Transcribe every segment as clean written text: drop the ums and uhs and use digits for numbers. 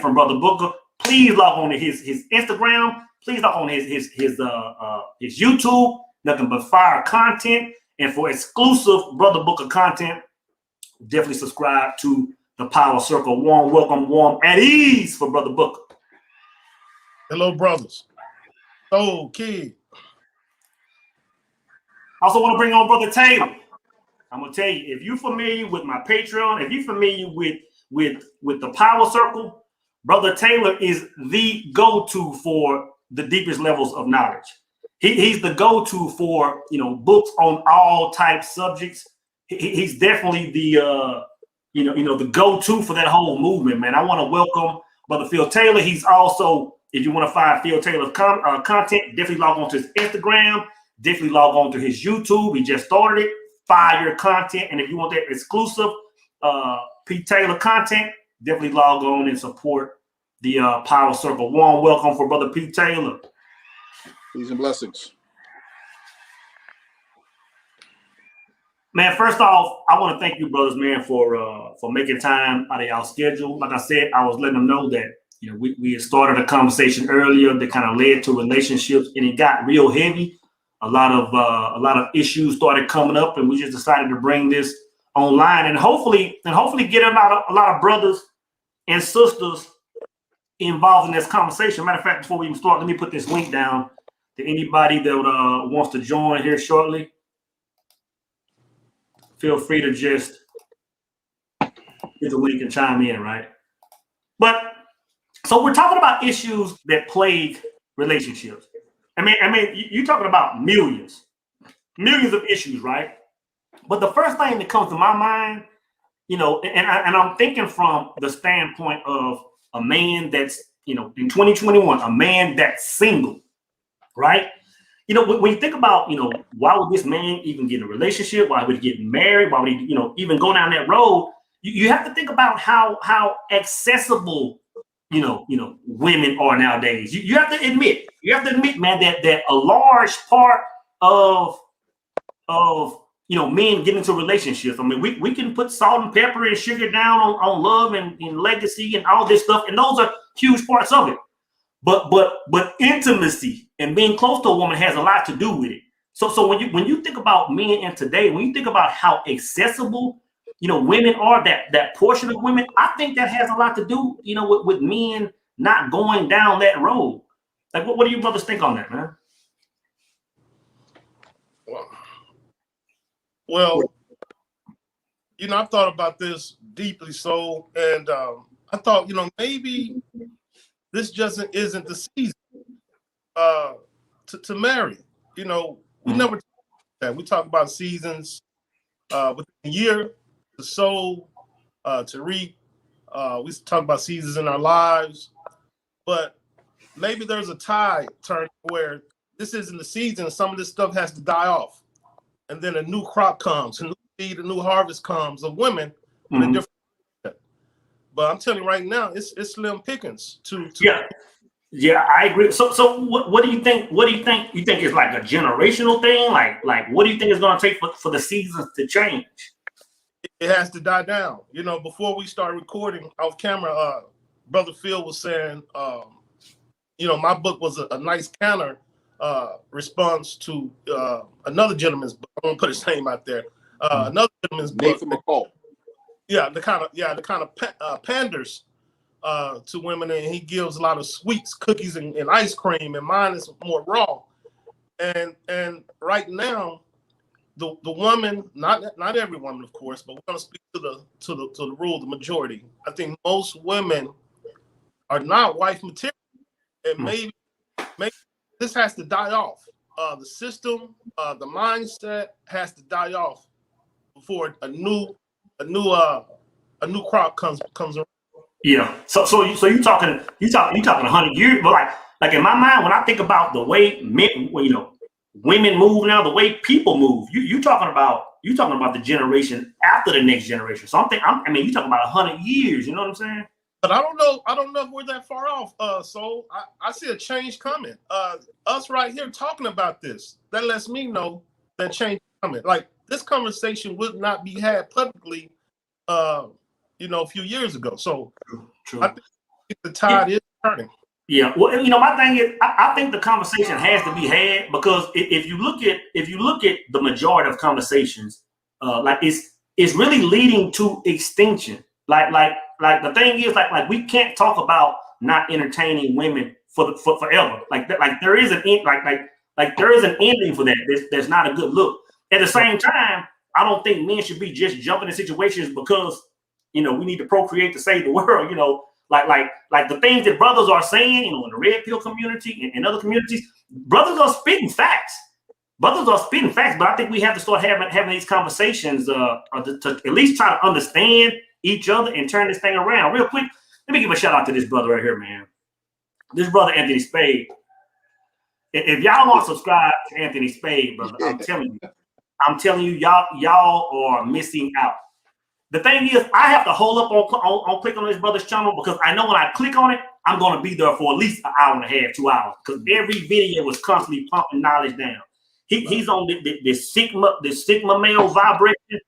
from Brother Booker. Please log on to his Instagram. Please log on his YouTube. Nothing but fire content. And for exclusive Brother Booker content, definitely subscribe to the Power Circle. Warm welcome, warm at ease for Brother Booker. Hello, brothers. Oh, kid. I also want to bring on Brother Taylor. I'm gonna tell you, if you're familiar with my Patreon, if you're familiar with the Power Circle, Brother Taylor is the go-to for the deepest levels of knowledge. He's the go-to for books on all type subjects. He's definitely the the go-to for that whole movement, man. I want to welcome Brother Phil Taylor. He's also, if you want to find Phil Taylor's content, definitely log on to his Instagram. Definitely log on to his YouTube. He just started it. Fire content. And if you want that exclusive Pete Taylor content, definitely log on and support the Power Circle. Warm welcome for Brother Pete Taylor. Peace and blessings. Man, first off, I want to thank you, brothers, man, for making time out of y'all schedule. Like I said, I was letting them know that we had started a conversation earlier that kind of led to relationships, and it got real heavy. A lot of issues started coming up, and we just decided to bring this online and hopefully get a lot of brothers and sisters involved in this conversation. Matter of fact, before we even start, let me put this link down to anybody that wants to join here shortly. Feel free to just hit the link and chime in, right? But so we're talking about issues that plague relationships. I mean, you're talking about millions of issues, right? But the first thing that comes to my mind, and I'm thinking from the standpoint of a man that's, in 2021, a man that's single, right? When you think about, why would this man even get in a relationship? Why would he get married? Why would he, even go down that road? You have to think about how accessible, women are nowadays. You have to admit, man, that a large part of men get into relationships. I mean, we can put salt and pepper and sugar down on love and legacy and all this stuff, and those are huge parts of it. But intimacy and being close to a woman has a lot to do with it. So when you think about men in today, when you think about how accessible women are, that portion of women, I think that has a lot to do with men not going down that road. Like, what do you brothers think on that, man? Well, I've thought about this deeply, so, and I thought, maybe this just isn't the season to marry. We never talk about that. We talk about seasons within a year, to sow, to reap. We talk about seasons in our lives, but maybe there's a tide turning where this isn't the season. Some of this stuff has to die off, and then a new crop comes, a new seed, a new harvest comes of women with a different. But I'm telling you right now, it's slim pickings to Yeah, I agree. So what do you think? What do you think? You think it's like a generational thing? Like what do you think it's going to take for the seasons to change? It has to die down. Before we start recording off camera, Brother Phil was saying, my book was a nice counter response to another gentleman's book. I won't put his name out there. Another gentleman's Nathan book. McCall. The kind of panders to women, and he gives a lot of sweets, cookies, and ice cream, and mine is more raw. And right now, the woman, not every woman, of course, but we're going to speak to the rule, the majority. I think most women are not wife material, and maybe this has to die off. The system, the mindset has to die off before a new crop comes around. Yeah. So you talking 100 years, but like in my mind, when I think about the way men, women move now, the way people move, you talking about the generation after the next generation. So you talking about 100 years. You know what I'm saying? But I don't know if we're that far off. So I see a change coming. Us right here talking about this, that lets me know that change is coming. Like, this conversation would not be had publicly, a few years ago. So True. The tide is turning. Yeah, well, my thing is, I think the conversation has to be had because if you look at the majority of conversations, like it's really leading to extinction. Like the thing is, like we can't talk about not entertaining women for forever. Like there is an end, like there is an ending for that. That's not a good look. At the same time, I don't think men should be just jumping in situations because we need to procreate to save the world. Like the things that brothers are saying, in the red pill community and other communities, brothers are spitting facts. Brothers are spitting facts, but I think we have to start having these conversations to at least try to understand each other and turn this thing around. Real quick, let me give a shout out to this brother right here, man. This brother Anthony Spade. If y'all want to subscribe to Anthony Spade, brother, I'm telling you, y'all are missing out. The thing is, I have to hold up on click on this brother's channel because I know when I click on it, I'm going to be there for at least an hour and a half, 2 hours, because every video was constantly pumping knowledge down. He's on the Sigma male vibration.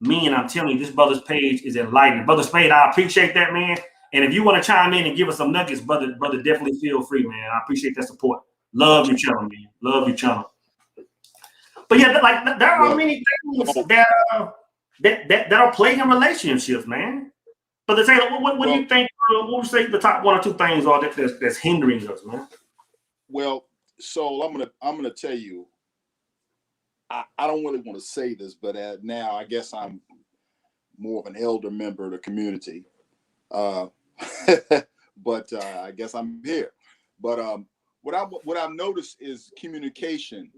Man, I'm telling you, this brother's page is enlightening. Brother Spade, I appreciate that, man. And if you want to chime in and give us some nuggets, brother, definitely feel free, man. I appreciate that support. Love your channel, man. Love your channel. But yeah, like there are many things that are plaguing relationships, man. But to say, what do you think? What would you say the top 1 or 2 things are that's hindering us, man? Well, so I'm gonna tell you. I don't really want to say this, but now I guess I'm more of an elder member of the community. But I guess I'm here. But what I've noticed is communication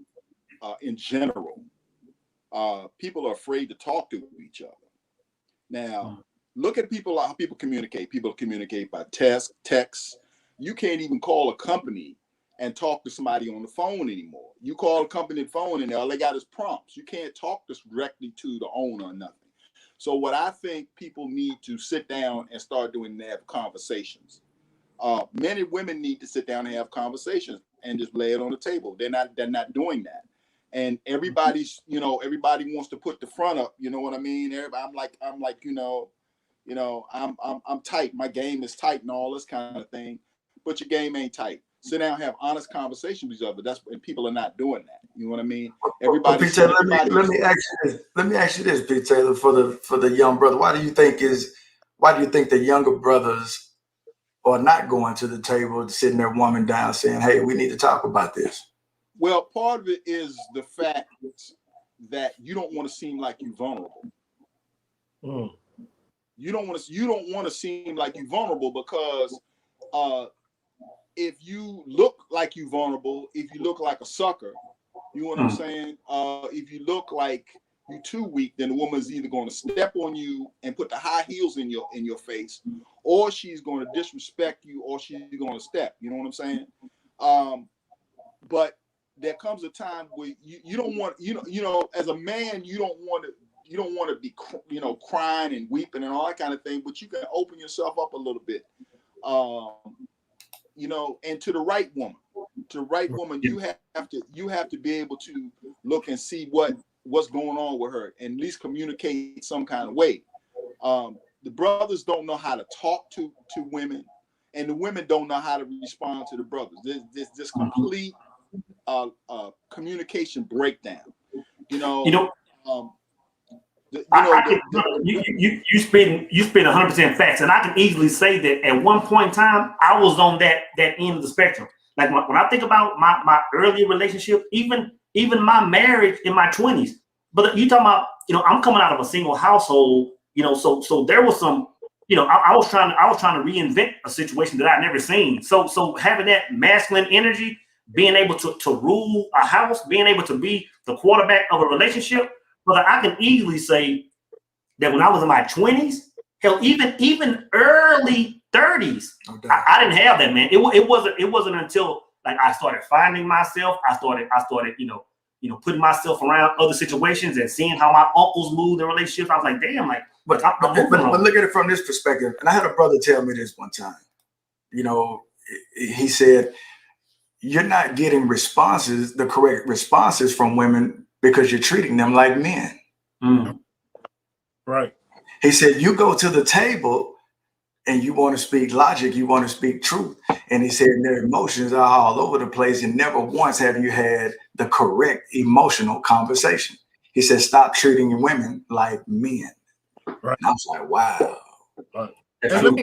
in general. People are afraid to talk to each other. Now, look at how people communicate. People communicate by text. You can't even call a company and talk to somebody on the phone anymore. You call a company phone and all they got is prompts. You can't talk this directly to the owner or nothing. So what I think people need to sit down and start doing is have conversations. Men and women need to sit down and have conversations and just lay it on the table. They're not doing that. And everybody wants to put the front up. You know what I mean? I'm like, I'm tight. My game is tight and all this kind of thing. But your game ain't tight. Sit down and have honest conversations with each other. And people are not doing that. You know what I mean? Everybody. P. Taylor, let me ask you this, P. Taylor, for the young brother. Why do you think the younger brothers are not going to the table, sitting their woman down, saying, "Hey, we need to talk about this"? Well, part of it is the fact that you don't want to seem like you're vulnerable. You don't want to seem like you're vulnerable because if you look like you're vulnerable, if you look like a sucker, you know what I'm saying? If you look like you're too weak, then the woman's either going to step on you and put the high heels in your face, or she's going to disrespect you, or she's going to step. You know what I'm saying? But there comes a time where you don't want, as a man, you don't want to be, crying and weeping and all that kind of thing, but you can open yourself up a little bit. And to the right woman, you have to be able to look and see what's going on with her and at least communicate some kind of way. The brothers don't know how to talk to women, and the women don't know how to respond to the brothers. There's this complete communication breakdown. You spend 100% facts, and I can easily say that at one point in time I was on that end of the spectrum. Like when I think about my early relationship, even my marriage in my 20s. But you talking about, I'm coming out of a single household, so there was some, I was trying to reinvent a situation that I'd never seen. So having that masculine energy, being able to rule a house, being able to be the quarterback of a relationship. But I can easily say that when I was in my 20s, hell, even early 30s, okay, I didn't have that, man. It wasn't until like I started finding myself. I started, putting myself around other situations and seeing how my uncles moved in relationships. I was like, damn, like, but look at it from this perspective. And I had a brother tell me this one time. He said, "You're not getting the correct responses from women because you're treating them like men." Right. He said, "You go to the table and you want to speak logic, you want to speak truth. And he said their emotions are all over the place, and never once have you had the correct emotional conversation. He said, stop treating women like men. Right. And I was like, wow. Right. That's And true.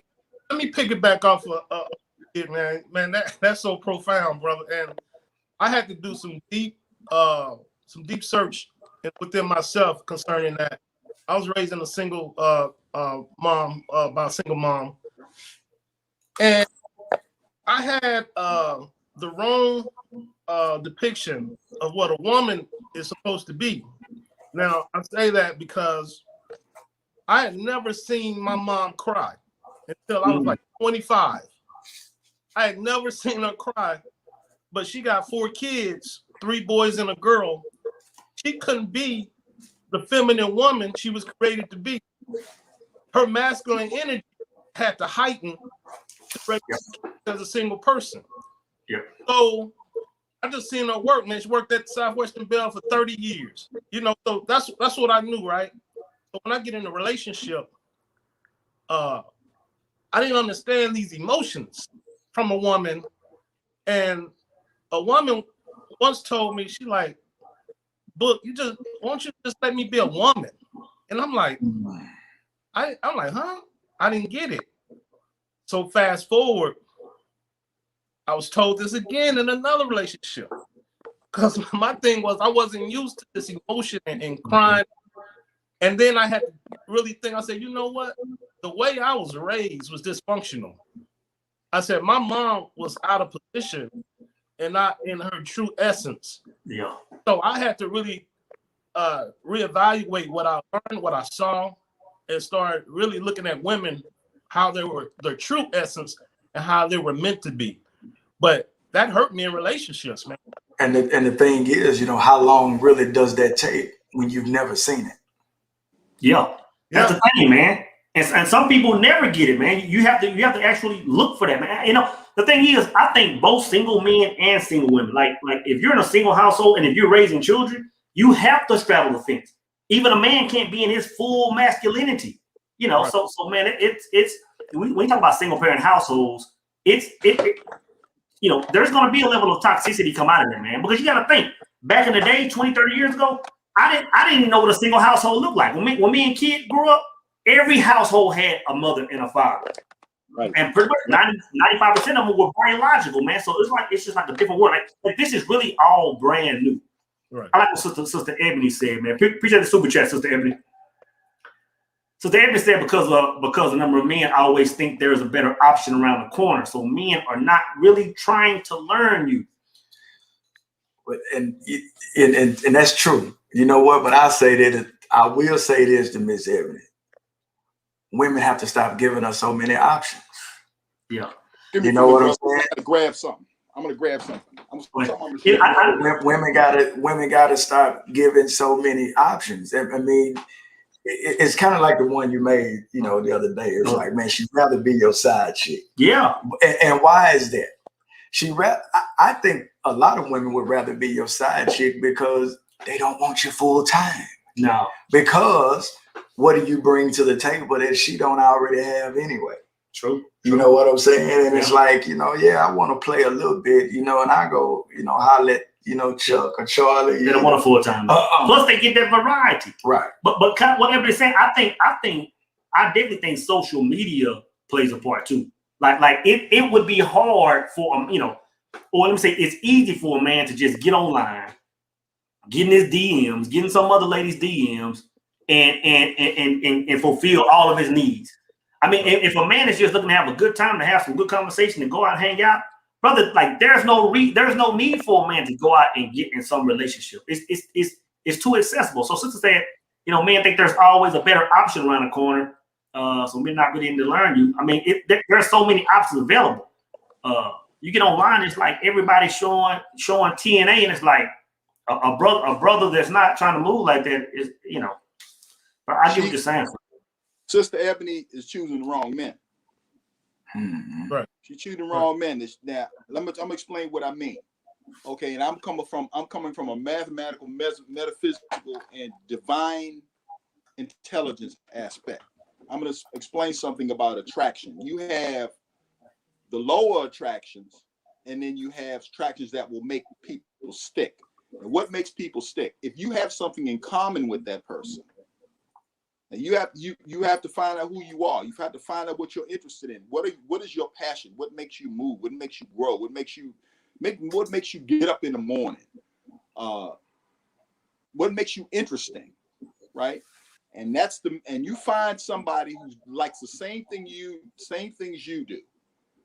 let me pick it back off of it, man. That's so profound, brother. And I had to do some deep search within myself concerning that. I was raised in a single mom, by a single mom, and I had the wrong depiction of what a woman is supposed to be. Now, I say that because I had never seen my mom cry until I was like 25. I had never seen her cry, but she got 4 kids, 3 boys and a girl. She couldn't be the feminine woman she was created to be. Her masculine energy had to heighten to break as a single person. Yeah. So I just seen her work, man. She worked at Southwestern Bell for 30 years. You know, so that's what I knew, right? So when I get in a relationship, I didn't understand these emotions from a woman. And a woman once told me, she like, Book, why don't you just let me be a woman? And I'm like, I'm like, huh? I didn't get it. So fast forward, I was told this again in another relationship. Because my thing was I wasn't used to this emotion and crying. And then I had to really think, I said, you know what? The way I was raised was dysfunctional. I said, my mom was out of position and not in her true essence. Yeah. So I had to really reevaluate what I learned, what I saw, and start really looking at women, how they were their true essence and how they were meant to be. But that hurt me in relationships, man. And the thing is, you know, how long really does that take when you've never seen it? Yeah. That's the thing, man. And some people never get it, man. You have to actually look for that, man. You know, the thing is, I think both single men and single women, like if you're in a single household and if you're raising children, you have to straddle the fence. Even a man can't be in his full masculinity, you know. Right. So man, it's when we talk about single parent households, it you know, there's going to be a level of toxicity come out of there, man, because you got to think back in the day, 20, 30 years ago, I didn't even know what a single household looked like. When me and Kid grew up, every household had a mother and a father. Right. And pretty much 95% of them were biological, man. So it's just like a different world. Like this is really all brand new. Right. I like what Sister Ebony said, man. Appreciate the super chat, Sister Ebony. Sister Ebony said because a number of men always think there is a better option around the corner. So men are not really trying to learn you. But and that's true. You know what? But I will say this to Miss Ebony. Women have to stop giving us so many options. Yeah. You know what I'm saying? I'm gonna grab something. Women gotta stop giving so many options. I mean, it's kind of like the one you made, you know, the other day. It's like, man, she'd rather be your side chick. Yeah. And why is that? I think a lot of women would rather be your side chick because they don't want you full time. No. Because what do you bring to the table that she don't already have anyway? True. You know what I'm saying? And it's like, you know, I want to play a little bit, you know, and I go, you know, holler at, you know, Chuck or Charlie. They don't want a full time. Plus, they get that variety. Right. But kind of what everybody's saying, I definitely think social media plays a part too. Like it would be hard for you know, or let me say, it's easy for a man to just get online, get in his DMs, get in some other lady's DMs, and fulfill all of his needs. I mean, if a man is just looking to have a good time, to have some good conversation, and go out and hang out, brother, like there's no need for a man to go out and get in some relationship. It's too accessible. So sister said, you know, men think there's always a better option around the corner. So we're not really in to learn you. I mean, there's so many options available. You get online, it's like everybody showing TNA, and it's like a brother that's not trying to move like that is, you know. But I get what you're saying. Sister Ebony is choosing the wrong men. Right. She's choosing the wrong men. Now, I'm gonna explain what I mean. Okay, and I'm coming from a mathematical, metaphysical, and divine intelligence aspect. I'm going to explain something about attraction. You have the lower attractions, and then you have attractions that will make people stick. And what makes people stick? If you have something in common with that person, and you have to find out who you are. You have to find out what you're interested in. What is your passion? What makes you move? What makes you grow? What makes you get up in the morning? What makes you interesting, right? And you find somebody who likes the same things you do,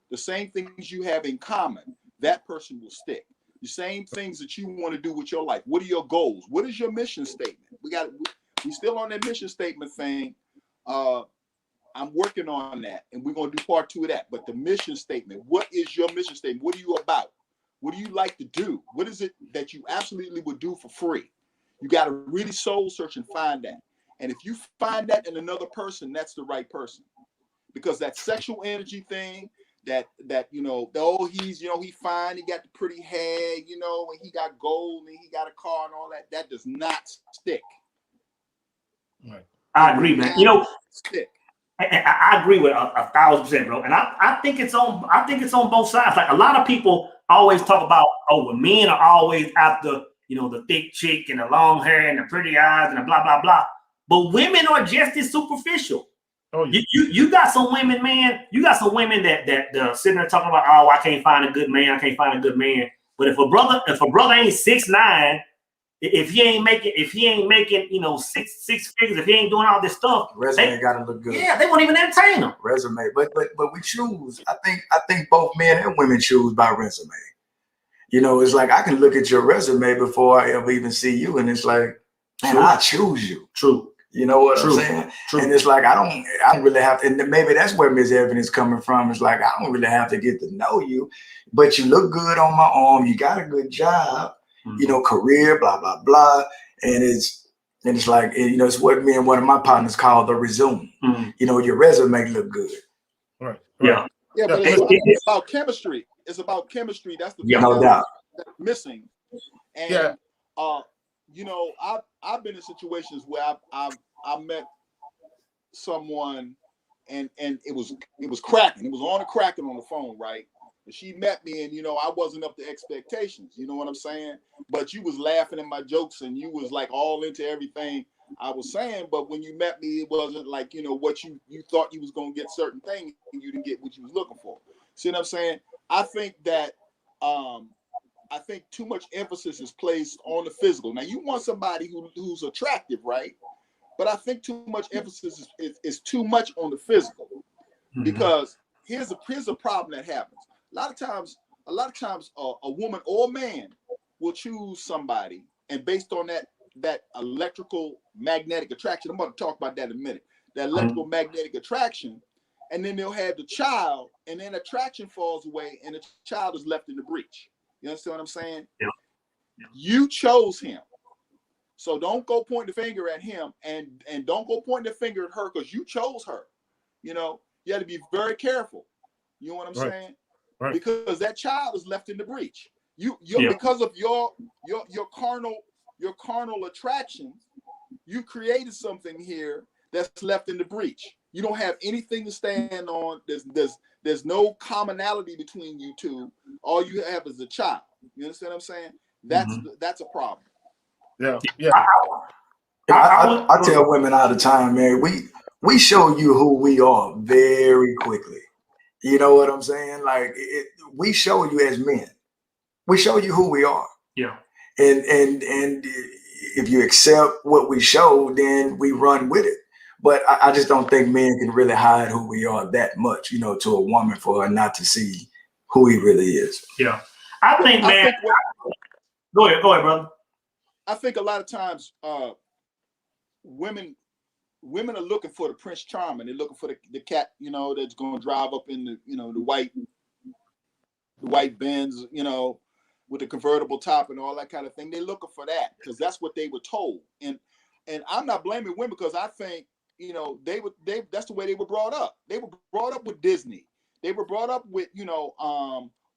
the same things you have in common. That person will stick. The same things that you want to do with your life. What are your goals? What is your mission statement? We still on that mission statement thing. I'm working on that, and we're gonna do part 2 of that. But the mission statement, what is your mission statement? What are you about? What do you like to do? What is it that you absolutely would do for free? You got to really soul search and find that. And if you find that in another person, that's the right person. Because that sexual energy thing, that he's he fine, he got the pretty hair, and he got gold and he got a car and all that does not stick. Right. I agree, man. Stick. I agree with 1,000%, bro. And I think it's on both sides. Like, a lot of people always talk about, well, men are always after, the thick chick and the long hair and the pretty eyes and the blah, blah, blah. But women are just as superficial. Oh, yeah. You got some women, man. You got some women that sitting there talking about, I can't find a good man. I can't find a good man. But if a brother ain't 6'9", if he ain't making, six figures, if he ain't doing all this stuff, resume got to look good. Yeah, they won't even entertain him. Resume, but we choose. I think both men and women choose by resume. It's like, I can look at your resume before I ever even see you, and it's like, man, I choose you. True. You know what I'm saying? True. And it's like, I don't really have to, and maybe that's where Miss Evans is coming from. It's like, I don't really have to get to know you, but you look good on my arm. You got a good job, career, blah, blah, blah. And it's like, it's what me and one of my partners call the resume. Your resume look good. Right. Yeah. Yeah, but it's about chemistry. It's about chemistry. That's the thing no doubt. That's missing. And I've been in situations where I met someone and it was cracking. It was on the cracking on the phone, right? And she met me, and I wasn't up to expectations. You know what I'm saying? But you was laughing at my jokes, and you was like all into everything I was saying. But when you met me, it wasn't like what you thought you was gonna get certain things, and you didn't get what you was looking for. See what I'm saying? I think that too much emphasis is placed on the physical. Now, you want somebody who's attractive, right? But I think too much emphasis is too much on the physical, because here's a problem that happens. A lot of times, a woman or a man will choose somebody, and based on that electrical magnetic attraction, I'm going to talk about that in a minute. That electrical magnetic attraction, and then they'll have the child, and then attraction falls away, and the child is left in the breach. You understand what I'm saying? Yeah. You chose him. So don't go point the finger at him, and don't go point the finger at her, because you chose her. You have to be very careful. You know what I'm saying? Right. Because that child is left in the breach. Because of your carnal attraction, you created something here that's left in the breach. You don't have anything to stand on. There's no commonality between you two. All you have is a child. You understand what I'm saying? That's a problem. Yeah. I tell women all the time, man, we show you who we are very quickly. You know what I'm saying? Like, we show you as men. We show you who we are. Yeah. And if you accept what we show, then we run with it. But I just don't think men can really hide who we are that much, to a woman, for her not to see who he really is. Yeah. I think, man. Go ahead, brother. I think a lot of times women are looking for the Prince Charming. They're looking for the cat, that's going to drive up in the white Benz, with the convertible top and all that kind of thing. They're looking for that because that's what they were told. And I'm not blaming women, because I think, that's the way they were brought up. They were brought up with Disney. They were brought up with,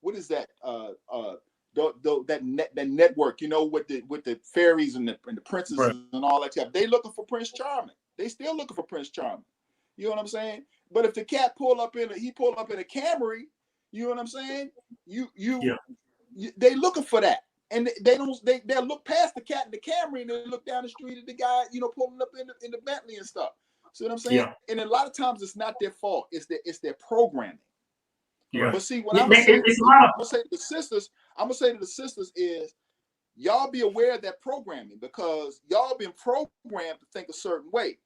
what is that? That network, with the fairies and the princesses, right, and all that stuff. They looking for Prince Charming. They still looking for Prince Charming. You know what I'm saying? But if the cat pull up in a Camry, you know what I'm saying? They looking for that. And they'll look past the cat in the Camry and they look down the street at the guy, pulling up in the Bentley and stuff. See what I'm saying? Yeah. And a lot of times it's not their fault. It's their programming. Yeah. But see, what I'm gonna say to the sisters is y'all be aware of that programming, because y'all been programmed to think a certain way.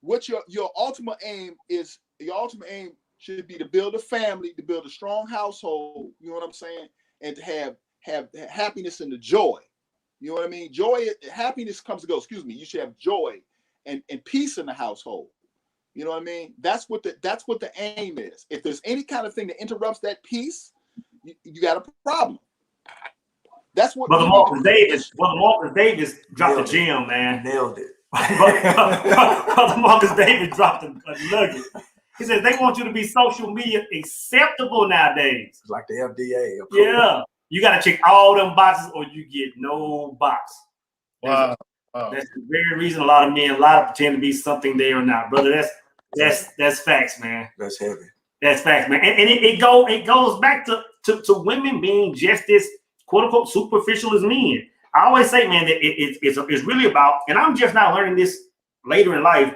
What your ultimate aim is, should be to build a family, to build a strong household, you know what I'm saying? And to have happiness and the joy. You know what I mean? Happiness comes to go. Excuse me. You should have joy and peace in the household. You know what I mean? That's what the aim is. If there's any kind of thing that interrupts that peace, you got a problem. That's what Brother Marcus Davis dropped a gem, man. Nailed it. Brother Marcus Davis dropped a nugget. He says they want you to be social media acceptable nowadays. It's like the FDA. Yeah. You got to check all them boxes or you get no box. Wow. That's the very reason a lot of pretend to be something they are not, brother. That's facts, man. That's heavy. That's facts, man. And it goes back to women being just as quote unquote superficial as men. I always say, man, that it's really about, and I'm just now learning this later in life.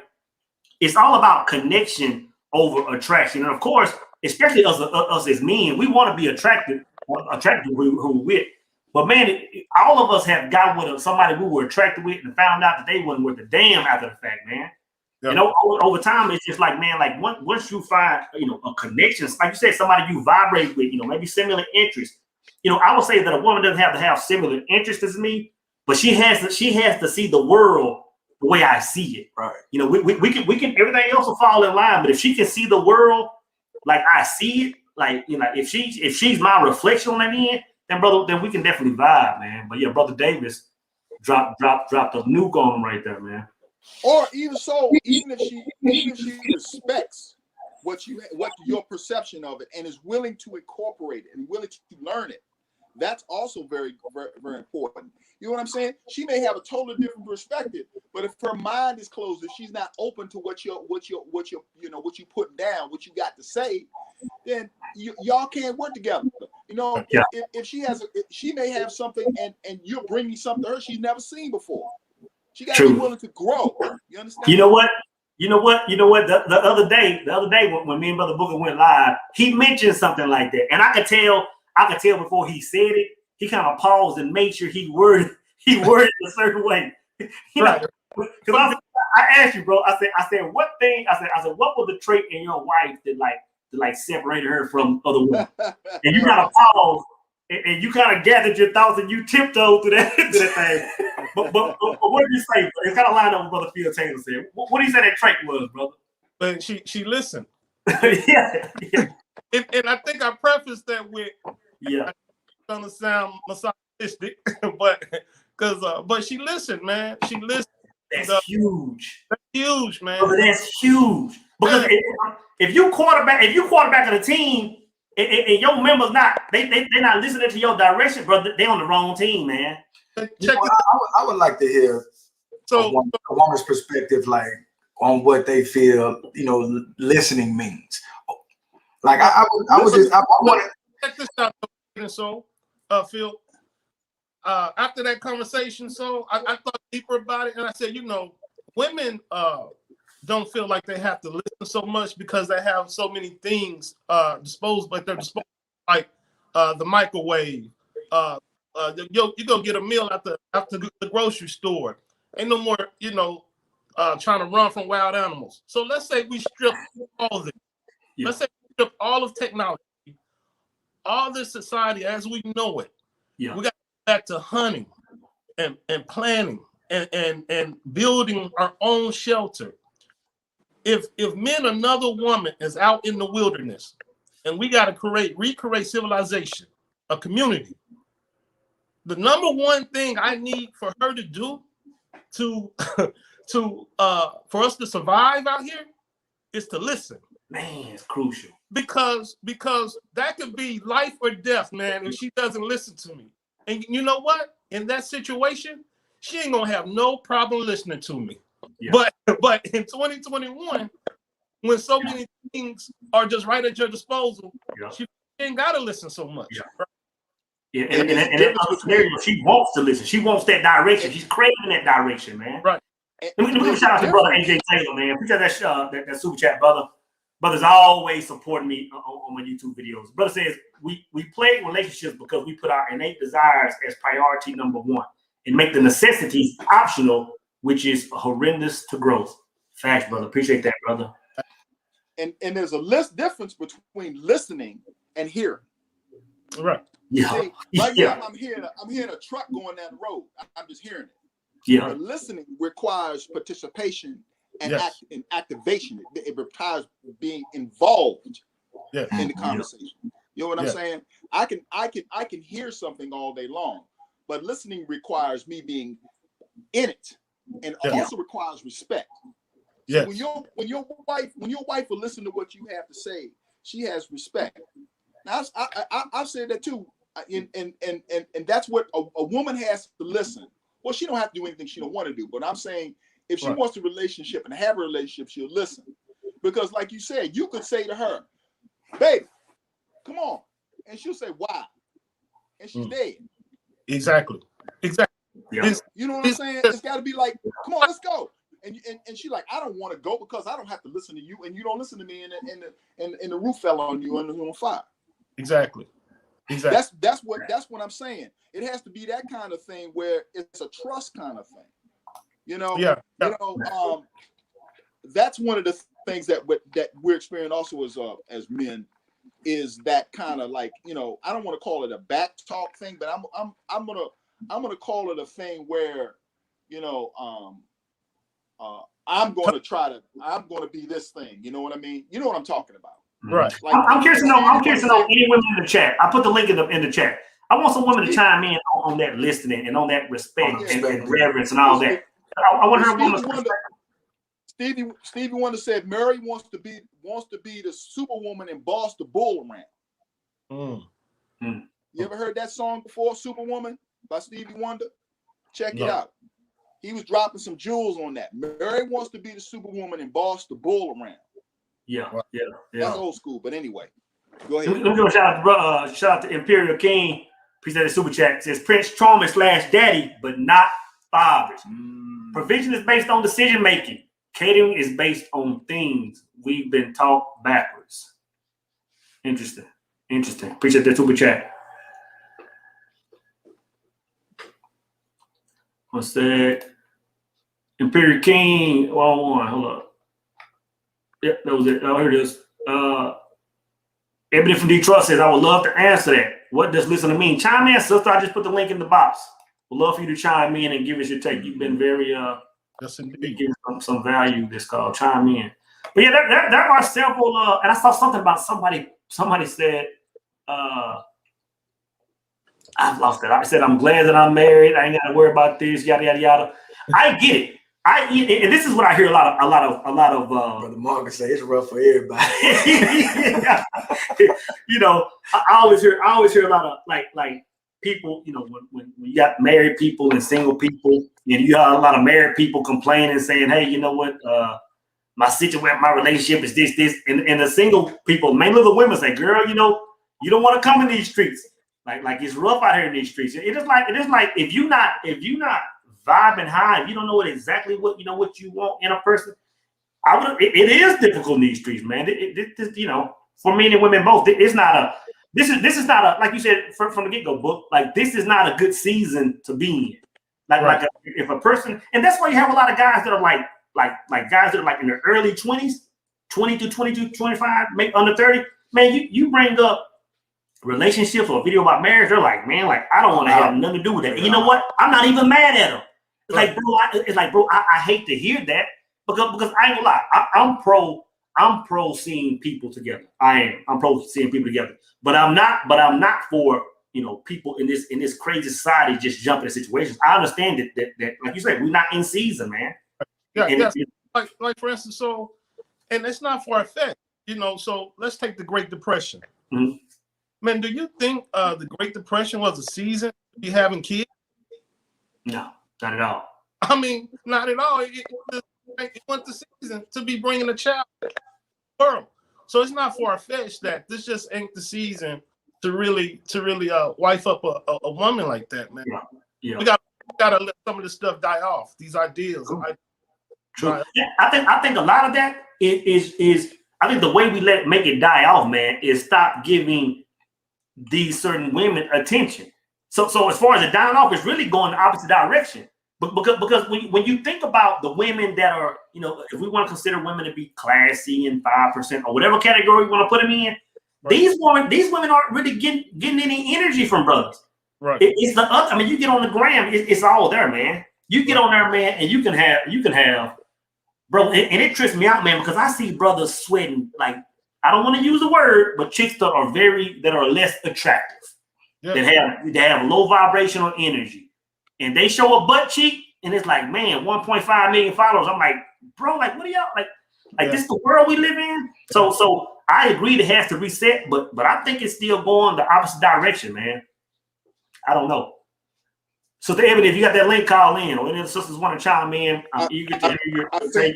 It's all about connection over attraction, and of course, especially us as men, we want to be attracted who we're with. But man, all of us have got with somebody we were attracted with and found out that they wasn't worth a damn after the fact, man. Yeah. And over time, it's just like, man, like once you find, a connection, like you said, somebody you vibrate with, maybe similar interests. I would say that a woman doesn't have to have similar interests as me, but she has to see the world the way I see it. Right. We can everything else will fall in line, but if she can see the world like I see it, like, if she's my reflection on that end, then we can definitely vibe, man. But yeah, Brother Davis dropped a nuke on him right there, man. Or even if she respects what your perception of it and is willing to incorporate it and willing to learn it, that's also very, very, very important. You know what I'm saying? She may have a totally different perspective, but if her mind is closed, if she's not open to what you putting down, what you got to say, then y'all can't work together. Yeah. If she may have something and you're bringing something to her she's never seen before. She got to be willing to grow. You understand? You know what? The other day when me and Brother Booker went live, he mentioned something like that, and I could tell before he said it, he kind of paused and made sure he worded it a certain way. Because I asked you, bro. I said, what thing? I said, what was the trait in your wife that separated her from other women? And you kind of paused and you kind of gathered your thoughts and you tiptoed to that thing. But what did you say? It's kind of lined up with Brother Phil Taylor said. What did you say that trait was, brother? But she listened. yeah. And I think I prefaced that with, yeah, it's gonna sound misogynistic, but she listened, man. She listened. That's huge. That's huge, man. Brother, that's huge. Because if you quarterback of the team, and your members they're not listening to your direction, brother, they on the wrong team, man. I would like to hear a woman's perspective, like on what they feel, listening means. Like I want to check this out. So, Phil, after that conversation, I thought deeper about it, and I said, women don't feel like they have to listen so much because they have so many things disposed, like like the microwave. You go get a meal after the grocery store. Ain't no more, trying to run from wild animals. So let's say we strip all of it. Yeah. Let's say we strip all of technology, all this society as we know it. Yeah. We got to go back to hunting and planning and building our own shelter. If another woman is out in the wilderness and we got to recreate civilization, a community, the number one thing I need for her to do for us to survive out here is to listen. Man, it's crucial. Because that could be life or death, man, if she doesn't listen to me. And you know what? In that situation, she ain't gonna have no problem listening to me. Yeah. But in 2021, when so many things are just right at your disposal. Yeah. She ain't gotta listen so much. Yeah. Right? Yeah, And and it's that difference other scenario, she wants to listen. She wants that direction. She's craving that direction, man. Right. Let me There's shout out a to brother difference. AJ Taylor, man. Appreciate that super chat, brother. Brother's always supporting me on my YouTube videos. Brother says we play relationships because we put our innate desires as priority number one and make the necessities optional, which is horrendous to growth. Facts, brother. Appreciate that, brother. And there's a difference between listening and hearing. Right. Yeah. See, right now I'm hearing a truck going down the road. I'm just hearing it. Yeah. But listening requires participation and Yes. activation. It requires being involved Yes. in the conversation. You know what I'm Yeah. saying? I can hear something all day long, but listening requires me being in it, and Yeah. also requires respect. Yes. When your wife will listen to what you have to say, she has respect. Now I've said that too, and that's what a woman has to listen. Well, she don't have to do anything she don't want to do, but I'm saying if she Right. wants a relationship and have a relationship, she'll listen. Because like you said, you could say to her, "Baby, come on," and she'll say, "Why?" And she's dead. Exactly. Exactly. Yeah. You know what I'm saying? It's got to be like, "Come on, let's go." And she's like, "I don't want to go because I don't have to listen to you, and you don't listen to me, and the roof fell on you and you're on fire." Exactly. Exactly. That's what I'm saying. It has to be that kind of thing where it's a trust kind of thing. You know. Yeah. You know. That's one of the things that we're experiencing also as men, is that kind of like, you know, I don't want to call it a back talk thing, but I'm gonna call it a thing where, you know, I'm going to be this thing. You know what I mean? You know what I'm talking about? Right. Like, I'm curious to know. I'm curious to know any women in the chat. I put the link in the chat. I want some women to chime in on that listening and on that respect and reverence and all that. I want to hear women's perspective. Stevie Wonder said Mary wants to be the superwoman and boss the bull around. You ever heard that song before, Superwoman by Stevie Wonder? Check it out. He was dropping some jewels on that. Mary wants to be the superwoman and boss the bull around. Yeah. That's old school, but anyway, go ahead. Let me give a shout out to Imperial King. Appreciate the super chat. It says Prince Charming / daddy, but not fathers. Provision is based on decision making. Catering is based on things. We've been taught backwards. Interesting. Appreciate that super chat. What's that? Imperial King 101. Hold up. Yep, that was it. Oh, here it is. Ebony from Detroit says, I would love to answer that. What does listen mean? Chime in, sister. I just put the link in the box. Would love for you to chime in and give us your take. You've been very yes, indeed. giving some value this call. Chime in. But yeah, there are several and I saw something about somebody said I've lost it. I said, I'm glad that I'm married. I ain't got to worry about this, yada yada yada. I get it. And this is what I hear a lot of Brother Marcus say it's rough for everybody. You know, I always hear a lot of like people, you know, when you got married people and single people, and you got a lot of married people complaining, saying, hey, you know what, my situation, my relationship is this, and the single people, mainly the women, say, girl, you know, you don't want to come in these streets. Like it's rough out here in these streets. It is like if you not vibing high, if you don't know exactly what you want in a person, it is difficult in these streets, man. It you know, for men and women both, this is not a, like you said from the get-go, book, like this is not a good season to be in. If a person, and that's why you have a lot of guys that are like guys that are like in their early 20s, 20 to 22, 25, maybe under 30, man, you bring up relationships or a video about marriage, they're like, man, like I don't want to have nothing to do with that. And you know what? I'm not even mad at them. It's like, bro, I hate to hear that because I ain't gonna lie. I'm pro seeing people together. I'm pro seeing people together. But I'm not for, you know, people in this crazy society just jumping in situations. I understand that like you said, we're not in season, man. Yeah. Like for instance, so, and it's not far-fetched, you know, so let's take the Great Depression. Mm-hmm. Man, do you think the Great Depression was a season to be having kids? No, not at all. I mean, not at all. It went the season to be bringing a child. world. So it's not far-fetched that this just ain't the season to really wife up a woman like that, man. Yeah. We gotta let some of this stuff die off. These ideas. True. Yeah, I think a lot of that is I think the way we make it die off, man, is stop giving these certain women attention. So as far as the dying off, it's really going the opposite direction. But because when you think about the women that are, if we want to consider women to be classy and 5% or whatever category we want to put them in, right. these women aren't really getting any energy from brothers. Right. It's the other. I mean, you get on the gram, it's all there, man. You get on there, man, and you can have, bro. And it trips me out, man, because I see brothers sweating like, I don't want to use the word, but chicks that are less attractive, that have low vibrational energy, and they show a butt cheek, and it's like, man, 1.5 million followers. I'm like, bro, like, what are y'all like? This is the world we live in. So I agree it has to reset, but I think it's still going the opposite direction, man. I don't know. So, David, if you got that link, call in, or any of the sisters want to chime in, I'm eager to hear your take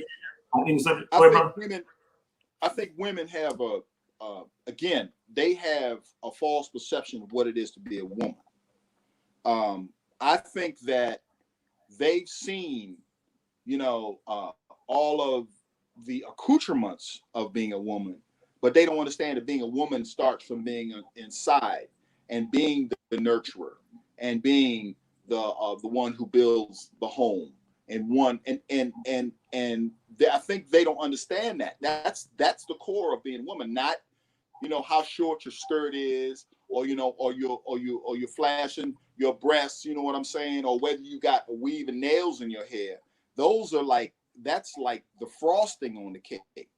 on any subject. I think women have again, they have a false perception of what it is to be a woman. I think that they've seen, all of the accoutrements of being a woman, but they don't understand that being a woman starts from being inside and being the nurturer and being the one who builds the home I think they don't understand that. That's the core of being a woman, not how short your skirt is, or you're flashing your breasts, you know what I'm saying, or whether you got a weave and nails in your hair. Those are that's like the frosting on the cake.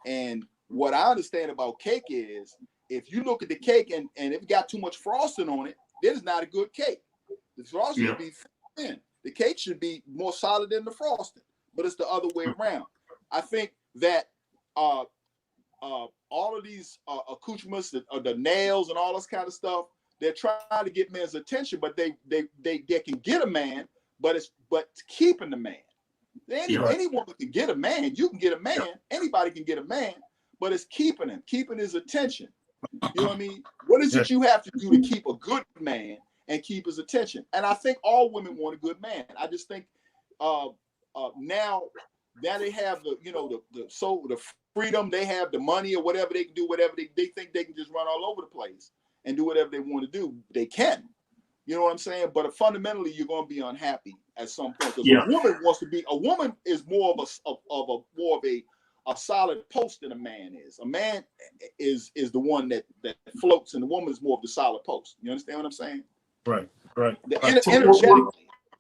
And what I understand about cake is, if you look at the cake and if it got too much frosting on it, then it's not a good cake. The frosting should be thin. The cake should be more solid than the frosting, but it's the other way around. I think that all of these accoutrements, the nails and all this kind of stuff, they're trying to get men's attention, but they can get a man, but keeping the man. Any woman can get a man. You can get a man. Anybody can get a man, but it's keeping him, keeping his attention. You know what I mean? What is it you have to do to keep a good man and keep his attention? And I think all women want a good man. I just think now they have the freedom, they have the money or whatever, they can do whatever they think they can just run all over the place and do whatever they want to do. They can. You know what I'm saying? But fundamentally, you're going to be unhappy at some point, because a woman is more of a solid post than a man is. A man is the one that floats, and the woman is more of the solid post. You understand what I'm saying? Right. Energetically,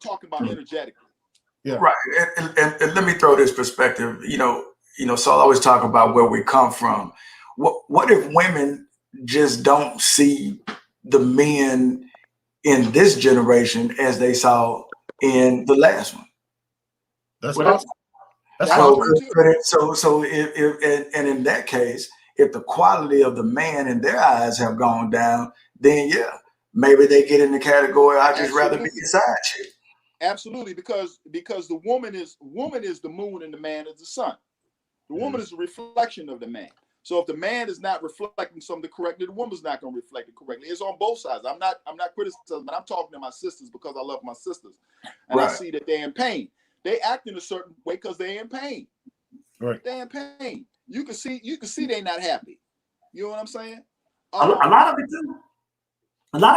talking about energetically. Yeah. Right. And let me throw this perspective. Saul always talk about where we come from. What if women just don't see the men in this generation as they saw in the last one? That's possible. So if in that case, if the quality of the man in their eyes have gone down, then maybe they get in the category, I'd just rather be a side chick. Absolutely, because the woman is the moon and the man is the sun. The woman is a reflection of the man. So if the man is not reflecting something correctly, the woman's not going to reflect it correctly. It's on both sides. I'm not criticizing, but I'm talking to my sisters because I love my sisters, and I see that they're in pain. They act in a certain way because they're in pain. Right. They're in pain. You can see they're not happy. You know what I'm saying? A lot of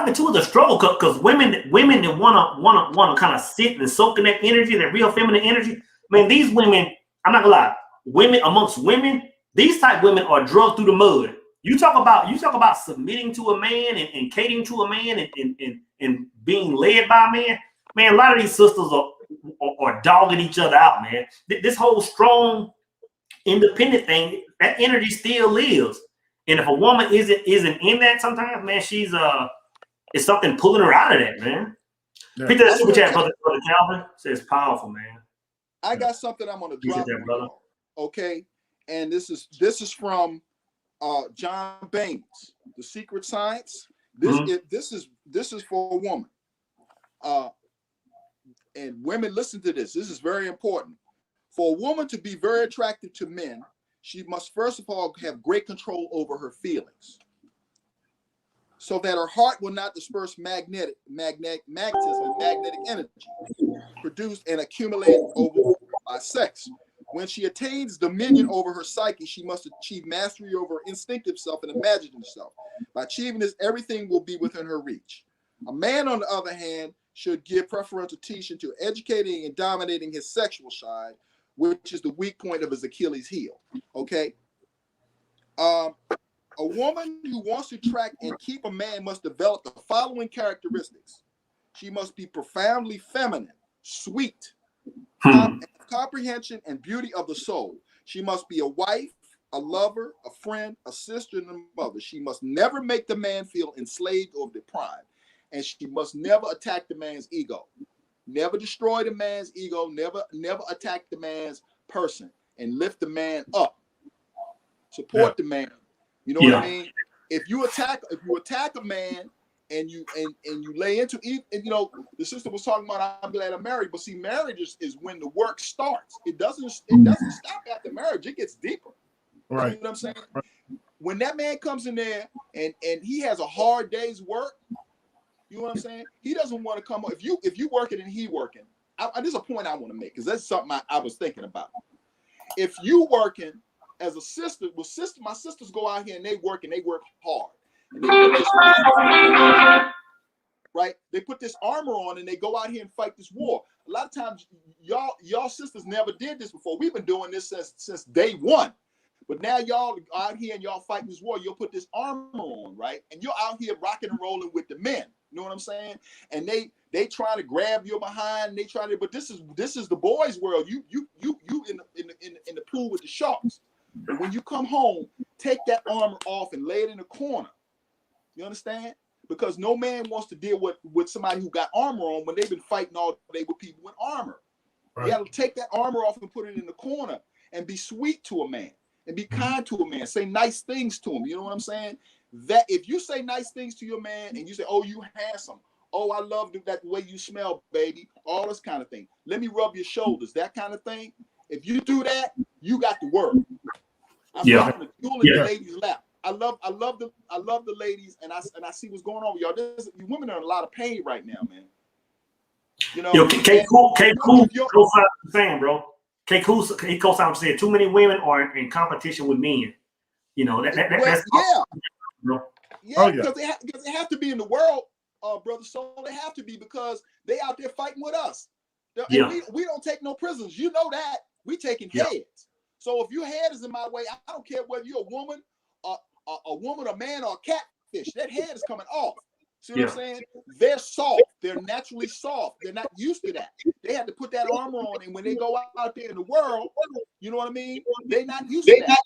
it too is a struggle, because women that wanna kind of sit and soak in that energy, that real feminine energy. Man, these women, I'm not gonna lie, women amongst women, these type women are drugged through the mud. You talk about submitting to a man and catering to a man and being led by a man. Man, a lot of these sisters are dogging each other out, man. This whole strong, independent thing, that energy still lives. And if a woman isn't in that, sometimes, man, it's something pulling her out of that, man. Yeah. Pick that super chat, brother Calvin. Says powerful, man. I got something I'm gonna drop on you, okay? And this is from John Baines, The Secret Science. This is for a woman. And women, listen to this. This is very important. For a woman to be very attractive to men, she must first of all have great control over her feelings, so that her heart will not disperse magnetism and magnetic energy produced and accumulated over by sex. When she attains dominion over her psyche, she must achieve mastery over her instinctive self and imaginative self. By achieving this, everything will be within her reach. A man, on the other hand, should give preferential attention to educating and dominating his sexual side, which is the weak point of his Achilles heel. Okay? A woman who wants to attract and keep a man must develop the following characteristics. She must be profoundly feminine, sweet, comprehension and beauty of the soul. She must be a wife, a lover, a friend, a sister, and a mother. She must never make the man feel enslaved or deprived. And she must never attack the man's ego. Never destroy the man's ego. Never attack the man's person, and lift the man up. Support the man. You know what I mean? If you attack a man and you lay into it, and you know, the sister was talking about, I'm glad I'm married, but see, marriage is when the work starts. It doesn't stop after marriage. It gets deeper. Right. You know what I'm saying? Right. When that man comes in there and he has a hard day's work, you know what I'm saying? He doesn't want to come home. If you working and he working, there's a point I want to make, because that's something I was thinking about. If you working as a sister, my sisters go out here and they work hard. And they put this right? They put this armor on and they go out here and fight this war. A lot of times, y'all sisters never did this before. We've been doing this since day one. But now y'all out here and y'all fighting this war. You'll put this armor on, right? And you're out here rocking and rolling with the men. You know what I'm saying? And they trying to grab your behind. They try to, but this is the boys' world. You in the pool with the sharks. But when you come home, take that armor off and lay it in the corner. You understand? Because no man wants to deal with somebody who got armor on when they've been fighting all day with people with armor. Right. You got to take that armor off and put it in the corner and be sweet to a man and be kind to a man. Say nice things to him. You know what I'm saying? That if you say nice things to your man and you say, "Oh, you handsome. Oh, I love that the way you smell, baby." All this kind of thing. Let me rub your shoulders. That kind of thing. If you do that, you got the word. I'm putting a jewel in the lady's lap. I love the ladies, and I see what's going on with y'all. You women are in a lot of pain right now, man. You know, K Cool saying, bro. K Cool, he co-signed saying too many women are in competition with men. You know that's bro. Yeah, because they have to be in the world, brother. So they have to be, because they out there fighting with us. And we don't take no prisoners. You know that. We taking heads. So if your head is in my way, I don't care whether you're a woman, a man, or a catfish. That head is coming off. See what I'm saying? They're soft. They're naturally soft. They're not used to that. They had to put that armor on, and when they go out there in the world, you know what I mean? They're not used to that.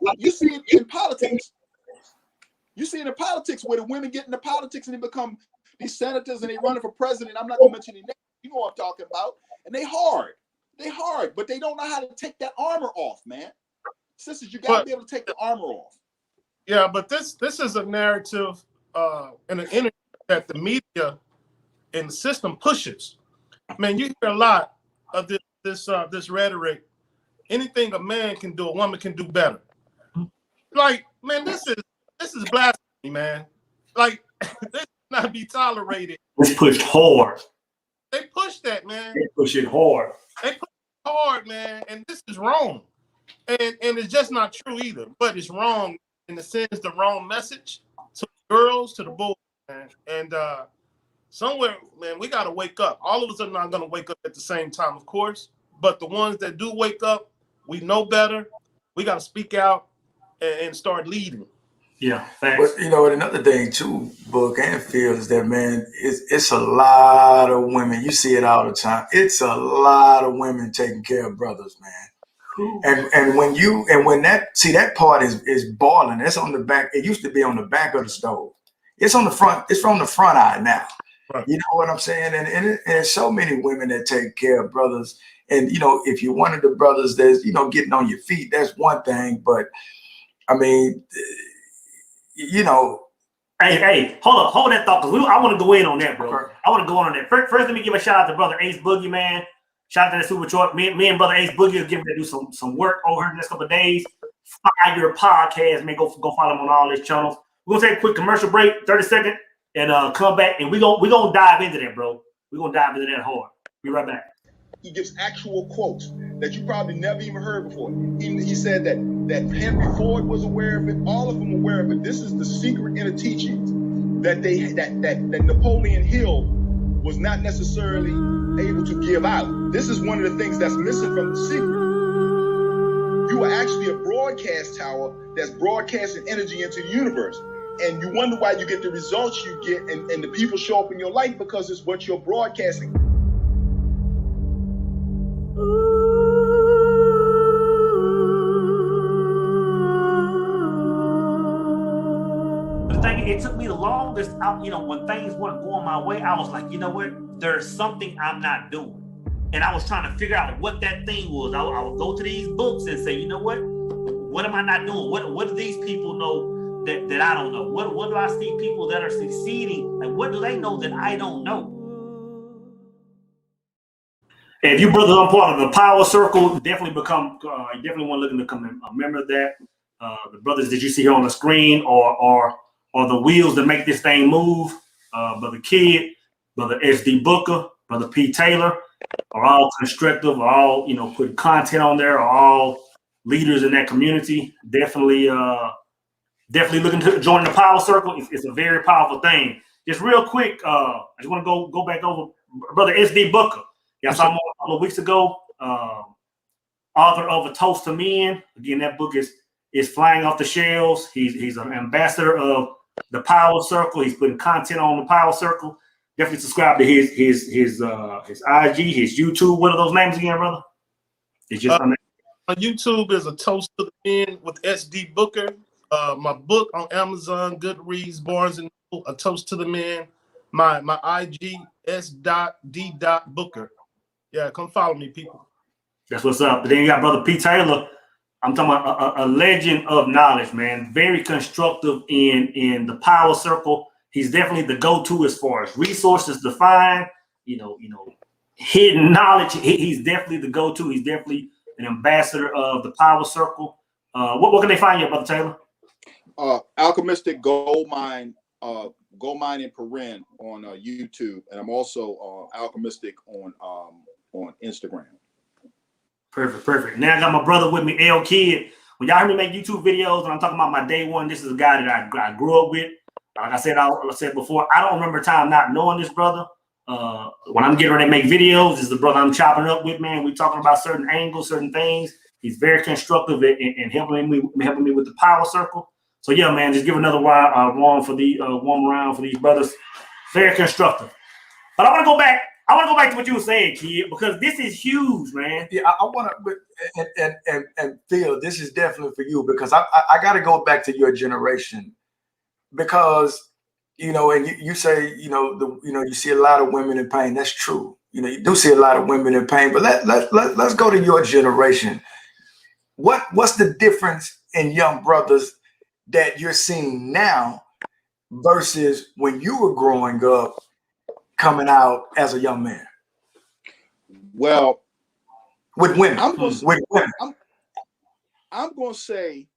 Like you see it in politics. You see it in politics where the women get into politics and they become these senators and they running for president. I'm not gonna mention any names. You know what I'm talking about? And they hard, but they don't know how to take that armor off, man. Sisters, you gotta be able to take the armor off. Yeah, but this is a narrative and an energy that the media and the system pushes. Man, you hear a lot of this rhetoric. Anything a man can do, a woman can do better. Like, man, this is blasphemy, man. Like, this not be tolerated. It's pushed hard. They push that, man. They push it hard. They push it hard, man, and this is wrong. And it's just not true either. But it's wrong in the sense, the wrong message to the girls, to the boys, man. And somewhere, man, we gotta wake up. All of us are not gonna wake up at the same time, of course. But the ones that do wake up, we know better. We gotta speak out and start leading. Yeah, thanks. But you know, another thing too, Book and Phil, is that, man, it's a lot of women. You see it all the time. It's a lot of women taking care of brothers, man. And when that part is boiling, it's on the back. It used to be on the back of the stove. It's on the front. It's from the front eye now. Right. You know what I'm saying? And there's so many women that take care of brothers. And you know, if you're one of the brothers that's, you know, getting on your feet, that's one thing. But I mean, you know. Hey, hold that thought, because I want to go in on that, bro. Okay. I want to go on that. First, let me give a shout out to brother Ace Boogie, man. Shout out to that Super Short. Me and brother Ace Boogie are getting ready to do some work over the next couple of days. Fire podcast. Man, go follow him on all his channels. We're gonna take a quick commercial break, 30-second, and come back, and we're gonna dive into that, bro. We're gonna dive into that hard. Be right back. He gives actual quotes that you probably never even heard before. He said that Henry Ford was aware of it. All of them were aware of it. This is the secret inner teachings that Napoleon Hill was not necessarily able to give out. This is one of the things that's missing from the secret. You are actually a broadcast tower that's broadcasting energy into the universe. And you wonder why you get the results you get and the people show up in your life, because it's what you're broadcasting. The thing, it took me the longest out, when things weren't going my way, I was like, you know what? There's something I'm not doing. And I was trying to figure out what that thing was. I would go to these books and say, you know what am I not doing? What do these people know that I don't know? What do I see people that are succeeding? Like, what do they know that I don't know? And if you brothers are part of the Power Circle, definitely want to look to become a member of that. The brothers that you see here on the screen are the wheels that make this thing move. Brother Kid, Brother SD Booker, Brother P. Taylor are all constructive, are all, putting content on there, are all leaders in that community. Definitely looking to join the Power Circle. It's a very powerful thing. Just real quick, I just want to go back over Brother SD Booker. Yeah, I saw him a couple of weeks ago. Author of A Toast to Men. Again, that book is flying off the shelves. He's an ambassador of the Power Circle. He's putting content on the Power Circle. Definitely subscribe to his IG, his YouTube. What are those names again, brother? It's just on YouTube is A Toast to the Men with SD Booker. My book on Amazon, Goodreads, Barnes and Noble, A Toast to the Men. My IG S.D. Booker. Yeah, come follow me, people. That's what's up. But then you got Brother P. Taylor. I'm talking about a legend of knowledge, man. Very constructive in the Power Circle. He's definitely the go-to as far as resources to find, hidden knowledge. He's definitely the go-to. He's definitely an ambassador of the Power Circle. What can they find you, Brother Taylor? Alchemistic Gold Mine in Perin on YouTube, and I'm also Alchemistic on Instagram. Perfect. Now I got my brother with me, L Kid. When y'all hear me make YouTube videos, and I'm talking about my day one, this is a guy that I grew up with. Like I said before, I don't remember a time not knowing this brother. When I'm getting ready to make videos, this is the brother I'm chopping up with, man. We talking about certain angles, certain things. He's very constructive in helping me with the Power Circle. So yeah, man, just give another warm round for these brothers. Very constructive. But I want to go back. To what you were saying, Kid, because this is huge, man. Yeah, I want to, and Phil, this is definitely for you, because I got to go back to your generation, because and you say you see a lot of women in pain. That's true. You do see a lot of women in pain. But let's go to your generation. What's the difference in young brothers that you're seeing now versus when you were growing up, coming out as a young man? Well, with women, I'm going to say,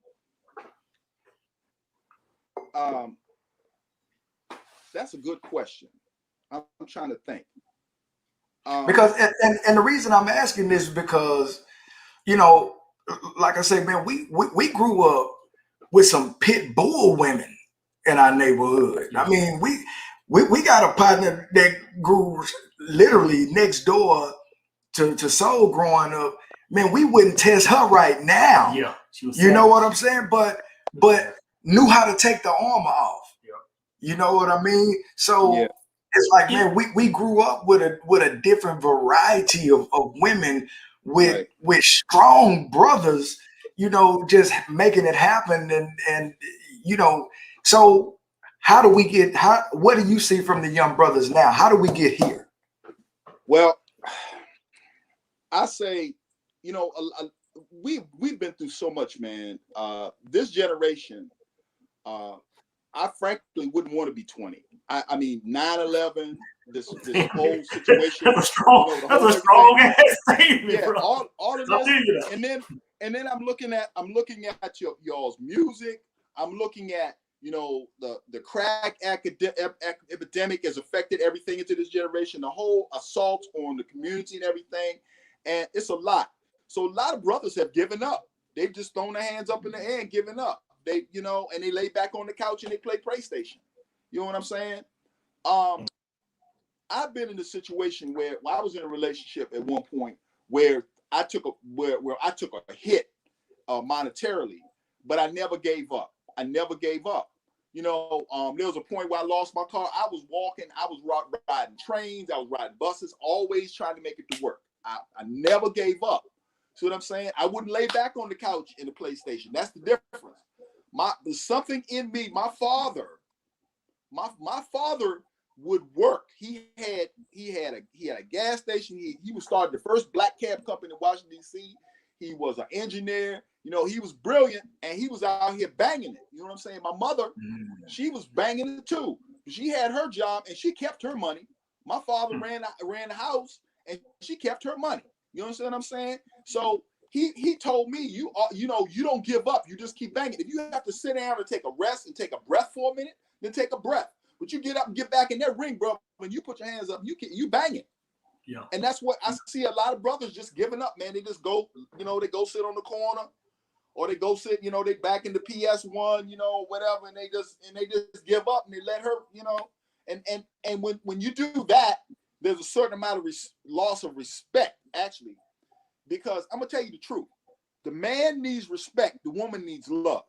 that's a good question. I'm trying to think. Because and the reason I'm asking this is because, like I say, man, we grew up with some pit bull women in our neighborhood. I mean, we got a partner that grew literally next door to Soul growing up. Man, we wouldn't test her right now. Yeah, she was. You know what I'm saying? But knew how to take the armor off. Yeah. You know what I mean? So yeah. It's like, man, we grew up with a different variety of women with strong brothers, just making it happen. And so how do we what do you see from the young brothers now? How do we get here? Well, I say, we've been through so much, man. This generation, I frankly wouldn't want to be 20. I mean, 9/11, this whole situation. That's a strong ass statement, yeah, bro. all of this, And then I'm looking at y'all's music. I'm looking at, you know, the crack epidemic has affected everything into this generation, the whole assault on the community and everything. And it's a lot. So a lot of brothers have given up. They've just thrown their hands up in the air and given up. They, you know, and they lay back on the couch and they play PlayStation. You know what I'm saying? I've been in a situation where I was in a relationship at one point where I took a hit monetarily, but I never gave up. You know, there was a point where I lost my car. I was walking, I was riding trains, I was riding buses, always trying to make it to work. I never gave up. See what I'm saying? I wouldn't lay back on the couch in the PlayStation. That's the difference. There's something in me. My father would work. He had a gas station. He was starting the first black cab company in Washington, D.C. He was an engineer. You know, he was brilliant, and he was out here banging it. You know what I'm saying? My mother, she was banging it too. She had her job, and she kept her money. My father ran the house, and she kept her money. You understand what I'm saying? So he told me, you don't give up. You just keep banging. If you have to sit down and take a rest and take a breath for a minute, then take a breath. But you get up and get back in that ring, bro. When you put your hands up, you bang it. Yeah. And that's what I see a lot of brothers just giving up, man. They just go, you know, they go sit on the corner, or they go sit, you know, they back in the PS1, you know, whatever, and they just give up and they let her, you know. And when you do that, there's a certain amount of loss of respect, actually, because I'm gonna tell you the truth. The man needs respect. The woman needs love.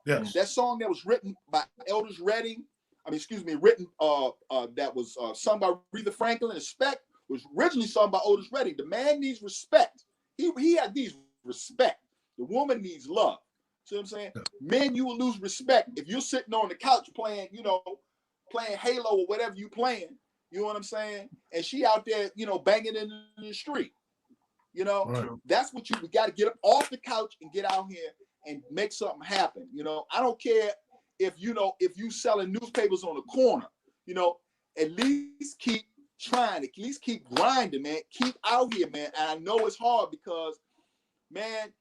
Yes. That song that was written by Elders Redding, that was sung by Aretha Franklin, Respect, was originally sung by Otis Redding. The man needs respect. He needs respect. The woman needs love. See what I'm saying? Yeah. Men, you will lose respect if you're sitting on the couch playing Halo or whatever you playing. You know what I'm saying? And she out there, you know, banging in the street. You know, right. That's what we got to get up off the couch and get out here and make something happen. You know, I don't care if you selling newspapers on the corner, you know, at least keep trying, at least keep grinding, man. Keep out here, man. And I know it's hard because, man,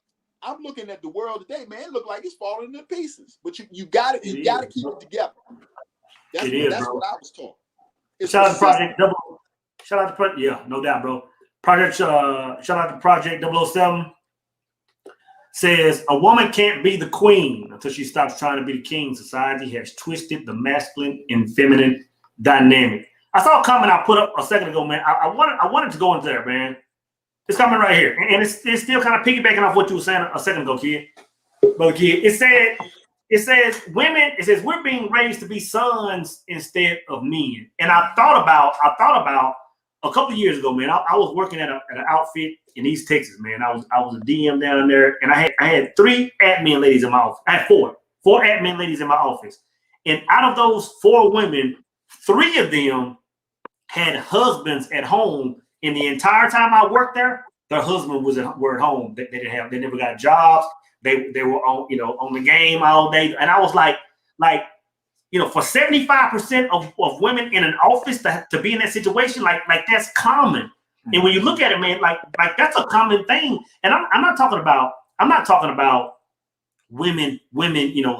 I'm looking at the world today, man. It look like it's falling to pieces. But you got to keep it together. That's what I was taught. Shout out to Project Double. Shout out to yeah, no doubt, bro. Shout out to Project 007. Says a woman can't be the queen until she stops trying to be the king. Society has twisted the masculine and feminine dynamic. I saw a comment I put up a second ago, man. I wanted to go into there, man. It's coming right here, and it's still kind of piggybacking off what you were saying a second ago, kid. Brother kid, it says women. It says we're being raised to be sons instead of men. And I thought about a couple of years ago, man. I was working at an outfit in East Texas, man. I was a DM down there, and I had 3 admin ladies in my office. I had 4 admin ladies in my office, and out of those 4 women, 3 of them had husbands at home. And the entire time I worked there, their husband were at home. They never got jobs. They were on the game all day. And I was like, for 75% of women in an office to be in that situation, like that's common. And when you look at it, man, like that's a common thing. And I'm not talking about women,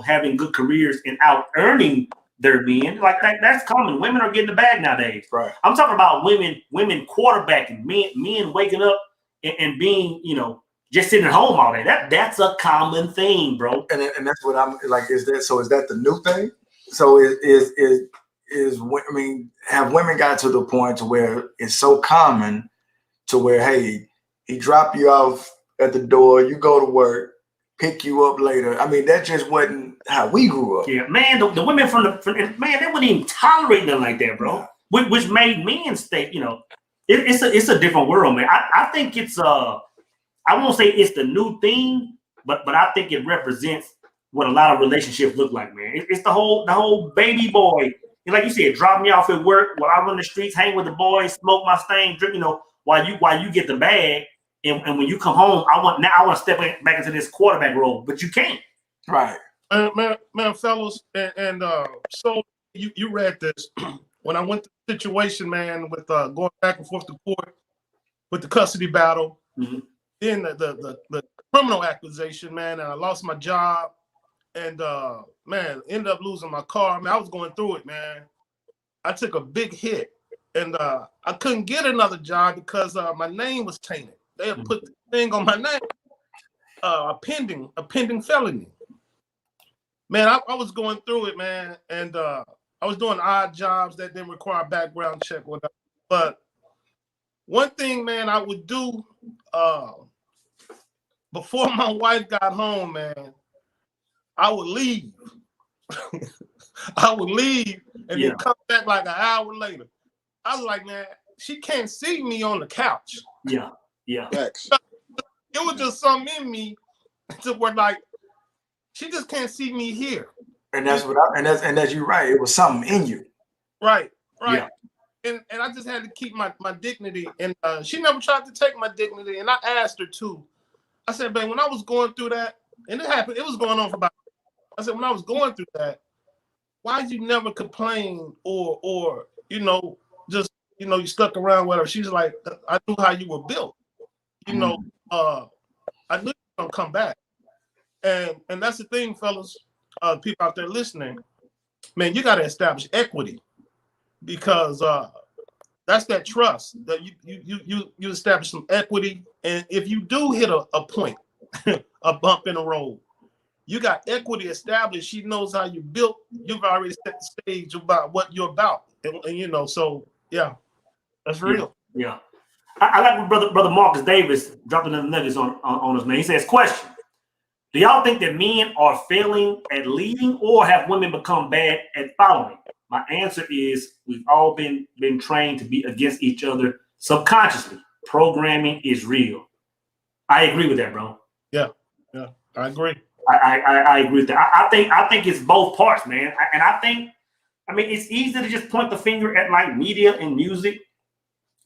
having good careers and out earning their men. Like that's common. Women are getting the bag nowadays. Right. I'm talking about women quarterbacking, men waking up and being, just sitting at home all day. That's a common thing, bro. And that's what I'm like. Is that the new thing? So have women got to the point to where it's so common to where, hey, he drop you off at the door, you go to work, pick you up later. I mean, that just wasn't how we grew up. Yeah, man, the women from man, they wouldn't even tolerate nothing like that, bro. Yeah. Which made men stay, it's a different world, man. I think it's I won't say it's the new thing, but I think it represents what a lot of relationships look like, man. It's the whole baby boy. And like you said, drop me off at work while I run the streets, hang with the boys, smoke my stain, drink, while you get the bag. And when you come home, I want to step back into this quarterback role, but you can't. Right. Man, fellas, and so you read this. When I went to the situation, man, with going back and forth to court with the custody battle, then the criminal accusation, man, and I lost my job, and man, ended up losing my car. I mean, I was going through it, man. I took a big hit, and I couldn't get another job because my name was tainted. They had put the thing on my name, a pending felony. Man, I was going through it, man, and I was doing odd jobs that didn't require a background check, whatever. But one thing, man, I would do before my wife got home, man, I would leave. I would leave and then come back like an hour later. I was like, man, she can't see me on the couch. Yeah. Facts. It was just something in me to where like she just can't see me here. And that's what and that's you're right. It was something in you. Right. Yeah. And I just had to keep my dignity. And she never tried to take my dignity. And I asked her too. I said, babe, when I was going through that, and it happened, it was going on for about, I said, when I was going through that, why did you never complain or just, you stuck around with her? She's like, I knew how you were built. I knew you were gonna come back. And that's the thing, fellas, people out there listening, man, you gotta establish equity because that's that trust that you establish some equity. And if you do hit a point, a bump in the road, you got equity established. She knows how you built. You've already set the stage about what you're about. And so yeah, that's real. Yeah. I like what brother Marcus Davis dropping the nuggets on us, man. He says, question: do y'all think that men are failing at leading, or have women become bad at following? My answer is we've all been trained to be against each other subconsciously. Programming is real. I agree with that, bro. Yeah, I agree. I agree with that. I think it's both parts, man. I mean, it's easy to just point the finger at like media and music,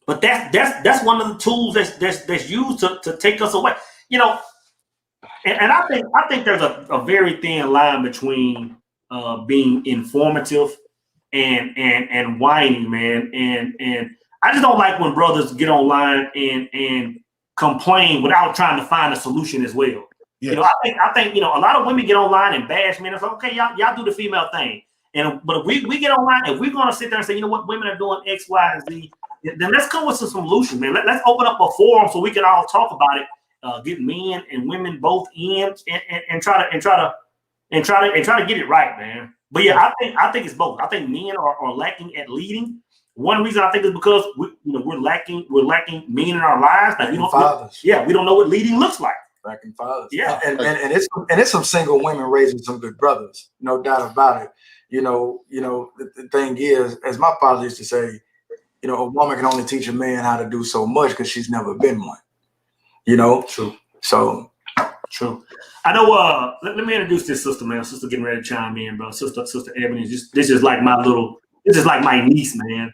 but that's one of the tools that's used to take us away. And I think there's a very thin line between being informative and whining, man. And I just don't like when brothers get online and complain without trying to find a solution as well. Yes. I think a lot of women get online and bash men. It's like, okay, y'all do the female thing. But if we get online and we're gonna sit there and say, you know what, women are doing X, Y, and Z, then let's come with some solutions, man. Let's open up a forum so we can all talk about it. Get men and women both in and try to get it right, man. But yeah, I think it's both. I think men are lacking at leading. One reason I think is because we're lacking men in our lives. Like we don't know what leading looks like. Lacking fathers. Yeah, and it's some single women raising some good brothers, no doubt about it. The thing is, as my father used to say, a woman can only teach a man how to do so much because she's never been one. True. So true. I know. Let me introduce this sister, man. Sister getting ready to chime in, bro. Sister Ebony. This is like my niece, man.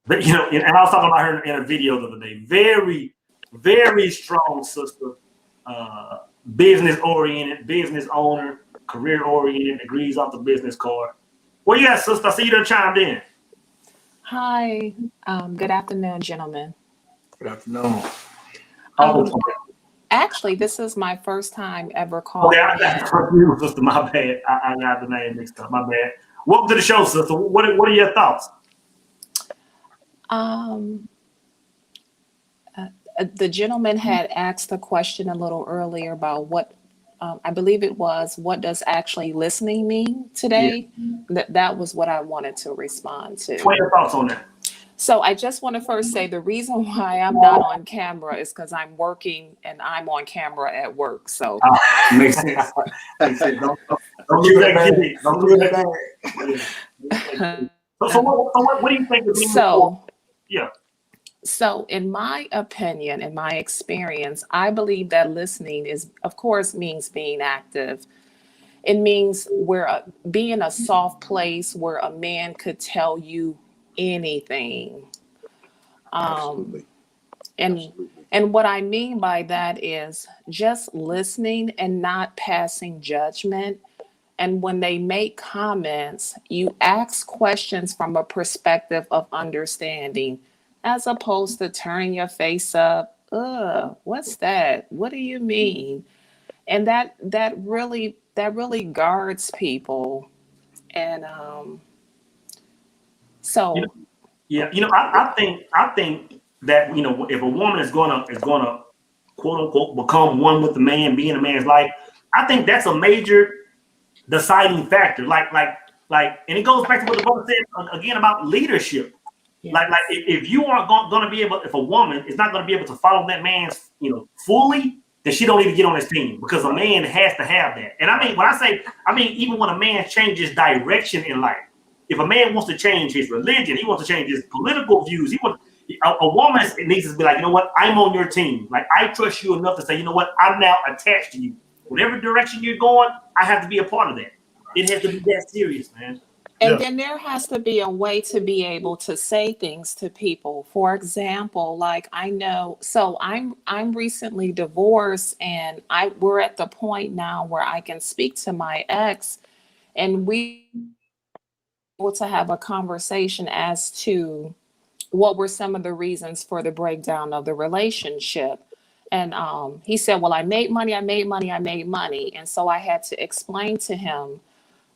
But and I was talking about her in a video the other day. Very, very strong sister. Business oriented, business owner, career oriented, degrees off the business card. Where you at, sister? I see you done chimed in. Hi. Good afternoon, gentlemen. Good afternoon. Actually, this is my first time ever calling. Okay, I got confused, sister. My bad. I got the name mixed up. My bad. Welcome to the show, sister. What are your thoughts? The gentleman had asked a question a little earlier about what I believe it was, what does actually listening mean today? Yeah. That was what I wanted to respond to. What are your thoughts on that? So I just want to first say the reason why I'm not on camera is because I'm working and I'm on camera at work. So makes sense. Don't do that. Don't do that. So what do you think? So in my opinion, in my experience, I believe that listening is, of course, means being active. It means being a soft place where a man could tell you anything. And what I mean by that is just listening and not passing judgment. And when they make comments, you ask questions from a perspective of understanding, as opposed to turning your face up what's that? What do you mean? And that really guards people. And You so know, yeah, I think that if a woman is gonna quote unquote become one with the man, be in a man's life, I think that's a major deciding factor. And it goes back to what the brother said again about leadership. Like yes. if you aren't going to be able, if a woman is not going to be able to follow that man's fully, then she don't need to get on his team, because a man has to have that. And I mean, when I say, I mean, even when a man changes direction in life, if a man wants to change his religion, he wants to change his political views, a woman needs to be like, you know what, I'm on your team. Like, I trust you enough to say, you know what, I'm now attached to you. Whatever direction you're going, I have to be a part of that. It has to be that serious, man. And Yeah. then there has to be a way to be able to say things to people. For example, like I know, so I'm recently divorced, and we're at the point now where I can speak to my ex, and we able to have a conversation as to what were some of the reasons for the breakdown of the relationship. And he said, well, I made money, I made money, I made money. And so I had to explain to him,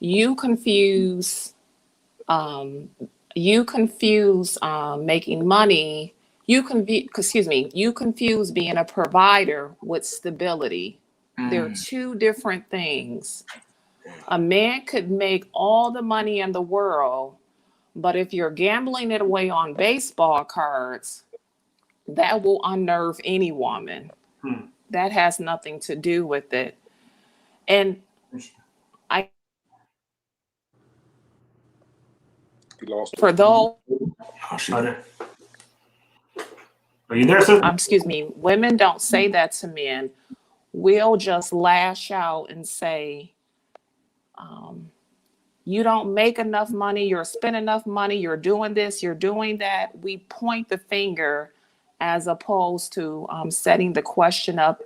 you confuse um, making money. You confuse being a provider with stability. They're two different things. A man could make all the money in the world, but if you're gambling it away on baseball cards, that will unnerve any woman. Hmm. That has nothing to do with it. And I, You lost for it. those, Are you there, sir? excuse me, women don't say that to men. We'll just lash out and say, you don't make enough money, you're spending enough money, you're doing this, you're doing that. We point the finger as opposed to setting the question up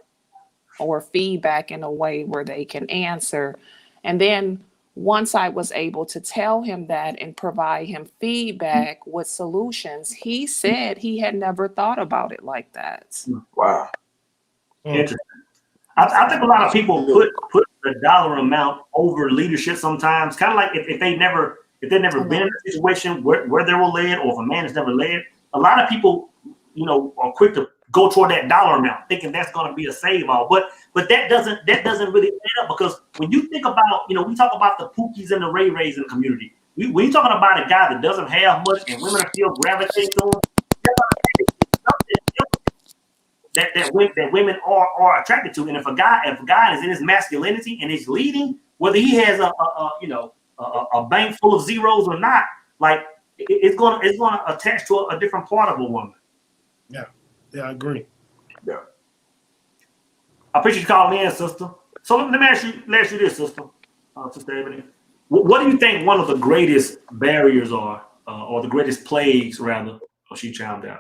or feedback in a way where they can answer. And then once I was able to tell him that and provide him feedback with solutions, he said he had never thought about it like that. Wow. Interesting. I think a lot of people put the dollar amount over leadership sometimes. Kind of like if they've never been in a situation where they were led, or if a man has never led. A lot of people, are quick to go toward that dollar amount, thinking that's going to be a save all. But that doesn't really add up, because when you think about, we talk about the Pookies and the Ray Rays in the community. When you're talking about a guy that doesn't have much and women are still gravitating to him, that women are attracted to. And if a guy is in his masculinity and is leading, whether he has a bank full of zeros or not, like it's gonna attach to a different part of a woman. Yeah, I agree. Yeah. I appreciate you calling in, sister. So let me ask you this, sister, Sister Ebony. What do you think one of the greatest barriers are, or the greatest plagues, rather? Oh, she chimed out.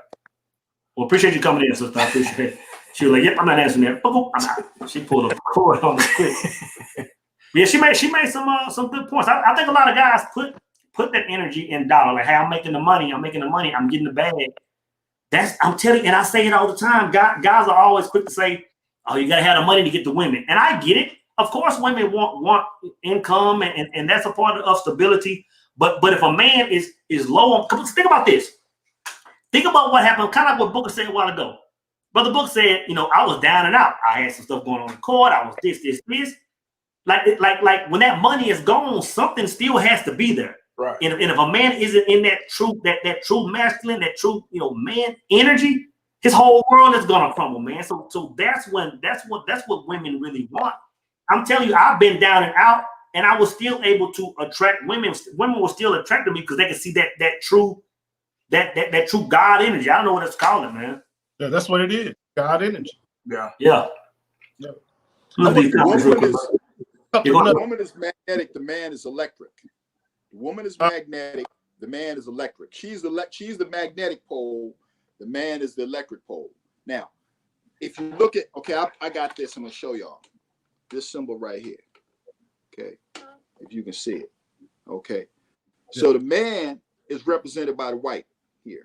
Well, appreciate you coming in, sister. I appreciate it. She was like, "Yep, I'm not answering that." I'm out. She pulled a cord on the quick. Yeah, she made some good points. I think a lot of guys put that energy in dollar. Like, hey, I'm making the money, I'm getting the bag. I'm telling you, and I say it all the time. Guys are always quick to say, "Oh, you gotta have the money to get the women," and I get it. Of course, women want income, and that's a part of stability. But if a man is low on, think about this. Think about what happened, kind of like what Booker said a while ago. Brother Booker said, I was down and out. I had some stuff going on in court. I was this. Like when that money is gone, something still has to be there. Right. And if a man isn't in that true masculine, that true, man energy, his whole world is gonna crumble, man. So that's what women really want. I'm telling you, I've been down and out, and I was still able to attract women. Women were still attracted to me because they could see that true God energy. I don't know what it's called, man. Yeah, that's what it is. God energy. Yeah. Yeah. Yeah. The woman is magnetic. The man is electric. The woman is magnetic. The man is electric. She's the magnetic pole. The man is the electric pole. Now, if you look at, I got this. I'm gonna show y'all this symbol right here. Okay, if you can see it. Okay, so the man is represented by the white here.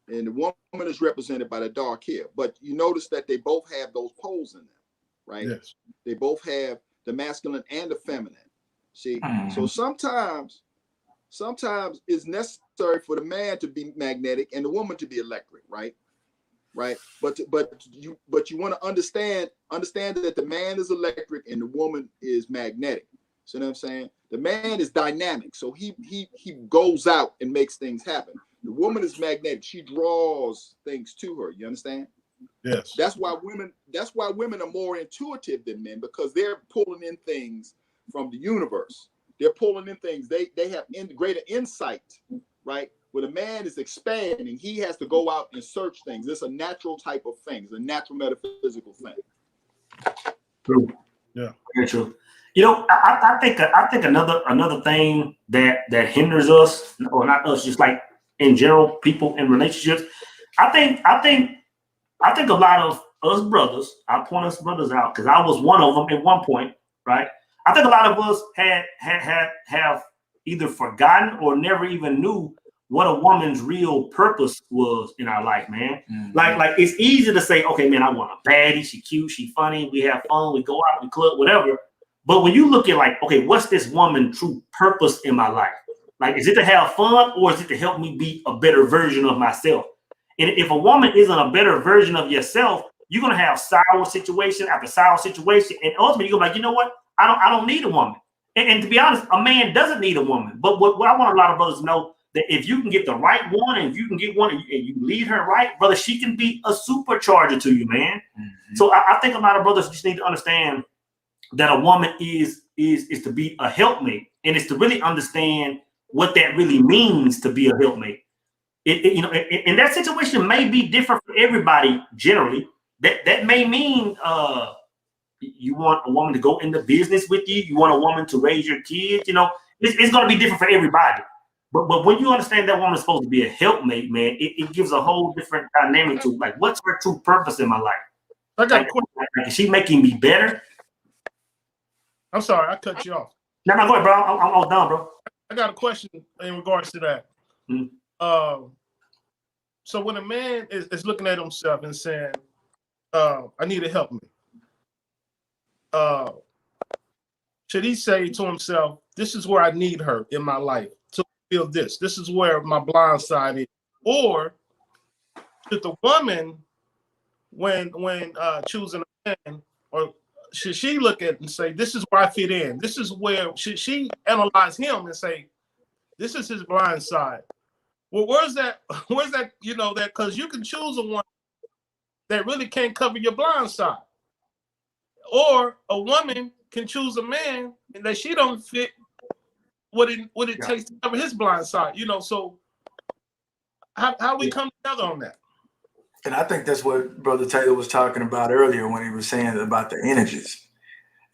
and the woman is represented by the dark hair. But you notice that they both have those poles in them, right? Yes. They both have the masculine and the feminine. See, Mhm. so sometimes it's necessary for the man to be magnetic and the woman to be electric, right? Right. But you want to understand that the man is electric and the woman is magnetic. See what I'm saying? The man is dynamic, so he goes out and makes things happen. The woman is magnetic. She draws things to her. You understand? Yes. That's why women are more intuitive than men, because they're pulling in things from the universe. They're pulling in things. They have greater insight, right? When a man is expanding, he has to go out and search things. It's a natural type of thing. It's a natural metaphysical thing. True. Yeah. Very true. You know, I think another thing that hinders us, or not us, just like in general, people in relationships. I think a lot of us brothers, I point us brothers out because I was one of them at one point, right? I think a lot of us have either forgotten or never even knew what a woman's real purpose was in our life, man. Mhm. Like it's easy to say, okay, man, I want a baddie, she cute, she funny, we have fun, we go out, we club, whatever. But when you look at like, okay, what's this woman's true purpose in my life? Like, is it to have fun or is it to help me be a better version of myself? And if a woman isn't a better version of yourself, you're gonna have sour situation after sour situation, and ultimately you're gonna be like, you know what? I don't need a woman. And to be honest, a man doesn't need a woman. But what I want a lot of brothers to know, that if you can get the right one, and if you can get one and you lead her right, brother, she can be a supercharger to you, man. Mhm. So I think a lot of brothers just need to understand that a woman is to be a helpmate, and it's to really understand what that really means to be a helpmate. You know, and that situation may be different for everybody. Generally, that may mean you want a woman to go into business with you. You want a woman to raise your kids. You know, it's going to be different for everybody. But when you understand that woman is supposed to be a helpmate, man, it gives a whole different dynamic to like what's her true purpose in my life. I got a Like, question. is she making me better? I'm sorry, I cut you off. No, go ahead, bro. I'm all done, bro. I got a question in regards to that. Hmm. So when a man is looking at himself and saying, I need to help me, should he say to himself, this is where I need her in my life to feel this? This is where my blind side is. Or should the woman, when choosing a man, or should she look at it and say, this is where I fit in? This is where, should she analyze him and say, this is his blind side? Well, where's that, you know, that, because you can choose a one that really can't cover your blind side. Or a woman can choose a man and that she don't fit what it takes to cover his blind side. You know, so how we come together on that? And I think that's what Brother Taylor was talking about earlier when he was saying about the energies.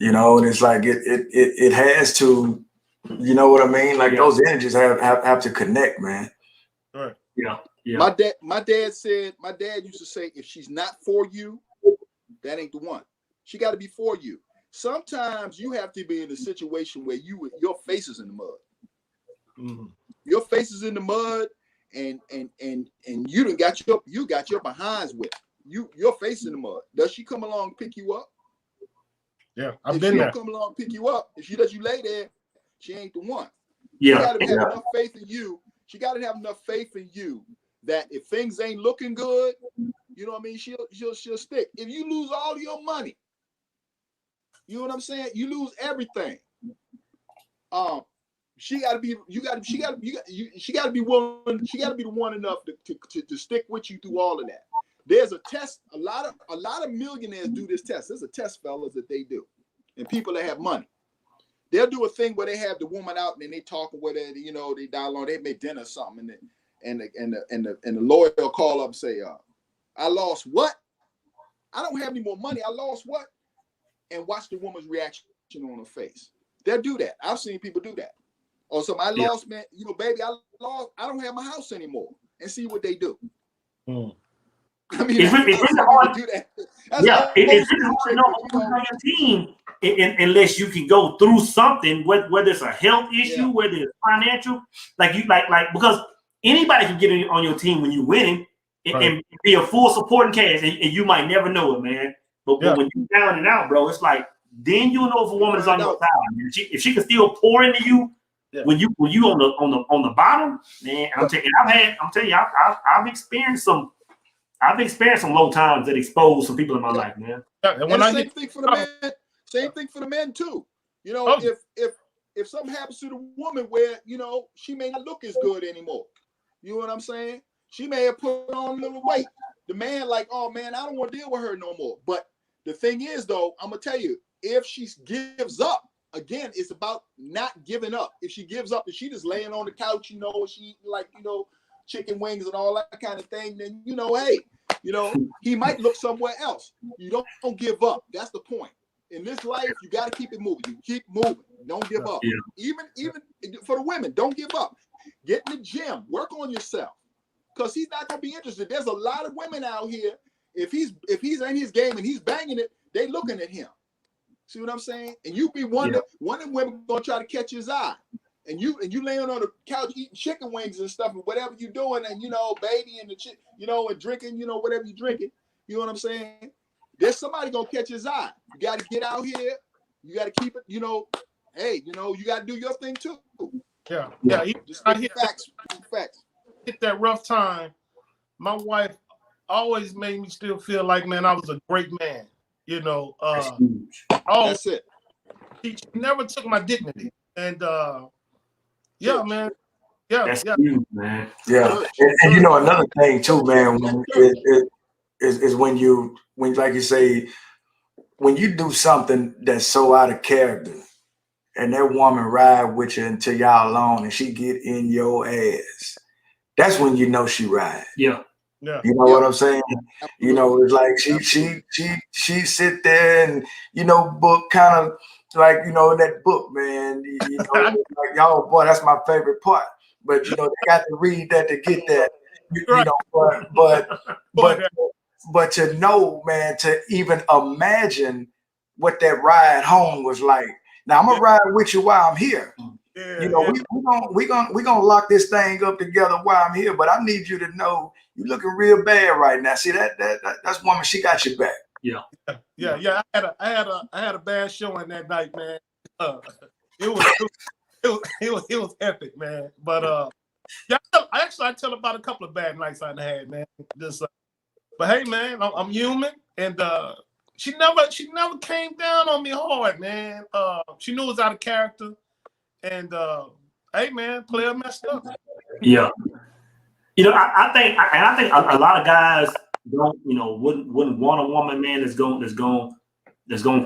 You know, and it's like it has to, you know what I mean? Like those energies have to connect, man. Right. Yeah. My dad used to say, if she's not for you, that ain't the one. She got to be for you. Sometimes you have to be in a situation where your face is in the mud. Mm-hmm. Your face is in the mud, and you got your behinds whipped. Your face in the mud. Does she come along and pick you up? Yeah, I've if been she there. Don't come along and pick you up, if she lets you lay there, she ain't the one. Yeah. She got to have enough faith in you. She got to have enough faith in you that if things ain't looking good, you know what I mean, she'll stick. If you lose all your money, you know what I'm saying? You lose everything. She got to be willing. She got to be the one enough to stick with you through all of that. There's a test. A lot of millionaires do this test. There's a test, fellas, that they do, and people that have money. They'll do a thing where they have the woman out and then they talking with her. You know, they dial on. They make dinner or something, and the lawyer will call up and say, "I lost what? I don't have any more money. I lost what?" And watch the woman's reaction on her face. They'll do that. I've seen people do that. Or I lost, man. You know, baby, I lost. I don't have my house anymore. And see what they do. Mm. I mean, it's really hard to do that. It's really hard to know who's on your team unless you can go through something, whether it's a health issue, whether it's financial, like because anybody can get on your team when you're winning. and be a full supporting cast, and you might never know it, man. But when you down and out, bro, it's like then you'll know if a woman is on your side. Man. If she can still pour into you when you on the bottom, man. I'm telling you, I've experienced some low times that expose some people in my life, man. And same thing for the men. Same thing for the men too. You know, if something happens to the woman where she may not look as good anymore, you know what I'm saying? She may have put on a little weight. The man like, oh man, I don't want to deal with her no more. But the thing is, though, I'm gonna tell you, if she gives up, again, it's about not giving up. If she gives up and she just laying on the couch, she like, chicken wings and all that kind of thing, then hey, he might look somewhere else. You don't give up. That's the point. In this life, you got to keep it moving. You keep moving. Don't give up. Yeah. Even for the women, don't give up. Get in the gym. Work on yourself. Because he's not gonna be interested. There's a lot of women out here. If he's in his game and he's banging it, they looking at him. See what I'm saying? And you be one of them women gonna try to catch his eye. And you laying on the couch eating chicken wings and stuff and whatever you doing, and baby and and drinking, whatever you drinking. You know what I'm saying? There's somebody gonna catch his eye. You got to get out here. You got to keep it. Hey, you got to do your thing too. Yeah. Just facts. Hit that rough time. My wife always made me still feel like, man, I was a great man. That's it. She never took my dignity, and man. That's huge, man. Yeah, and another thing too, man, is when like you say, when you do something that's so out of character, and that woman ride with you until y'all alone, and she get in your ass. That's when she ride. Yeah. You know what I'm saying? It's like she sit there and book kind of like that book, man. Like, y'all, boy, that's my favorite part. But they got to read that to get that. But to know, man, to even imagine what that ride home was like. Now I'm gonna ride with you while I'm here. We're gonna lock this thing up together while I'm here, but I need you to know you're looking real bad right now. See that's woman, she got your back. Yeah. I had a bad showing that night, man. It was epic, man. But I tell about a couple of bad nights I had, man. But hey, man, I'm human, and she never came down on me hard, man. She knew it was out of character. And hey, man, player messed up. Yeah, I think a lot of guys don't, wouldn't want a woman, man, that's going to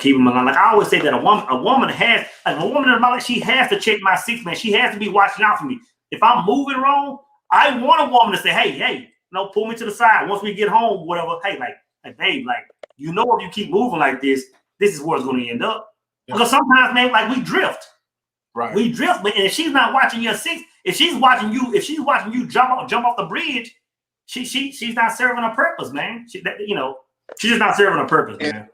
keep them alive. Like I always say that a woman has, like a woman in my life, she has to check my six, man. She has to be watching out for me. If I'm moving wrong, I want a woman to say, hey, pull me to the side once we get home, whatever. Hey, like babe, like if you keep moving like this is where it's going to end up. Yeah. Because sometimes, man, like we drift. Right. We drift, but if she's not watching your six, if she's watching you jump off the bridge, she's not serving a purpose, man. She's just not serving a purpose, man.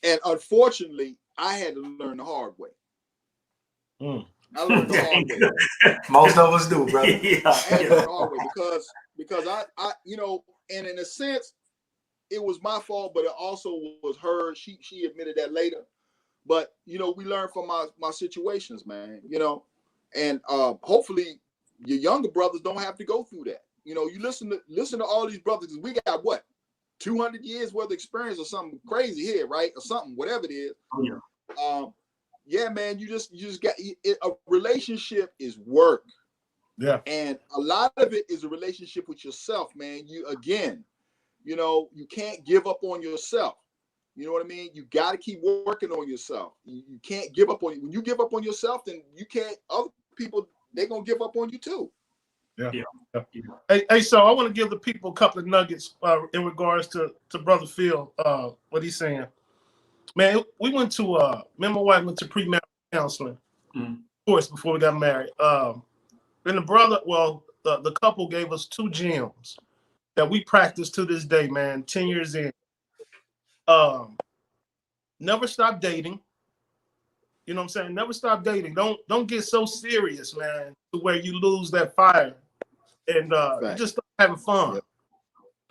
And unfortunately, I had to learn the hard way. I learned the hard way. Most of us do, brother. Yeah. I had to learn the hard way because I and in a sense, it was my fault, but it also was her. She admitted that later. But we learn from my situations, man. And hopefully your younger brothers don't have to go through that. You listen to all these brothers, because we got what 200 years worth of experience or something crazy here, right? Or something, whatever it is. Yeah, man. You just got a relationship is work. Yeah. And a lot of it is a relationship with yourself, man. You can't give up on yourself. You know what I mean? You got to keep working on yourself. You can't give up on you. When you give up on yourself, then you can't. Other people, they're gonna give up on you too. Yeah. Hey, so I want to give the people a couple of nuggets in regards to Brother Phil. What he's saying, man. We went to me and my wife went to premarital counseling, of course, before we got married. And the couple gave us 2 gems that we practice to this day, man. 10 years in. Never stop dating. You know what I'm saying? Never stop dating. Don't get so serious, man, to where you lose that fire and just start having fun.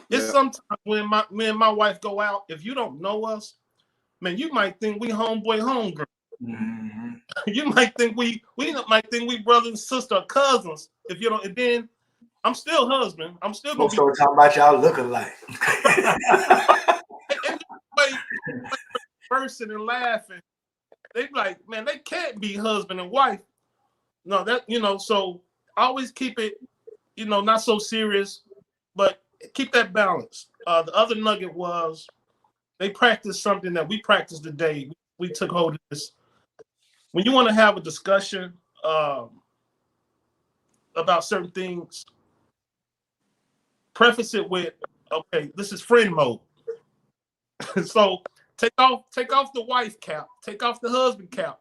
It's Yeah. sometimes when me and my wife go out, if you don't know us, man, you might think we homeboy, homegirl. Mm-hmm. You might think we might think we brother and sister or cousins. If you don't, and then I'm still husband. I'm still gonna Folks be. start talking about y'all look alike. And way person and laughing. They be like, man, they can't be husband and wife. No, that So always keep it, not so serious, but keep that balance. The other nugget was they practiced something that we practiced today. We took hold of this. When you want to have a discussion about certain things, preface it with, okay, this is friend mode. So take off the wife cap, take off the husband cap.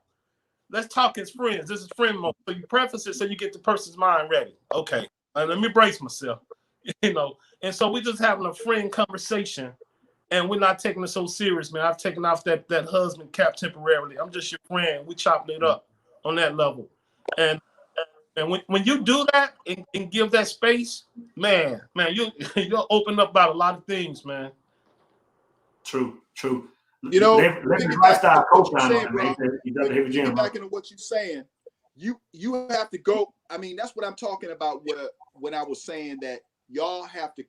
Let's talk as friends. This is friend mode. So you preface it so you get the person's mind ready. Okay, let me brace myself. And so we just having a friend conversation, and we're not taking it so serious, man. I've taken off that husband cap temporarily. I'm just your friend. We chopping it up on that level, and when you do that and give that space, man, you'll open up about a lot of things, man. True. You know, lifestyle coach what you're saying, man. He does the heavy gym. back into what you're saying, you have to go. I mean, that's what I'm talking about when I was saying that y'all have to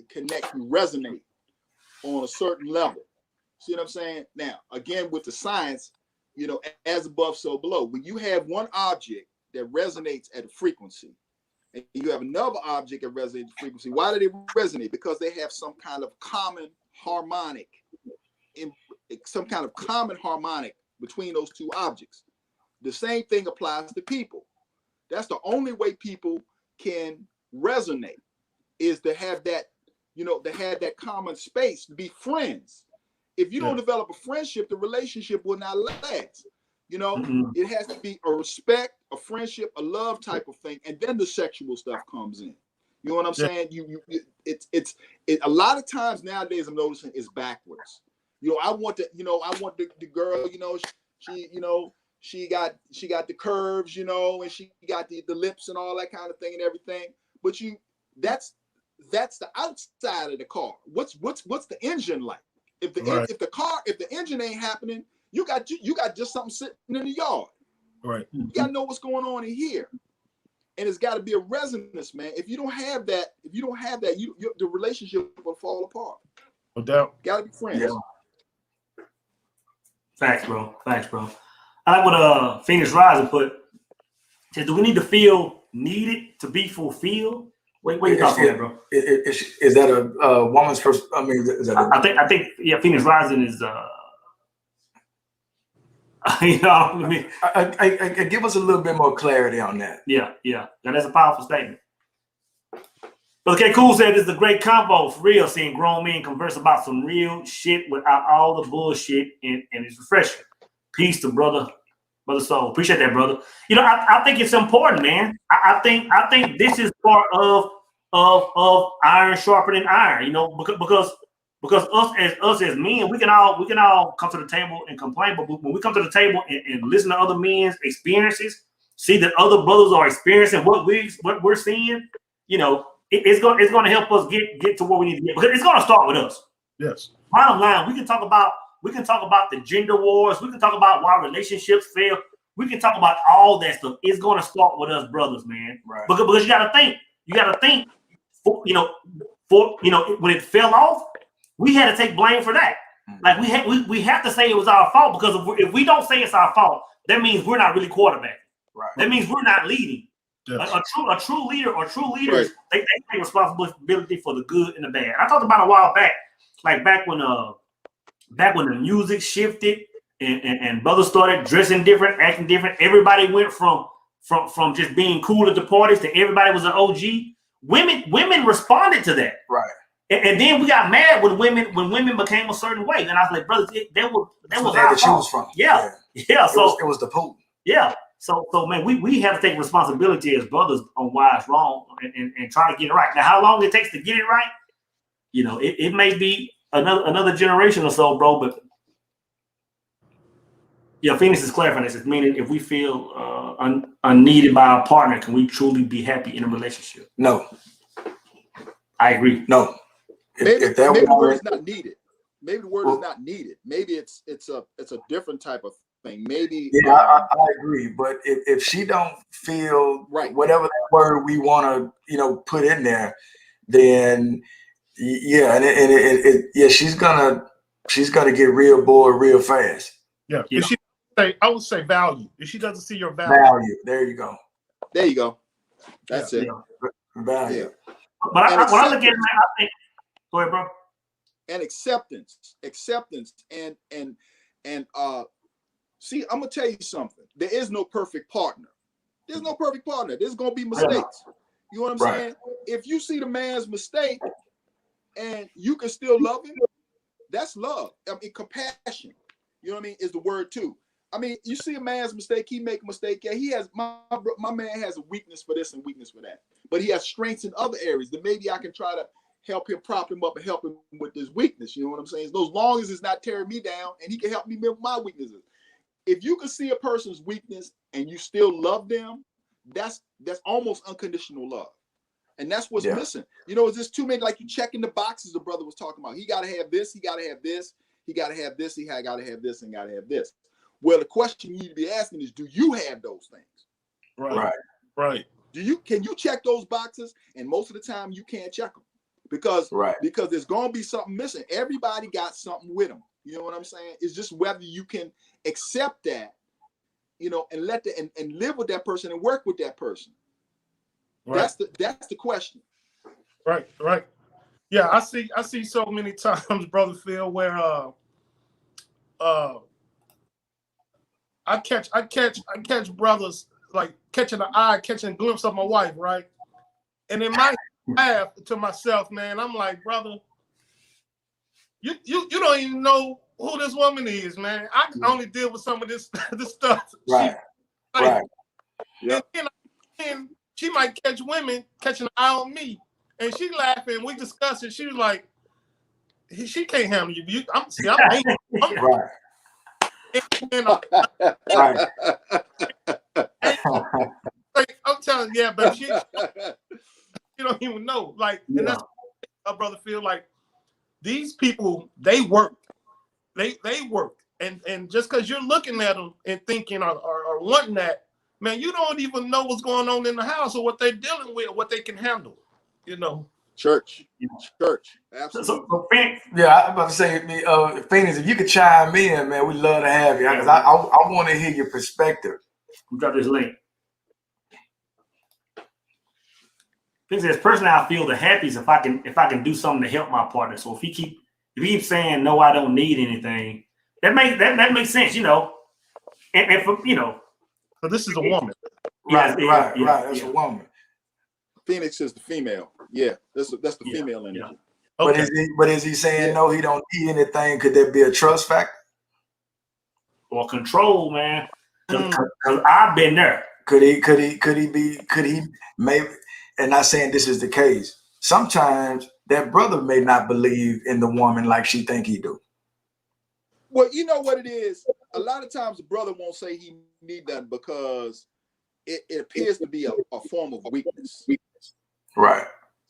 connect and resonate on a certain level. See what I'm saying? Now, again, with the science, as above, so below. When you have one object that resonates at a frequency, and you have another object that resonates at a frequency, why do they resonate? Because they have some kind of common harmonic, between those two objects. The same thing applies to people. That's the only way people can resonate, is to have that, that common space, to be friends. If you don't develop a friendship, the relationship will not last. It has to be a respect, a friendship, a love type of thing, and then the sexual stuff comes in. You know what I'm saying? It's a lot of times nowadays I'm noticing it's backwards. I want the girl, she got the curves, and she got the lips and all that kind of thing and everything. But that's the outside of the car. What's the engine like? If the engine ain't happening, you got just something sitting in the yard. Right. You gotta know what's going on in here. And it's got to be a resonance, man. If you don't have that, the relationship will fall apart. No doubt. Got to be friends. Yeah. Facts, bro. I like what Phoenix Rising put. Said, do we need to feel needed to be fulfilled? What you thoughts on that, bro? Is that a woman's first? I mean, is that I think Phoenix Rising is I give us a little bit more clarity on that. Yeah. And that's a powerful statement. But okay, Cool said this is a great combo for real, seeing grown men converse about some real shit without all the bullshit, and it's refreshing. Peace to brother Soul. Appreciate that, brother. I think it's important, man. I think this is part of iron sharpening iron, because us as men, we can all come to the table and complain, but when we come to the table and listen to other men's experiences, see that other brothers are experiencing what we're seeing, it's going to help us get to where we need to get, because it's going to start with us. Yes. Bottom line, we can talk about the gender wars, we can talk about why relationships fail, we can talk about all that stuff. It's going to start with us brothers, man. Right. Because you got to think, when it fell off, we had to take blame for that. Like we have to say it was our fault, because if we don't say it's our fault, that means we're not really quarterbacking. Right. That means we're not leading. Yes. A true leader or true leaders, they take responsibility for the good and the bad. I talked about a while back, like back when the music shifted and brothers started dressing different, acting different. Everybody went from just being cool at the parties to everybody was an OG. Women responded to that. Right. And then we got mad when women became a certain way. And I was like, brothers, that was our fault. From. Yeah. So it was the Pope. Yeah. So man, we have to take responsibility as brothers on why it's wrong and try to get it right. Now, how long it takes to get it right, it may be another generation or so, bro. But yeah, Phoenix is clarifying this. It's meaning if we feel unneeded by our partner, can we truly be happy in a relationship? No. I agree. No. Maybe that maybe the word woman, is not needed. Maybe the word is not needed. Maybe it's a different type of thing. Maybe yeah, I agree. But if she don't feel right. whatever that word we want to, put in there, then yeah, yeah, she's gonna get real bored real fast. Yeah. Yeah. If she I would say value. If she doesn't see your value. Value. There you go. There you go. That's it. Value. But And when I look at it, acceptance. man, I think. Go ahead, bro. And acceptance, and see, I'm gonna tell you something. There is no perfect partner. There's no perfect partner. There's gonna be mistakes. You know what I'm Right. saying? If you see the man's mistake and you can still love him, that's love. I mean, compassion. You know what I mean? Is the word too. I mean, you see a man's mistake, he make a mistake. Yeah, he has my man has a weakness for this and weakness for that, but he has strengths in other areas that maybe I can try to help him, prop him up, and help him with his weakness. You know what I'm saying? As long as it's not tearing me down, and he can help me with my weaknesses. If you can see a person's weakness and you still love them, that's almost unconditional love, and that's what's missing. You know, it's just too many. Like you checking the boxes. The brother was talking about. He got to have this. He got to have this. He got to have this. He got to have this, and got to have this. Well, the question you need to be asking is, do you have those things? Right. Can you check those boxes? And most of the time, you can't check them. Because there's gonna be something missing. Everybody got something with them. You know what I'm saying? It's just whether you can accept that, and let and live with that person and work with that person. Right. That's the question. Right. Yeah, I see so many times, Brother Phil, where I catch brothers like catching a glimpse of my wife, right? And in my laugh to myself, man, I'm like, brother, you don't even know who this woman is, man. I can only deal with some of this stuff. Right. And then she might catch women catching an eye on me, and she laughing. We discuss it. She was like, she can't handle you. I'm right. I'm telling you, but she you don't even know. Like, and that's my brother feel like these people, they work. They work. And just because you're looking at them and thinking or wanting that, man, you don't even know what's going on in the house or what they're dealing with or what they can handle. Church. Absolutely. Yeah, I was about to say, Phoenix, if you could chime in, man, we'd love to have you. Because I want to hear your perspective. Drop this link. Because personally, I feel the happiest if I can do something to help my partner. So if he keeps saying no, I don't need anything, that makes sense, And for so this is a woman. Right. That's a woman. Phoenix is the female. Yeah, that's the female energy. Yeah. Okay. But is he saying no? He don't need anything. Could there be a trust factor or control, man? Because I've been there. Could he maybe? And not saying this is the case. Sometimes that brother may not believe in the woman like she think he do. Well, you know what it is. A lot of times the brother won't say he need that because it appears to be a form of weakness. Right.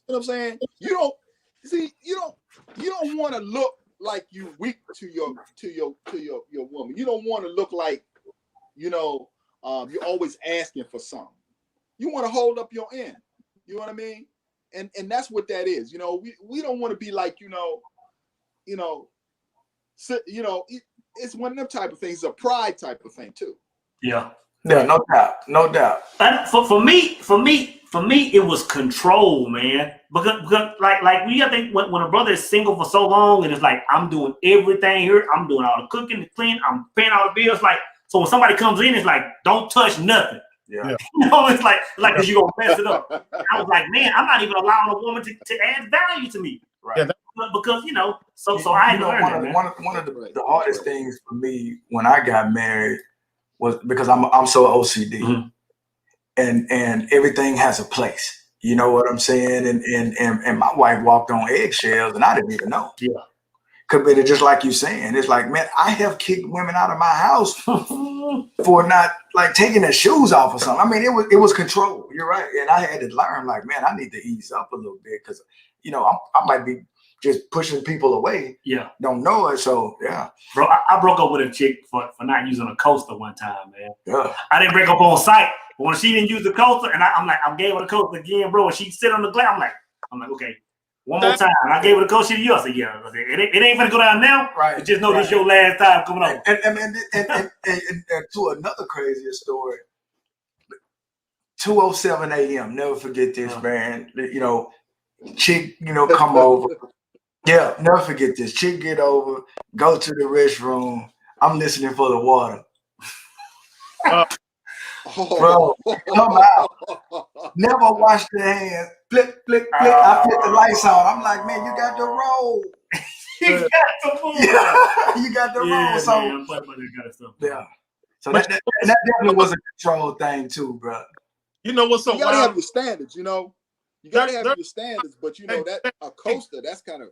You know what I'm saying? You don't want to look like you weak to your woman. You don't want to look like, you're always asking for something. You want to hold up your end. You know what I mean? And that's what that is. We don't want to be like, it's one of them type of things. It's a pride type of thing too. Yeah. Yeah, no doubt. And for me, it was control, man. Because like I think when a brother is single for so long and it's like, I'm doing everything here, I'm doing all the cooking, the cleaning, I'm paying all the bills. Like, so when somebody comes in, it's like, don't touch nothing. Yeah. It's like because you're gonna mess it up. I was like, man, I'm not even allowing a woman to add value to me. Right. Because so I had to learn that, man. One of the hardest things for me when I got married was because I'm so OCD, Mm-hmm. and everything has a place. You know what I'm saying? And my wife walked on eggshells, and I didn't even know. Yeah. But it's just like you saying, it's like, man, I have kicked women out of my house for not like taking their shoes off or something. I mean, it was control. You're right, and I had to learn, like, man, I need to ease up a little bit because, I might be just pushing people away. Yeah, Don't know it, so yeah, bro. I broke up with a chick for not using a coaster one time, man. yeah. I didn't break up on sight, but when she didn't use the coaster, and I'm like, I gave her the coaster again, bro. And she sit on the glass. I'm like, okay, one more time. And I gave her the coaster. I said, yeah. I said, it ain't gonna go down now. Right. Just know this your last time coming over. And to another crazier story, 2:07 a.m. Never forget this, man. You know, chick, come over. Yeah, never forget this. Chick get over, go to the restroom. I'm listening for the water. Bro, come out. Never wash their hands. Flip, flip, flip. I flip the lights on. I'm like, man, you got the roll. You got the food. Yeah, you got the roll. So man, kind of stuff. yeah. So that definitely was a control thing too, bro. You know what's so You gotta wild? have your standards, you gotta have your standards, but that a coaster, that's kind of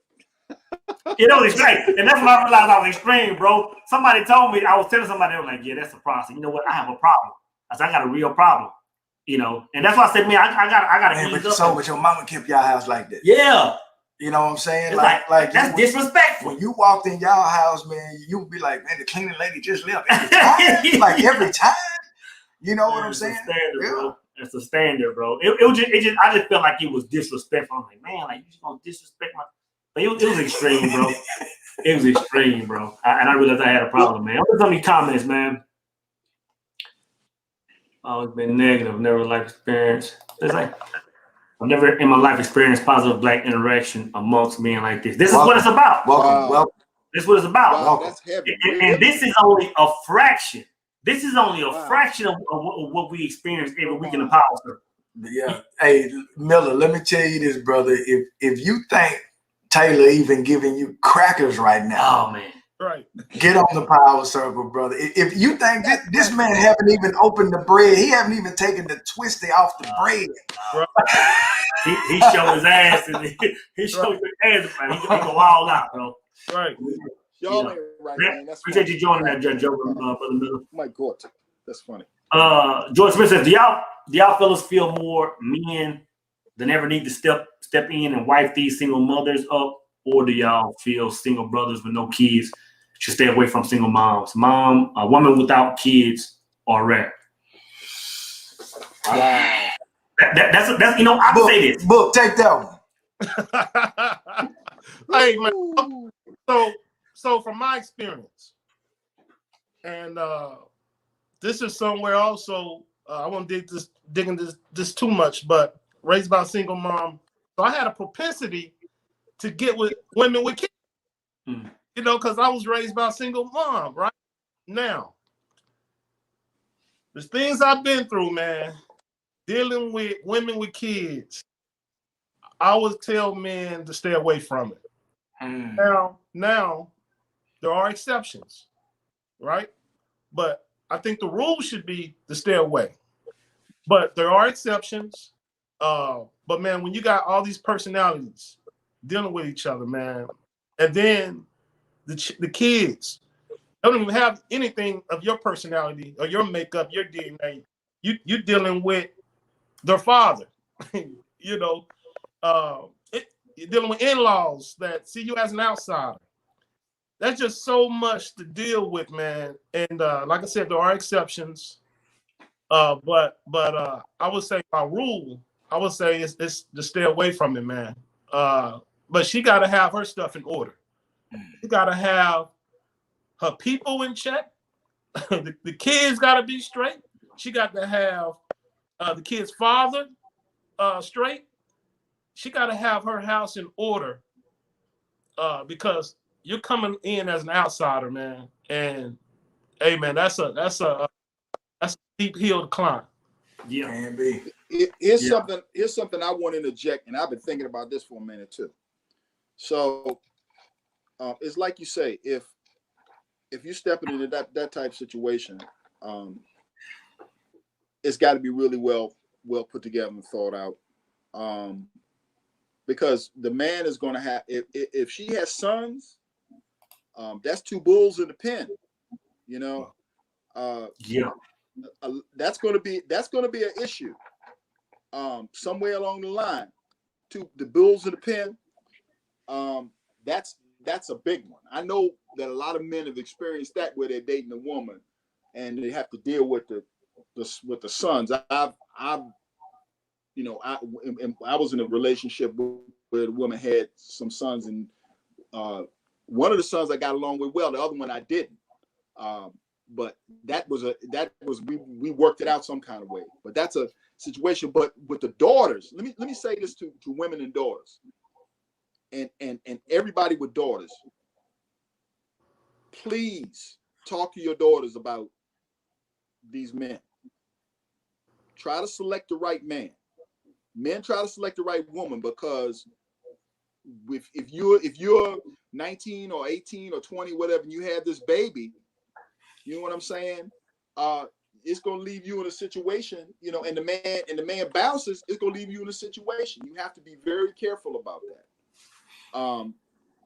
It was extreme. And that's when I realized I was extreme, bro. Somebody told me, I was telling somebody, they were like, yeah, that's a problem. You know what? I have a problem. I said, I got a real problem. And that's why I said, man, I gotta ease up. So but your mama kept your house like this. Yeah. You know what I'm saying? It's like that's disrespectful. When you walked in y'all house, man, you would be like, man, the cleaning lady just left every time. Like every time. You know what I'm saying? Standard, bro. It's a standard, bro. It was just I just felt like it was disrespectful. I'm like, man, like you just gonna disrespect my. But it was extreme, bro. It was extreme, bro. And I realized I had a problem, man. What's on these comments, man? Always been negative, never life experience. It's like I've never in my life experienced positive black interaction amongst men like this. This is what it's about. Welcome. This is what it's about. wow, that's heavy. And this is only a fraction. This is only a fraction of what we experience every week in the power circle. Yeah. Hey, Miller, let me tell you this, brother. If you think Taylor even giving you crackers right now, Oh man. Right. get on the power circle, brother. If you think this man haven't even opened the bread, he haven't even taken the twisty off the bread. He show his ass and he show his ass, man. He go all out, bro. Right. Y'all ain't right, man. That's Appreciate funny. you joining that, Joe, Brother Miller. My God, that's funny. George Smith says, do y'all fellas feel more men than ever need to step in and wipe these single mothers up, or do y'all feel single brothers with no kids should stay away from single moms? A woman without kids are rare. Wow. That's I can say this. Book, take that one. Hey man. So from my experience, and this is somewhere also. I won't dig into this too much, but raised by a single mom, so I had a propensity to get with women with kids. Because I was raised by a single mom. Right now, there's things I've been through, man. Dealing with women with kids, I would tell men to stay away from it. Now, there are exceptions, right? But I think the rule should be to stay away. But there are exceptions. But man, when you got all these personalities dealing with each other, man, and then the kids don't even have anything of your personality or your makeup, your DNA. You're dealing with their father, you're dealing with in-laws that see you as an outsider. That's just so much to deal with, man. And like I said, there are exceptions. But I would say by rule, I would say it's to stay away from it, man. But she got to have her stuff in order. She got to have her people in check. The kids got to be straight. She got to have the kid's father straight. She got to have her house in order because you're coming in as an outsider, man. And hey, man, that's a steep hill to climb. Yeah. Can be. Here's something I want to interject, and I've been thinking about this for a minute too. So it's like you say, if you're stepping into that type of situation, it's got to be really well put together and thought out. Because the man is going to have, if she has sons, that's two bulls in the pen, Yeah. That's going to be an issue somewhere along the line. The bulls in the pen. that's a big one. I know that a lot of men have experienced that where they're dating a woman and they have to deal with the sons. I was in a relationship where the woman had some sons, and one of the sons I got along with well, the other one I didn't. But we worked it out some kind of way. But that's a situation. But with the daughters, let me say this to women and daughters, and everybody with daughters. Please talk to your daughters about these men. Try to select the right man. Men try to select the right woman, because if you're 19 or 18 or 20, whatever, and you have this baby, you know what I'm saying? It's gonna leave you in a situation, and the man bounces, it's gonna leave you in a situation. You have to be very careful about that.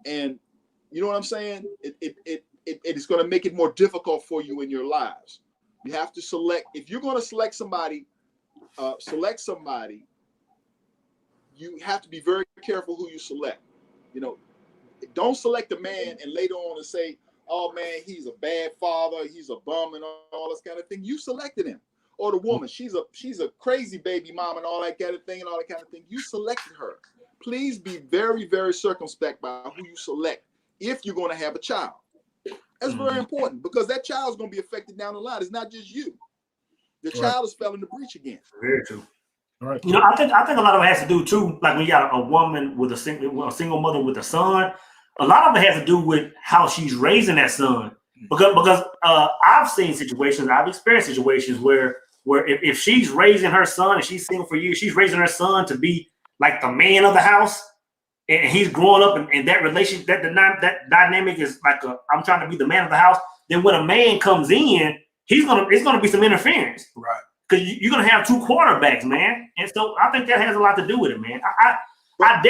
And you know what I'm saying? It's gonna make it more difficult for you in your lives. You have to select. If you're gonna select somebody, you have to be very careful who you select. Don't select a man and later on and say, oh man, he's a bad father, he's a bum, and all this kind of thing. You selected him. Or the woman, she's a crazy baby mom and all that kind of thing. You selected her. Please be very, very circumspect about who you select if you're going to have a child. That's very important, because that child's going to be affected down the line. It's not just you. The child has fell in the breach again. Very true. Right. I think a lot of it has to do too, like when you got a woman with a single mother with a son. A lot of it has to do with how she's raising that son, because I've seen situations, I've experienced situations where if she's raising her son and she's single for years, she's raising her son to be like the man of the house, and he's growing up in that relationship, that dynamic is like I'm trying to be the man of the house. Then when a man comes in, it's gonna be some interference, Right? Because you're gonna have two quarterbacks, man, and so I think that has a lot to do with it, man. I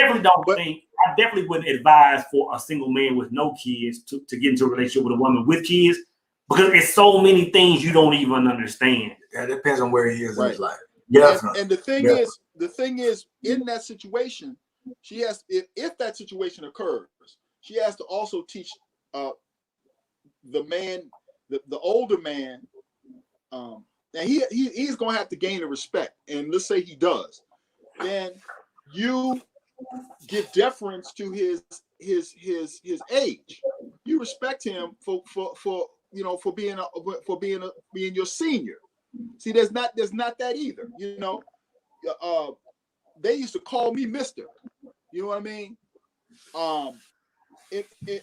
definitely wouldn't advise for a single man with no kids to get into a relationship with a woman with kids, because it's so many things you don't even understand. Yeah, it depends on where he is in his life. Yeah. And the thing is, in that situation, she has, if that situation occurs, she has to also teach the man, the older man, and he's gonna have to gain the respect. And let's say he does, then you give deference to his age. You respect him for being your senior. See, there's not that either. They used to call me Mister. You know what I mean?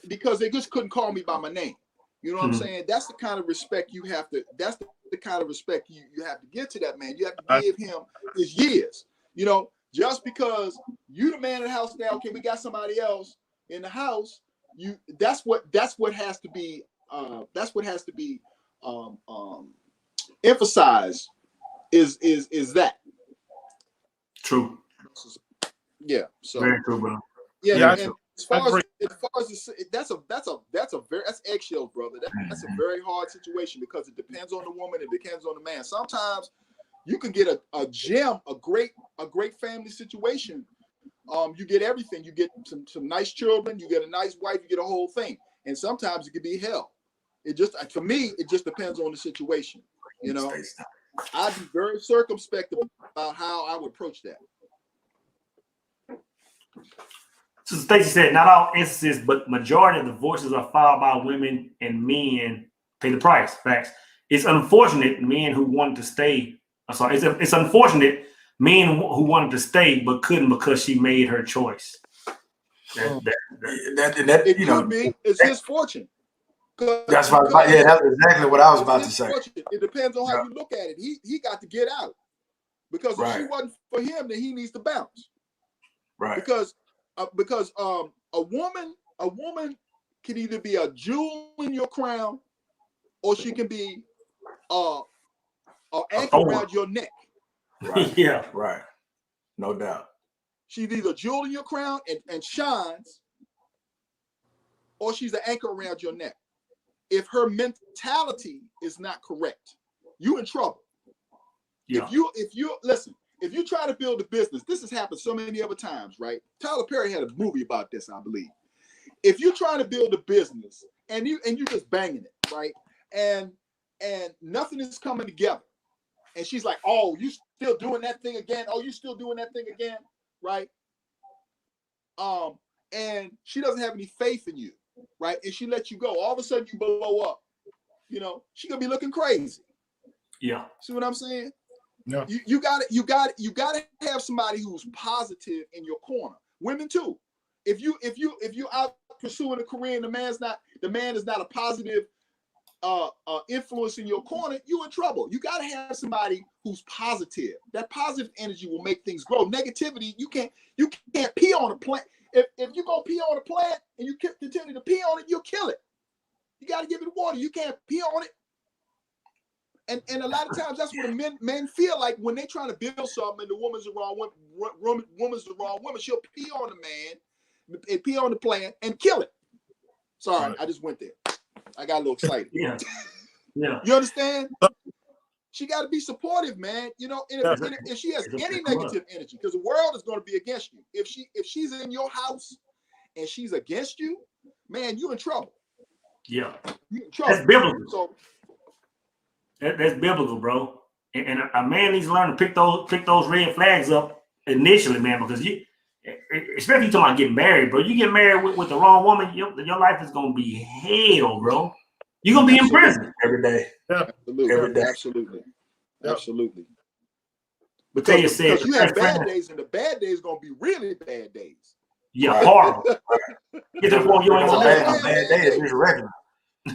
Because they just couldn't call me by my name. You know what I'm saying? That's the kind of respect you have to. That's the kind of respect you have to give to that man. You have to give him his years. Just because you the man in the house now, okay, we got somebody else in the house. That's what has to be. That's what has to be emphasized. Is that True? Yeah. So Very true, bro. Yeah. And as far as that's eggshells, brother. That's a very hard situation, because it depends on the woman. It depends on the man. Sometimes you can get a gem, a great family situation. You get everything. You get some nice children. You get a nice wife. You get a whole thing. And sometimes it could be hell. For me, it just depends on the situation. I'd be very circumspect about how I would approach that. So Stacey said, not all instances, but majority of divorces are filed by women, and men pay the price. Facts. It's unfortunate men who wanted to stay. It's unfortunate men who wanted to stay but couldn't because she made her choice. It could be. It's his fortune. That's that's exactly what I was about to say. It depends on how you look at it. He got to get out, because if she wasn't for him, then he needs to bounce. Right. Because a woman can either be a jewel in your crown, or she can be an anchor around your neck. Right. Yeah. Right. No doubt. She's either a jewel in your crown and shines, or she's an anchor around your neck. If her mentality is not correct, you in trouble. Yeah. If you listen, if you try to build a business, this has happened so many other times, right? Tyler Perry had a movie about this, I believe. If you're trying to build a business and you're just banging it, right? And nothing is coming together. And she's like, oh, you still doing that thing again? Oh, you still doing that thing again? Right? And she doesn't have any faith in you, right? And she lets you go. All of a sudden you blow up. You know, she gonna be looking crazy. Yeah. See what I'm saying? Yeah. You gotta have somebody who's positive in your corner. Women too. If you out pursuing a career and the man is not a positive influence in your corner, you in trouble. You got to have somebody who's positive. That positive energy will make things grow. Negativity, you can't pee on a plant. If you go pee on a plant and you continue to pee on it, you'll kill it. You got to give it water. You can't pee on it. And a lot of times that's what men feel like when they're trying to build something and the woman's the wrong woman. She'll pee on the man and pee on the plant and kill it. Sorry, I just went there. I got a little excited. Yeah. Yeah. You understand? She got to be supportive, man. You know, and if she has any negative energy, because the world is going to be against you. If she's in your house and she's against you, man, you in trouble. Yeah. You in trouble. That's biblical. So that's biblical, bro. And a man needs to learn to pick those red flags up initially, man, because especially you talking about getting married, bro. You get married with the wrong woman, your life is gonna be hell, bro. You're gonna be in prison every day. Absolutely. Every day. Absolutely. Absolutely. But tell you said because you have bad days, and the bad days gonna be really bad days. Yeah, horrible. Get to the point you ain't gonna bad day is just regular.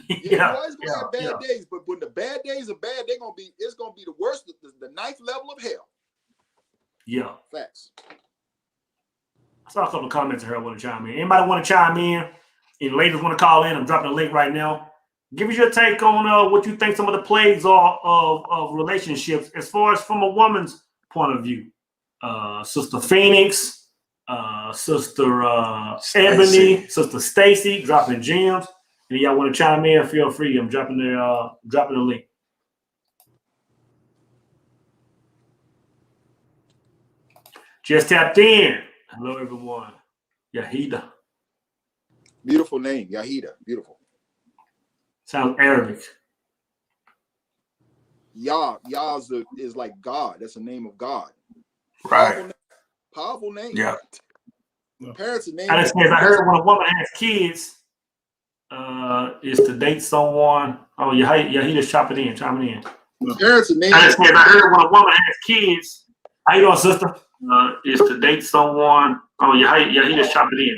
You always gonna have bad days, but when the bad days are bad, it's gonna be the worst, the ninth level of hell. Yeah. Facts. I saw a couple of comments I heard want to chime in. Anybody want to chime in? Any ladies want to call in? I'm dropping a link right now. Give us your take on what you think some of the plagues are of relationships as far as from a woman's point of view. Sister Phoenix, Sister Ebony, Sister Stacy, dropping gems. And y'all want to chime in, feel free. I'm dropping the link. Just tapped in. Hello, everyone. Yahida. Beautiful name, Yahida. Beautiful. Sounds Arabic. Yah is like God. That's the name of God. Right. Powerful name. Yeah. Parents are named. I heard when a woman has kids, is to date someone. Oh, Yahida's chiming in. Parents are named. I heard when a woman has kids. How you doing, sister? Is to date someone. Oh, Yahida's chiming in.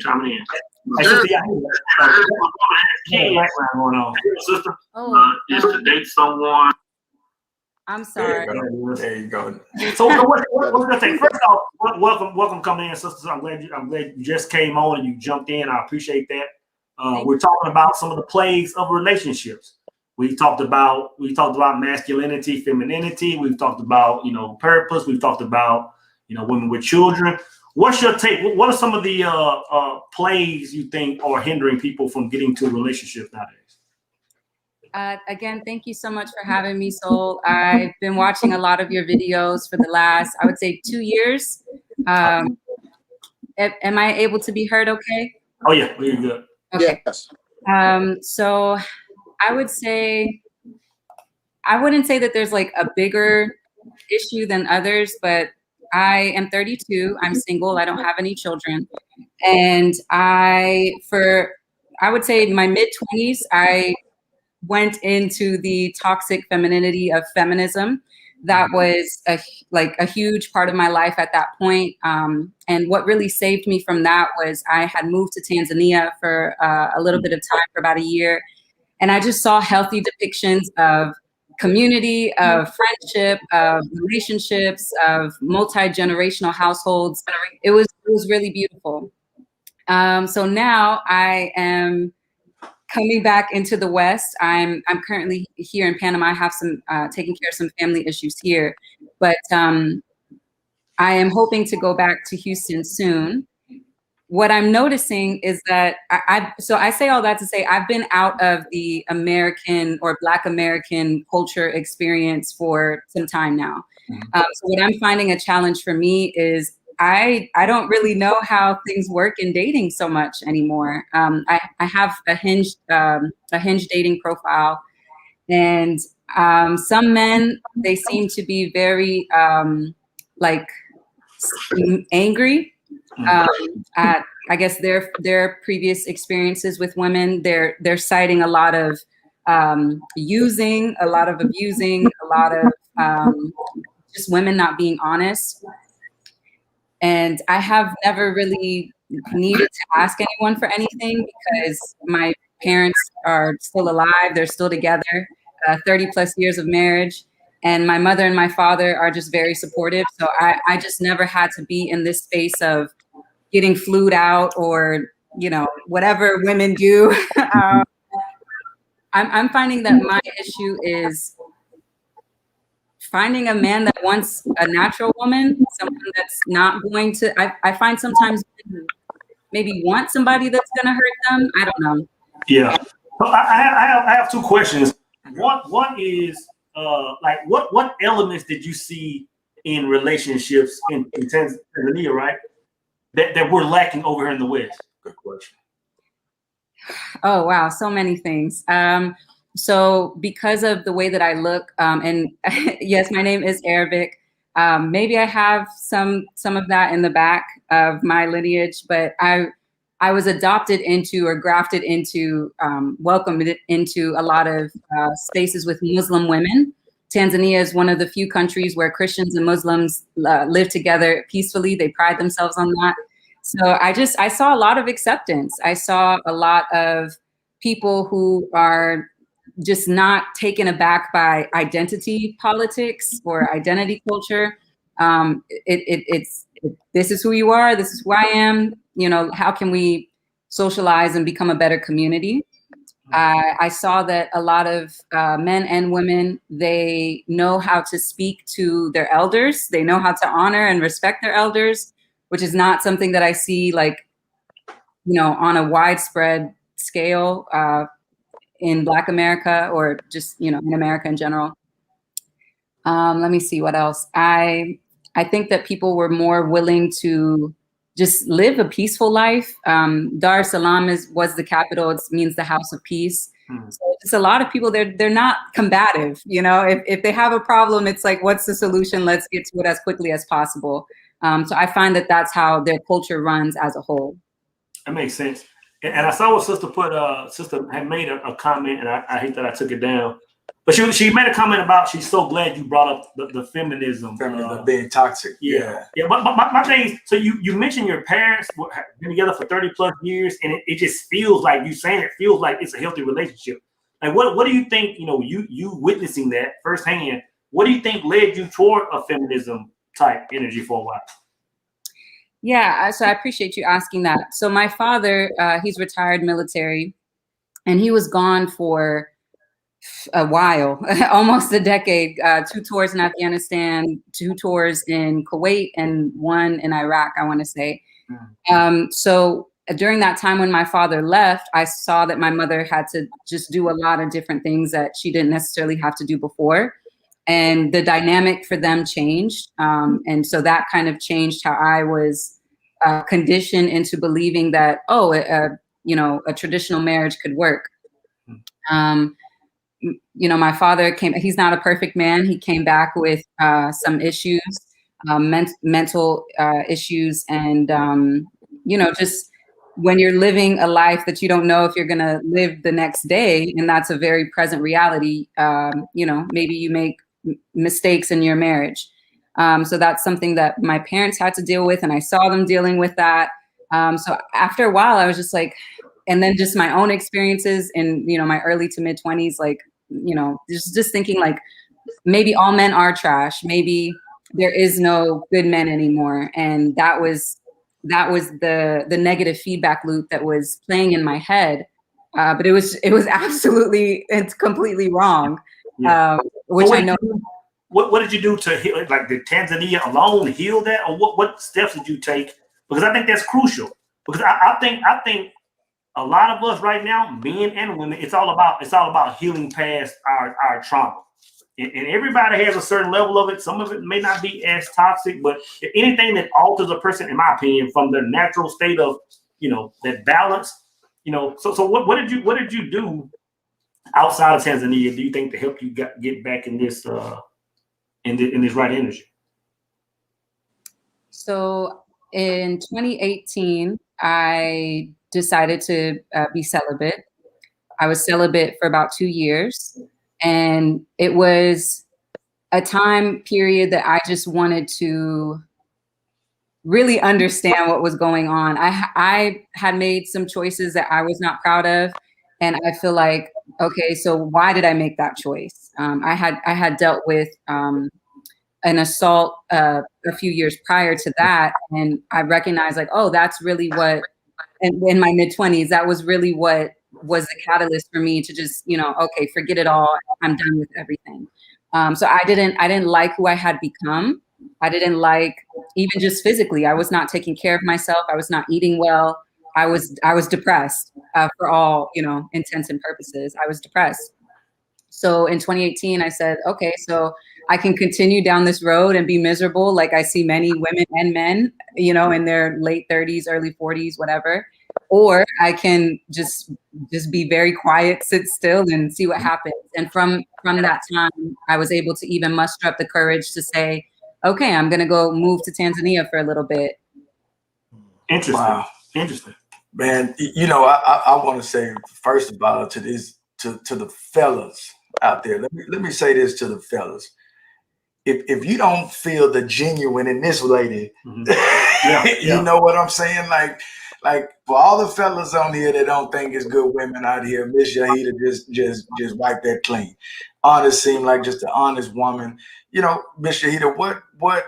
Hey, sister, I heard when a woman has kids. Background going on. Sister, is to date someone. I'm sorry. There you go. So what we're gonna say? First off, welcome coming in, sisters. I'm glad you just came on and you jumped in. I appreciate that. We're talking about some of the plagues of relationships. We talked about masculinity, femininity. We've talked about purpose. We've talked about women with children. What's your take? What are some of the plagues you think are hindering people from getting to relationships nowadays? Again, thank you so much for having me, Soul. I've been watching a lot of your videos for the last, I would say, 2 years. Am I able to be heard okay? Oh, yeah, we're good. Okay. Yes. So I would say, I wouldn't say that there's like a bigger issue than others, but I am 32. I'm single. I don't have any children. And I would say in my mid-20s, I went into the toxic femininity of feminism. That was a huge part of my life at that point. And what really saved me from that was I had moved to Tanzania for a little bit of time, for about a year. And I just saw healthy depictions of community, of friendship, of relationships, of multi-generational households. It was really beautiful. So now I am coming back into the West. I'm currently here in Panama. I have some taking care of some family issues here, but I am hoping to go back to Houston soon. what I'm noticing is that so I say all that to say I've been out of the American or Black American culture experience for some time now. So what I'm finding a challenge for me is I don't really know how things work in dating so much anymore. I have a Hinge dating profile, and some men, they seem to be very like angry at, I guess, their previous experiences with women. They're citing a lot of using, a lot of abusing, a lot of just women not being honest. And I have never really needed to ask anyone for anything because my parents are still alive. They're still together, 30 plus years of marriage. And my mother and my father are just very supportive. So I just never had to be in this space of getting flued out or, you know, whatever women do. I'm finding that my issue is finding a man that wants a natural woman, someone that's not going to, I find sometimes maybe want somebody that's going to hurt them. I don't know. Yeah. So I have two questions. One is like what elements did you see in relationships in Tanzania, right? That we're lacking over here in the West? Good question. Oh, wow. So many things. So because of the way that I look, and yes, my name is Arabic. Maybe I have some of that in the back of my lineage, but I was adopted into or grafted into, welcomed into a lot of spaces with Muslim women. Tanzania is one of the few countries where Christians and Muslims live together peacefully. They pride themselves on that. So I saw a lot of acceptance. I saw a lot of people who are just not taken aback by identity politics or identity culture. It's this is who you are. This is who I am. You know, how can we socialize and become a better community? I saw that a lot of men and women, they know how to speak to their elders. They know how to honor and respect their elders, which is not something that I see like, you know, on a widespread scale in Black America or just, you know, in America in general. Let me see what else. I think that people were more willing to just live a peaceful life. Dar es Salaam was the capital. It means the house of peace. So it's a lot of people, they're not combative. You know, if they have a problem, it's like, what's the solution? Let's get to it as quickly as possible. So I find that that's how their culture runs as a whole. That makes sense. And I saw what sister put. Sister had made a comment, and I hate that I took it down. But she made a comment about she's so glad you brought up the feminism. Feminism being toxic. Yeah. But my thing is, so you mentioned your parents have been together for 30 plus years, and it just feels like you saying it feels like it's a healthy relationship. Like what do you think? You know, you witnessing that firsthand. What do you think led you toward a feminism type energy for a while? Yeah, so I appreciate you asking that. So my father, he's retired military, and he was gone for a while, almost a decade, 2 tours in Afghanistan, 2 tours in Kuwait, and 1 in Iraq, I want to say. So during that time when my father left, I saw that my mother had to just do a lot of different things that she didn't necessarily have to do before. And the dynamic for them changed. And so that kind of changed how I was conditioned into believing that, you know, a traditional marriage could work. You know, my father he's not a perfect man. He came back with some issues, mental issues. And, you know, just when you're living a life that you don't know if you're going to live the next day, and that's a very present reality, you know, maybe you make mistakes in your marriage. So that's something that my parents had to deal with, and I saw them dealing with that. So after a while, I was just like, and then just my own experiences in, you know, my early to mid 20s, like, you know, just thinking like, maybe all men are trash. Maybe there is no good men anymore. And that was the negative feedback loop that was playing in my head. But it was absolutely, it's completely wrong. Yeah. Which So I know. What did you do to heal? Like, did Tanzania alone heal that, or what steps did you take? Because I think that's crucial. Because I think a lot of us right now, men and women, it's all about healing past our trauma. And everybody has a certain level of it. Some of it may not be as toxic, but anything that alters a person, in my opinion, from their natural state of, that balance, So what did you do outside of Tanzania? Do you think to help you get back in this in this right energy? So in 2018, I decided to be celibate. I was celibate for about 2 years. And it was a time period that I just wanted to really understand what was going on. I had made some choices that I was not proud of. And I feel like, okay, so why did I make that choice? I had dealt with an assault a few years prior to that. And I recognized like, oh, that's really what, in my mid-20s, that was really what was the catalyst for me to just, okay, forget it all. I'm done with everything. So I didn't like who I had become. I didn't like, even just physically, I was not taking care of myself. I was not eating well. I was depressed for all, intents and purposes. I was depressed. So in 2018, I said, okay, so I can continue down this road and be miserable. Like I see many women and men, in their late 30s, early 40s, whatever. Or I can just be very quiet, sit still and see what happens. And from that time, I was able to even muster up the courage to say, okay, I'm going to go move to Tanzania for a little bit. Interesting. Wow. Interesting. Man, I want to say, first of all, to the fellas out there, let me say this to the fellas. If you don't feel the genuine in this lady, you know what I'm saying? Like for all the fellas on here that don't think it's good women out here, Miss Shahida just wipe that clean. Honest seem like just an honest woman. Miss Shahida, what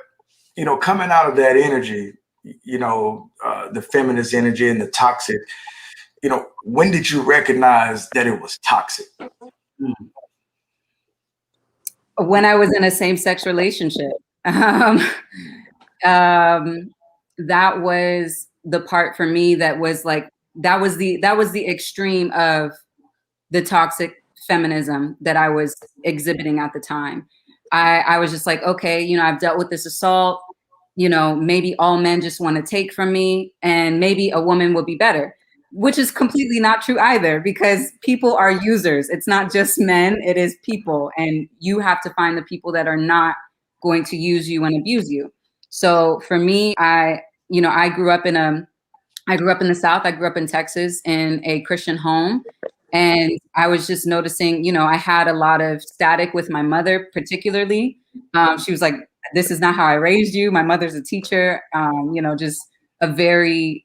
coming out of that energy, the feminist energy and the toxic, when did you recognize that it was toxic? When I was in a same-sex relationship. That was the part for me that was like, that was the extreme of the toxic feminism that I was exhibiting at the time. I was just like, okay, I've dealt with this assault, maybe all men just want to take from me and maybe a woman would be better, which is completely not true either, because people are users. It's not just men, it is people. And you have to find the people that are not going to use you and abuse you. So for me, I grew up in the South. I grew up in Texas in a Christian home. And I was just noticing, I had a lot of static with my mother, particularly. She was like, this is not how I raised you. My mother's a teacher, just a very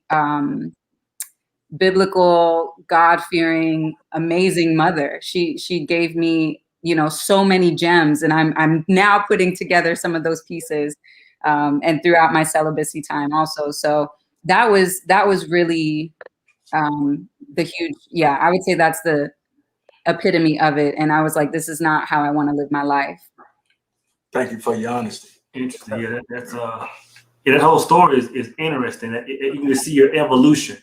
biblical, God-fearing, amazing mother. She gave me, so many gems. And I'm now putting together some of those pieces and throughout my celibacy time also. So that was really the huge, I would say that's the epitome of it. And I was like, this is not how I want to live my life. Thank you for your honesty. Interesting. Yeah, that's that whole story is interesting. You can see your evolution,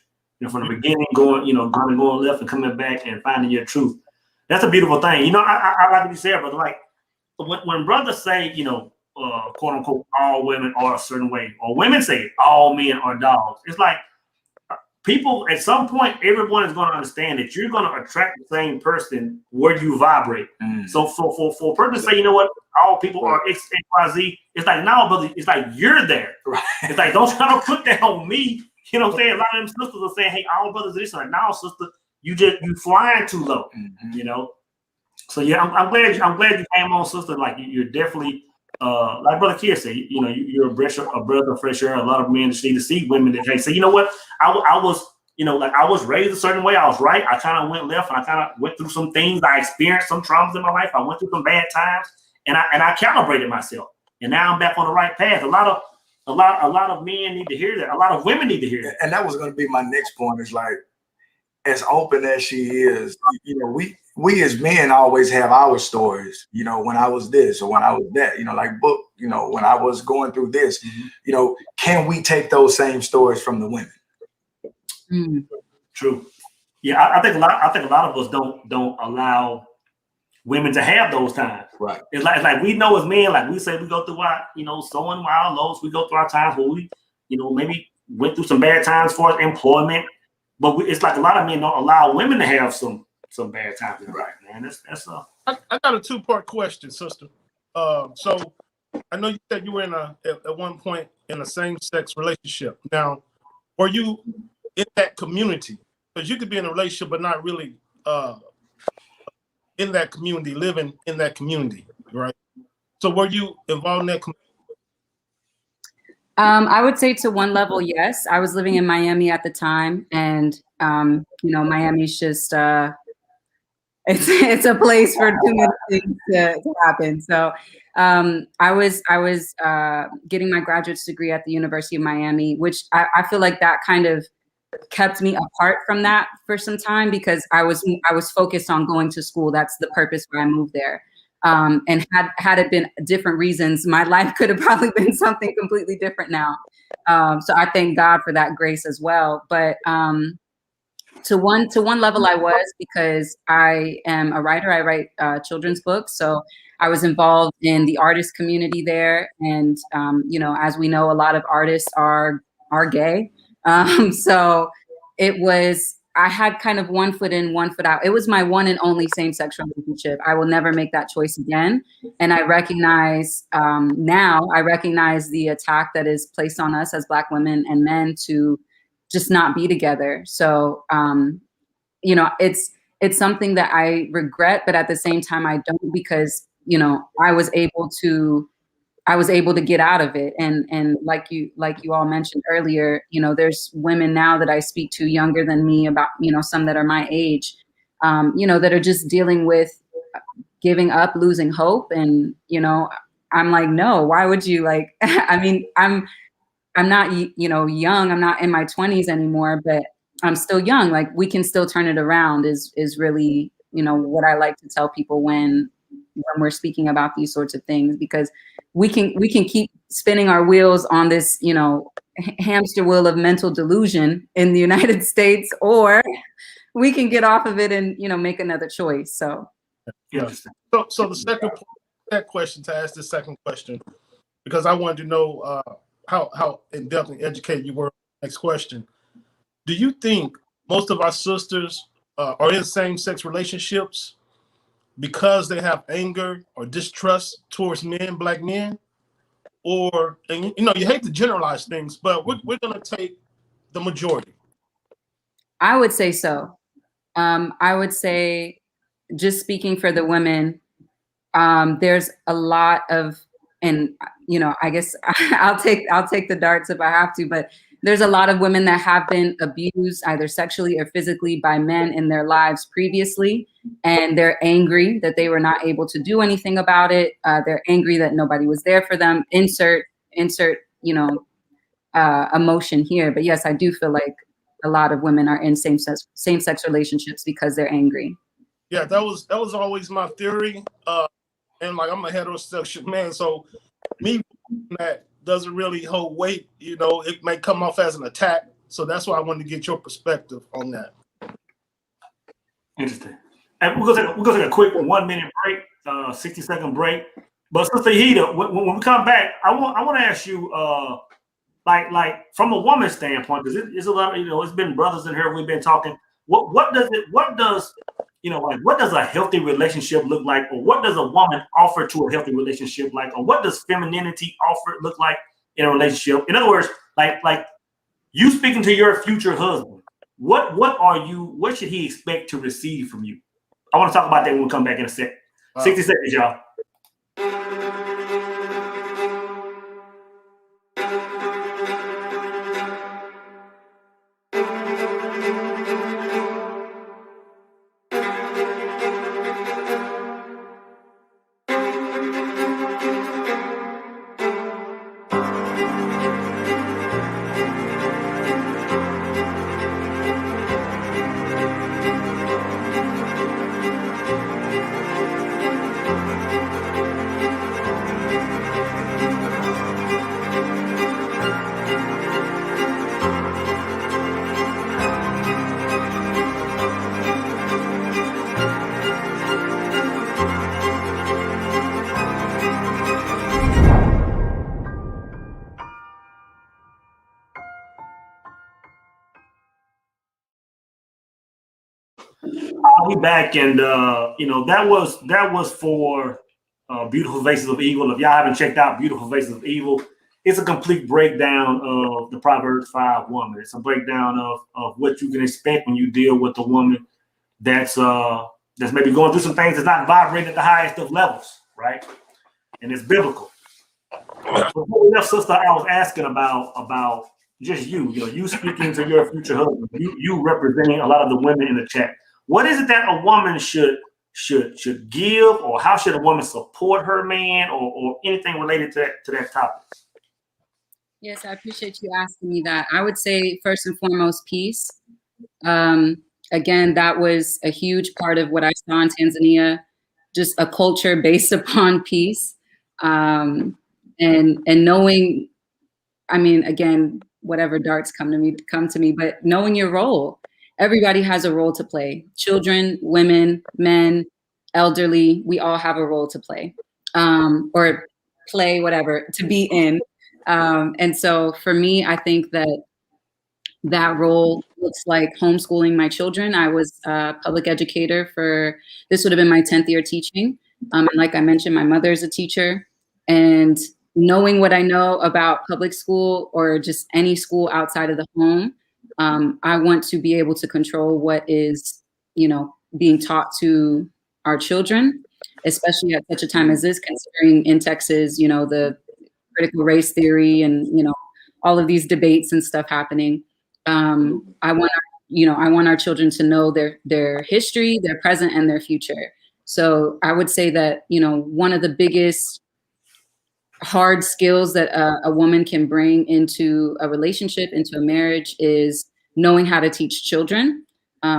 from the beginning going left and coming back and finding your truth. That's a beautiful thing. I like what you said, brother. Like when brothers say, quote unquote, all women are a certain way, or women say all men are dogs. It's like people at some point, everyone is going to understand that you're going to attract the same person where you vibrate. So for a person to say, you know what, all people are X, Y, Z, it's like, no, brother, it's like you're there. Right? It's like, don't try to put that on me. You know what I'm saying? A lot of them sisters are saying, hey, all brothers are this. Like, no, sister, you flying too low. So yeah, I'm glad you came on, sister. Like you're definitely like Brother Kier said, you're a breath of fresh air. A lot of men just need to see women that say, you know what, I was, I was raised a certain way. I was right. I kind of went left, and I kind of went through some things. I experienced some traumas in my life. I went through some bad times, and I calibrated myself, and now I'm back on the right path. A lot of men need to hear that. A lot of women need to hear that. And that was going to be my next point. Is like, as open as she is, we as men always have our stories, when I was this or when I was that, like Book, when I was going through this, can we take those same stories from the women? Mm. True. Yeah, I think a lot of us don't allow women to have those times. Right. It's like we know as men, like we say we go through our, sowing wild lows. We go through our times where we, maybe went through some bad times for employment. But it's like a lot of men don't allow women to have some bad times in life, man. That's I got a two-part question, sister. So I know you said you were at one point in a same-sex relationship. Now, were you in that community? Because you could be in a relationship but not really in that community, living in that community, right? So were you involved in that community? I would say to one level, yes. I was living in Miami at the time, and Miami's just it's a place for too many things to happen. So I was getting my graduate degree at the University of Miami, which I feel like that kind of kept me apart from that for some time, because I was focused on going to school. That's the purpose why I moved there. And had it been different reasons, my life could have probably been something completely different now. So I thank God for that grace as well. But to one level, I was, because I am a writer. I write children's books, so I was involved in the artist community there. And as we know, a lot of artists are gay. So it was. I had kind of one foot in, one foot out. It was my one and only same-sex relationship. I will never make that choice again. And I recognize I recognize the attack that is placed on us as Black women and men to just not be together. So, it's something that I regret, but at the same time, I don't, because, I was able to get out of it. And like you all mentioned earlier, there's women now that I speak to younger than me, about, some that are my age, that are just dealing with giving up, losing hope. And, I'm like, no, why would you, I mean, I'm not, young, I'm not in my 20s anymore, but I'm still young. Like, we can still turn it around is really, what I like to tell people when we're speaking about these sorts of things, because we can keep spinning our wheels on this, hamster wheel of mental delusion in the United States, or we can get off of it and, make another choice. So, yeah. So the second part of that question, to ask the second question, because I wanted to know how in depth and educated you were. Next question: do you think most of our sisters are in same-sex relationships because they have anger or distrust towards men, Black men? Or, and you hate to generalize things, but we're going to take the majority. I would say so. I would say, just speaking for the women, there's a lot of, and I guess I'll take the darts if I have to, but there's a lot of women that have been abused either sexually or physically by men in their lives previously, and they're angry that they were not able to do anything about it. They're angry that nobody was there for them. Insert emotion here. But yes, I do feel like a lot of women are in same-sex relationships because they're angry. Yeah, that was always my theory. And like, I'm a heterosexual man, so me that doesn't really hold weight. It may come off as an attack. So that's why I wanted to get your perspective on that. interesting. And we're gonna take a quick 1 minute break, 60-second break. But Sister Hida, when we come back, I want to ask you, like from a woman's standpoint, because it's a lot of, it's been brothers in here. We've been talking. What does a healthy relationship look like, or what does a woman offer to a healthy relationship like, or what does femininity look like in a relationship? In other words, like you speaking to your future husband, what should he expect to receive from you? I want to talk about that when we come back in a sec. 60 seconds, y'all. We back, and that was for Beautiful Faces of Evil. If y'all haven't checked out Beautiful Faces of Evil, it's a complete breakdown of the Proverbs 5 woman. It's a breakdown of what you can expect when you deal with a woman that's maybe going through some things that's not vibrating at the highest of levels, right? And it's biblical. Before we left, sister, I was asking about just you speaking to your future husband, you representing a lot of the women in the chat. What is it that a woman should give, or how should a woman support her man, or anything related to that topic? Yes, I appreciate you asking me that. I would say first and foremost, peace. Again, that was a huge part of what I saw in Tanzania, just a culture based upon peace, and knowing. I mean, again, whatever darts come to me, but knowing your role. Everybody has a role to play. Children, women, men, elderly, we all have a role to play, or play, whatever, to be in. And so for me, I think that role looks like homeschooling my children. I was a public educator this would have been my 10th year teaching. And like I mentioned, my mother's a teacher, and knowing what I know about public school or just any school outside of the home, I want to be able to control what is, being taught to our children, especially at such a time as this, considering in Texas, the critical race theory and, all of these debates and stuff happening. I want our children to know their history, their present, and their future. So I would say that, one of the biggest hard skills that a woman can bring into a relationship, into a marriage, is knowing how to teach children,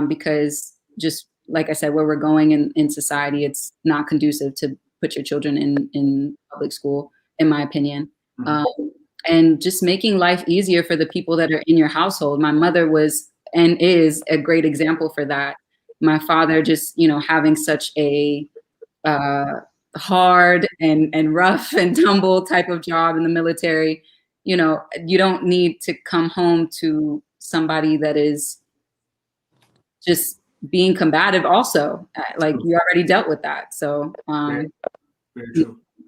because just like I said, where we're going in society, it's not conducive to put your children in public school, in my opinion. And just making life easier for the people that are in your household. My mother was and is a great example for that. My father just, having such a hard and rough and tumble type of job in the military, you don't need to come home to somebody that is just being combative also. Like, you already dealt with that. So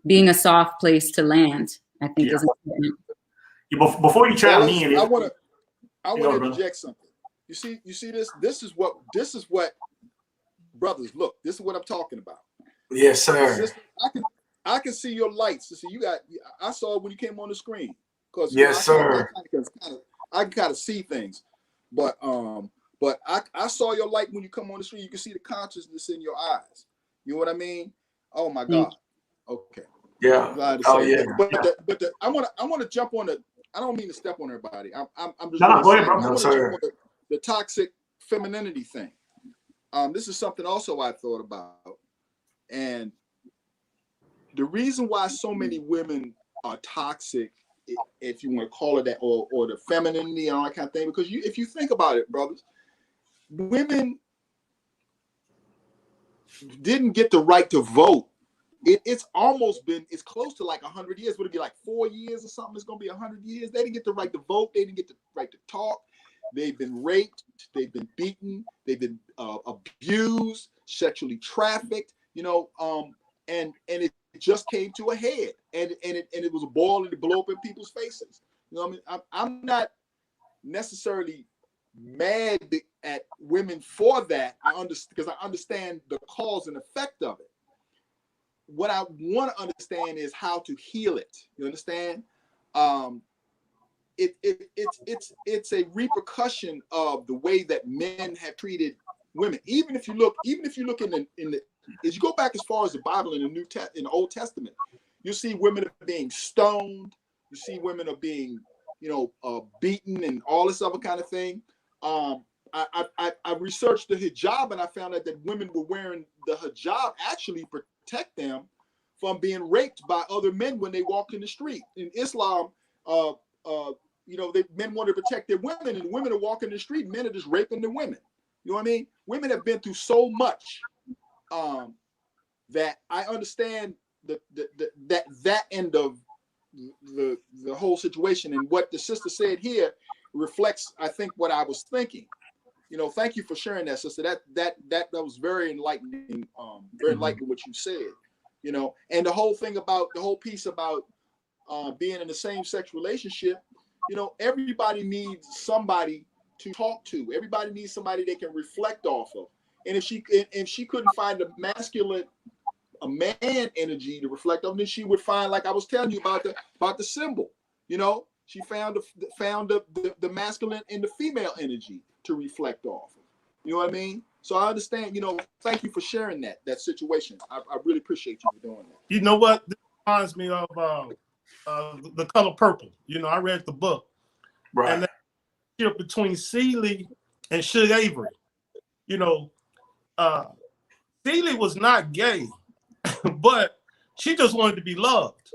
being a soft place to land, I think, is important. Before you chime in, I want to interject something. You see this? This is what brothers, look, this is what I'm talking about. Yes, sir. Sister, I can see your lights. Sister, I saw it when you came on the screen. Yes, sir. I can kind of see things. But I saw your light when you come on the screen. You can see the consciousness in your eyes. You know what I mean? Oh my God. Okay. Yeah. Oh yeah. But I want to jump on I don't mean to step on everybody. I'm just go ahead, bro. I want to jump on the toxic femininity thing. This is something also I thought about, and the reason why so many women are toxic, if you want to call it that, or the femininity and all that kind of thing, because if you think about it, brothers, women didn't get the right to vote. It's close to like 100 years. Would it be like 4 years or something? It's going to be 100 years. They didn't get the right to vote. They didn't get the right to talk. They've been raped. They've been beaten. They've been abused, sexually trafficked. And it just came to a head. And it was a ball and it blew up in people's faces. You know what I mean? I'm not necessarily mad at women for that. Because I understand the cause and effect of it. What I want to understand is how to heal it. You understand? It's a repercussion of the way that men have treated women. Even if you look in the as you go back as far as the Bible in the Old Testament, you see women are being stoned. You see women are being beaten and all this other kind of thing. I researched the hijab, and I found out that women were wearing the hijab actually protect them from being raped by other men when they walked in the street. In Islam, men want to protect their women, and women are walking the street. Men are just raping the women. You know what I mean? Women have been through so much that I understand that end of the whole situation. And what the sister said here reflects, I think, what I was thinking. you know, thank you for sharing that, sister. That was very enlightening. Very enlightening what you said. You know, and the whole piece about being in the same-sex relationship. You know, everybody needs somebody to talk to. Everybody needs somebody they can reflect off of. And if she couldn't find a man energy to reflect on, then she would find, like I was telling you about the symbol. You know, she found the masculine and the female energy to reflect off of. You know what I mean? So I understand. You know, thank you for sharing that situation. I really appreciate you for doing that. You know what? This reminds me of The Color Purple. You know, I read the book. Right. And that between Celie and Suge Avery. You know, Celie was not gay, but she just wanted to be loved.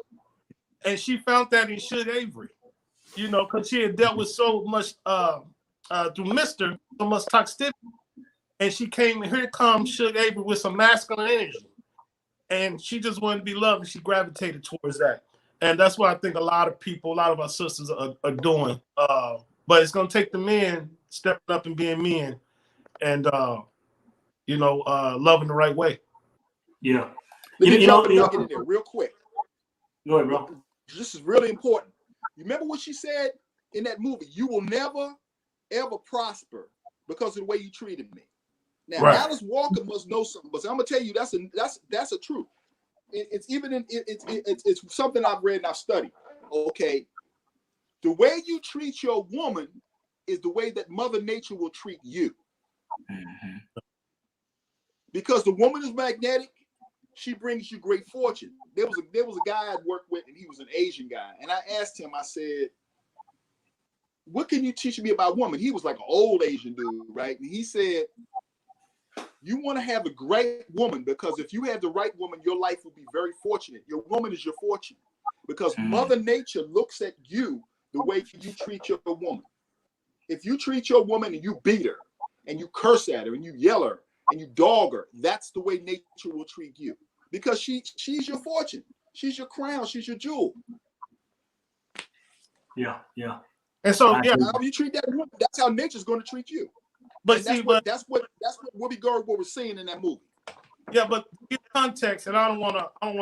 And she found that in Suge Avery, you know, because she had dealt with so much through Mr. so much toxicity. And she came, and here comes Suge Avery with some masculine energy. And she just wanted to be loved, and she gravitated towards that. And that's what I think a lot of our sisters are doing. But it's going to take the men stepping up and being men and, you know, loving the right way. Yeah. Let me drop a nugget in there real quick. Go ahead, bro. This is really important. You remember what she said in that movie? You will never, ever prosper because of the way you treated me. Now, Right. Alice Walker must know something, but I'm gonna tell you that's a truth. It's something I've read and I've studied. Okay, the way you treat your woman is the way that Mother Nature will treat you. Mm-hmm. Because the woman is magnetic, she brings you great fortune. There was a guy I'd worked with, and he was an Asian guy, and I asked him. I said, "What can you teach me about women?" He was like an old Asian dude, right? And he said, "You want to have a great woman, because if you have the right woman, your life will be very fortunate. Your woman is your fortune, because Mother Nature looks at you the way you treat your woman. If you treat your woman and you beat her, and you curse at her, and you yell her, and you dog her, that's the way nature will treat you, because she's your fortune, she's your crown, she's your jewel." Yeah, yeah. And so, yeah, How you treat that woman, that's how nature's going to treat you. but And see, that's what Whoopi Goldberg was saying in that movie. yeah, but give context, and I don't want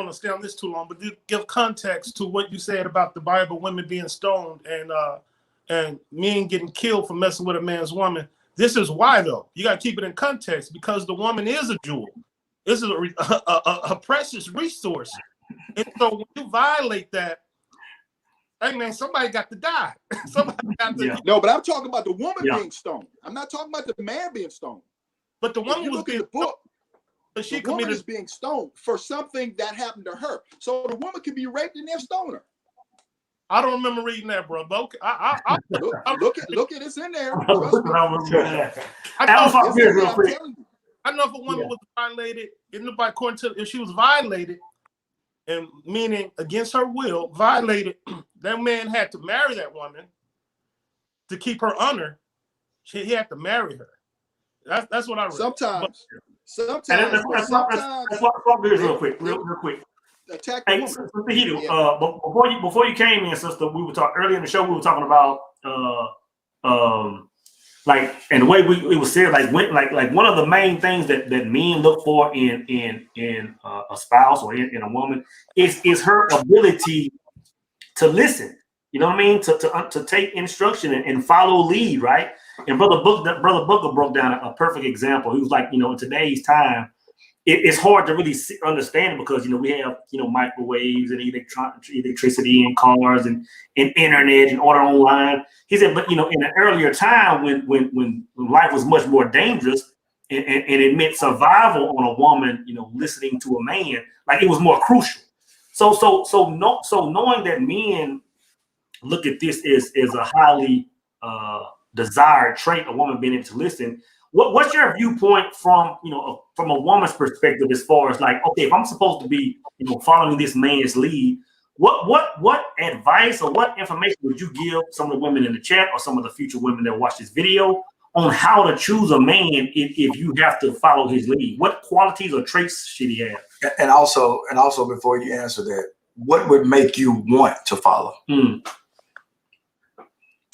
to stay on this too long, but give context to what you said about the Bible, women being stoned and men getting killed for messing with a man's woman. This is why, though. You got to keep it in context, because the woman is a jewel. This is a precious resource. And so when you violate that, hey, man, somebody got to die. Somebody got to. Yeah. No, but I'm talking about the woman Yeah. being stoned. I'm not talking about the man being stoned. But the If woman you was look at being the book, but she the woman committed. is being stoned for something that happened to her. So the woman could be raped and they'll stone her. I don't remember reading that, bro. But okay, I Look at it's in there. Trust me. I Alice know, Walker, It's in there, real I'm quick. telling you. I know if a woman was violated, according to if she was violated, and meaning against her will, violated, that man had to marry that woman to keep her honor. He had to marry her. That's what I read. Sometimes Let's walk this real quick. attack the Hey, woman. Sister Hidu, Yeah. but before you came in, sister, we were talking earlier in the show. We were talking about like, and the way it was said, like one of the main things that men look for in a spouse or in a woman is her ability to listen. You know what I mean? To take instruction and follow lead, right? And Brother Booker broke down a perfect example. He was like, you know, in today's time, it's hard to really understand it, because, you know, we have, you know, microwaves and electricity and cars and internet and order online. He said, but, you know, in an earlier time when life was much more dangerous and it meant survival on a woman, you know, listening to a man, like, it was more crucial. So knowing that men look at this as a highly desired trait, a woman being able to listen. What's your viewpoint from a woman's perspective, as far as like, okay, if I'm supposed to be, you know, following this man's lead, what advice or what information would you give some of the women in the chat or some of the future women that watch this video on how to choose a man if you have to follow his lead? What qualities or traits should he have? And also before you answer that, what would make you want to follow?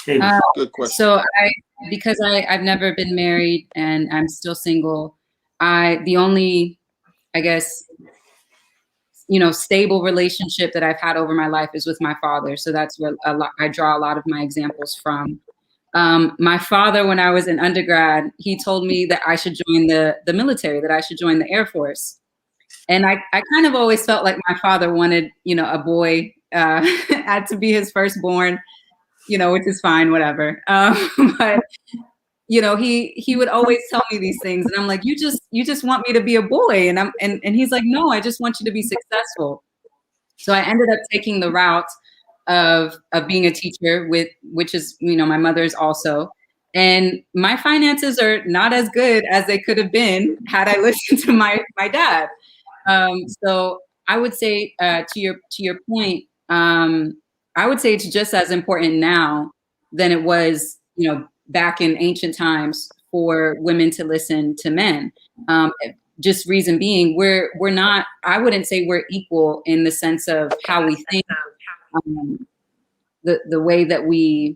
Good question. So because I've never been married and I'm still single, the only, I guess, stable relationship that I've had over my life is with my father. So that's where I draw a lot of my examples from. My father, when I was in undergrad, he told me that I should join the military, that I should join the Air Force. And I kind of always felt like my father wanted, a boy, had to be his firstborn, which is fine, whatever. But he would always tell me these things, and I'm like, you just want me to be a boy, and he's like, no, I just want you to be successful. So I ended up taking the route of being a teacher, which is, my mother's also, and my finances are not as good as they could have been had I listened to my dad. So I would say, to your point, I would say it's just as important now than it was, back in ancient times for women to listen to men. Just reason being, we're not, I wouldn't say we're equal in the sense of how we think, the way that we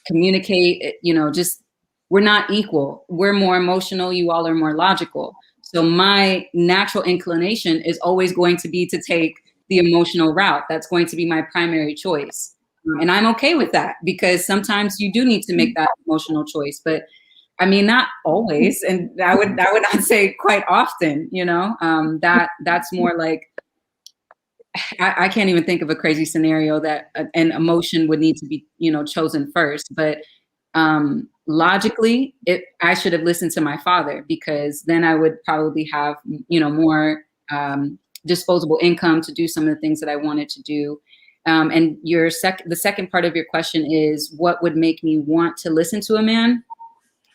communicate, just, we're not equal. We're more emotional. You all are more logical. So my natural inclination is always going to be to take the emotional route. That's going to be my primary choice. And I'm okay with that, because sometimes you do need to make that emotional choice, but I mean, not always. And I would not say quite often, that's more like, I can't even think of a crazy scenario that an emotion would need to be, chosen first. But logically, I should have listened to my father, because then I would probably have, more disposable income to do some of the things that I wanted to do. And the second part of your question is, what would make me want to listen to a man?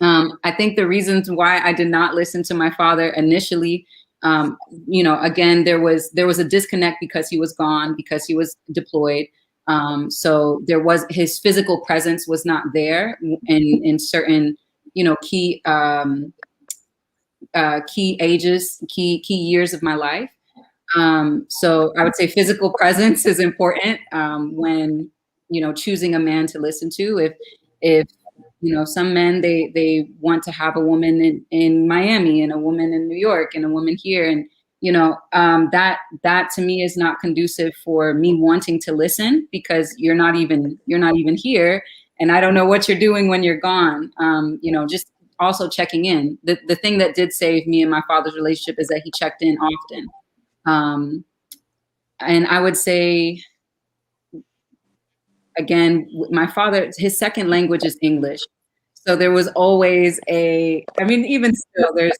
I think the reasons why I did not listen to my father initially, again, there was a disconnect because he was gone, because he was deployed. So his physical presence was not there in certain, key ages, key years of my life. So I would say physical presence is important when, choosing a man to listen to. If some men, they want to have a woman in Miami and a woman in New York and a woman here. And, that to me is not conducive for me wanting to listen, because you're not even here. And I don't know what you're doing when you're gone. Just also checking in. The thing that did save me and my father's relationship is that he checked in often. And I would say, again, my father, his second language is English. So there was always even still, there's,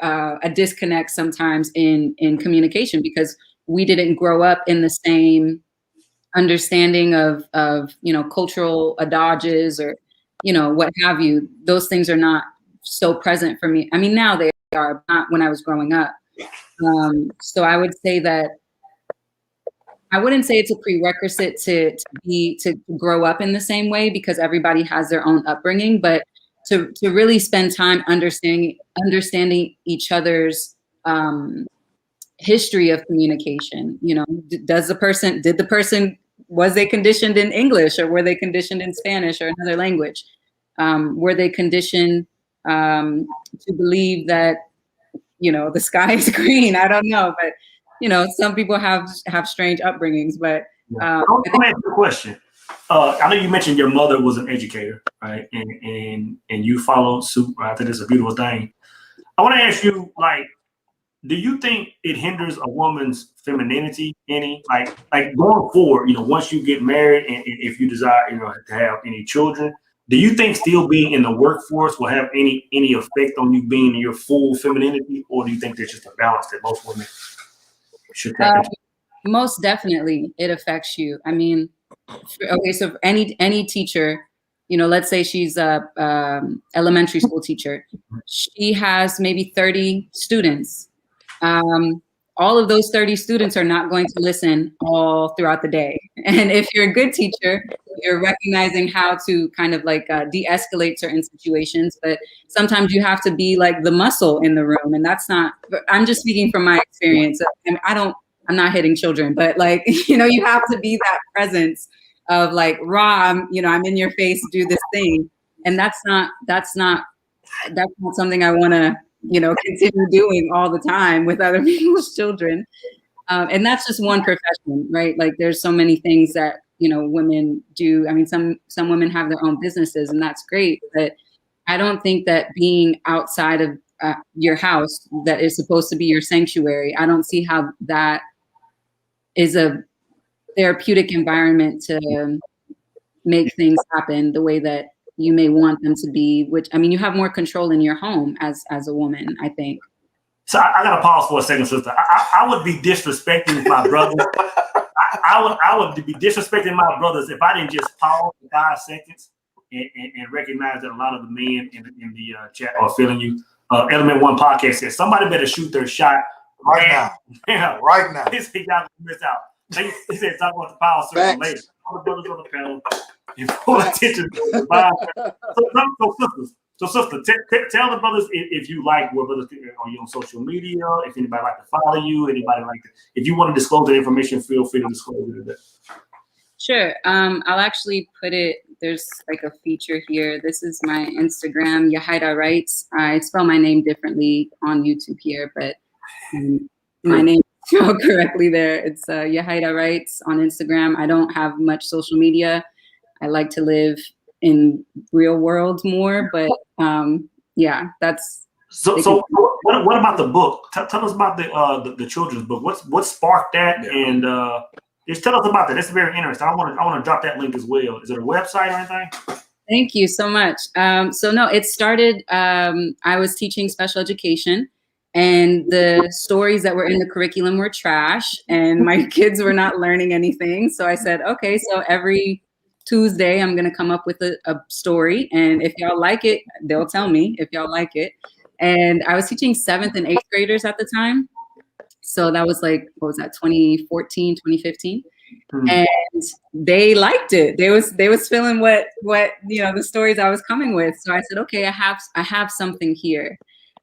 a disconnect sometimes in communication, because we didn't grow up in the same understanding of cultural adages or, what have you. Those things are not so present for me. I mean, now they are, not when I was growing up. So I would say that I wouldn't say it's a prerequisite to grow up in the same way, because everybody has their own upbringing, but to really spend time understanding each other's history of communication. Was they conditioned in English, or were they conditioned in Spanish or another language? Were they conditioned to believe that the sky is green? I don't know, but some people have strange upbringings. But I'm going to ask you a question. I know you mentioned your mother was an educator, right? And you followed suit. I think it's a beautiful thing. I want to ask you, do you think it hinders a woman's femininity any? Like going forward, once you get married and if you desire, to have any children, do you think still being in the workforce will have any effect on you being in your full femininity, or do you think there's just a balance that most women should tap into? Most definitely, it affects you. I mean, okay, so any teacher, let's say she's a elementary school teacher, she has maybe 30 students. All of those 30 students are not going to listen all throughout the day. And if you're a good teacher, you're recognizing how to kind of de-escalate certain situations, but sometimes you have to be like the muscle in the room. And that's not, I'm just speaking from my experience. And I'm not hitting children, but you have to be that presence of I'm in your face, do this thing. and that's not something I want to, continue doing all the time with other people's children. And that's just one profession, right? Like there's so many things that, women do. I mean, some women have their own businesses, and that's great, but I don't think that being outside of your house that is supposed to be your sanctuary, I don't see how that is a therapeutic environment to make things happen the way that you may want them to be, which, I mean, you have more control in your home as a woman, I think. So I got to pause for a second, sister. I would be disrespecting my brothers. I would be disrespecting my brothers if I didn't just pause for 5 seconds and recognize that a lot of the men in the chat are feeling you. Element One podcast says somebody better shoot their shot Right now. Yeah, Right now. He said y'all miss out. He said talk about the power circle later. All the brothers on the panel. You full attention. So sister, tell the brothers if you like what brothers are you on social media, if anybody like to follow you, anybody like to, if you want to disclose that information, feel free to disclose it a bit. Sure. I'll actually put it, there's like a feature here. This is my Instagram, Yahaira Writes. I spell my name differently on YouTube here, but my name is spelled correctly there. It's Yahaira Writes on Instagram. I don't have much social media. I like to live in real world more, but yeah, that's. So what about the book? Tell us about the children's book. What sparked that? Yeah. And just tell us about that. That's very interesting. I want to drop that link as well. Is it a website or anything? Thank you so much. So no, it started. I was teaching special education, and the stories that were in the curriculum were trash, and my kids were not learning anything. So I said, okay, so every Tuesday, I'm going to come up with a story. And if y'all like it, they'll tell me if y'all like it. And I was teaching 7th and 8th graders at the time. So that was like, what was that, 2014, 2015? Mm-hmm. And they liked it. They was feeling what the stories I was coming with. So I said, okay, I have something here.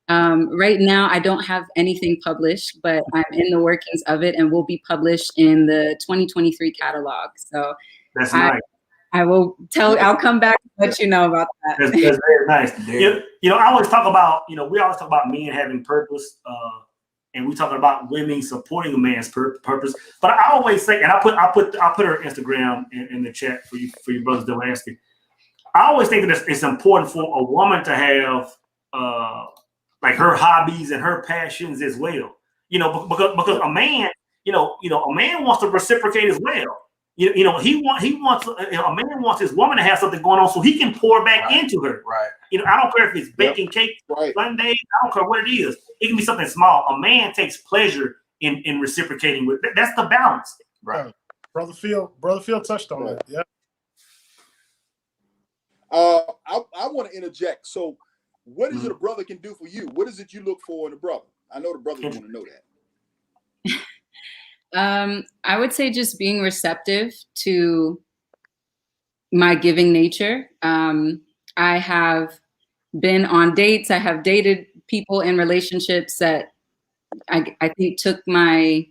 Right now, I don't have anything published, but I'm in the workings of it and will be published in the 2023 catalog. So that's nice. I'll come back and let you know about that. That's very nice. I always talk about, we always talk about men having purpose, and we talk about women supporting a man's purpose. But I always say, and I'll put her Instagram in the chat for you brothers that were asking. I always think that it's important for a woman to have like her hobbies and her passions as well. Because a man, a man wants to reciprocate as well. He wants a man wants his woman to have something going on so he can pour back into her. Right. I don't care if it's baking cake Sunday. I don't care what it is. It can be something small. A man takes pleasure in reciprocating with. That's the balance. Right. Brother Phil touched on that. Yeah. I want to interject. So, what is it a brother can do for you? What is it you look for in a brother? I know the brothers want to know that. I would say just being receptive to my giving nature. I have been on dates. I have dated people in relationships that I think took my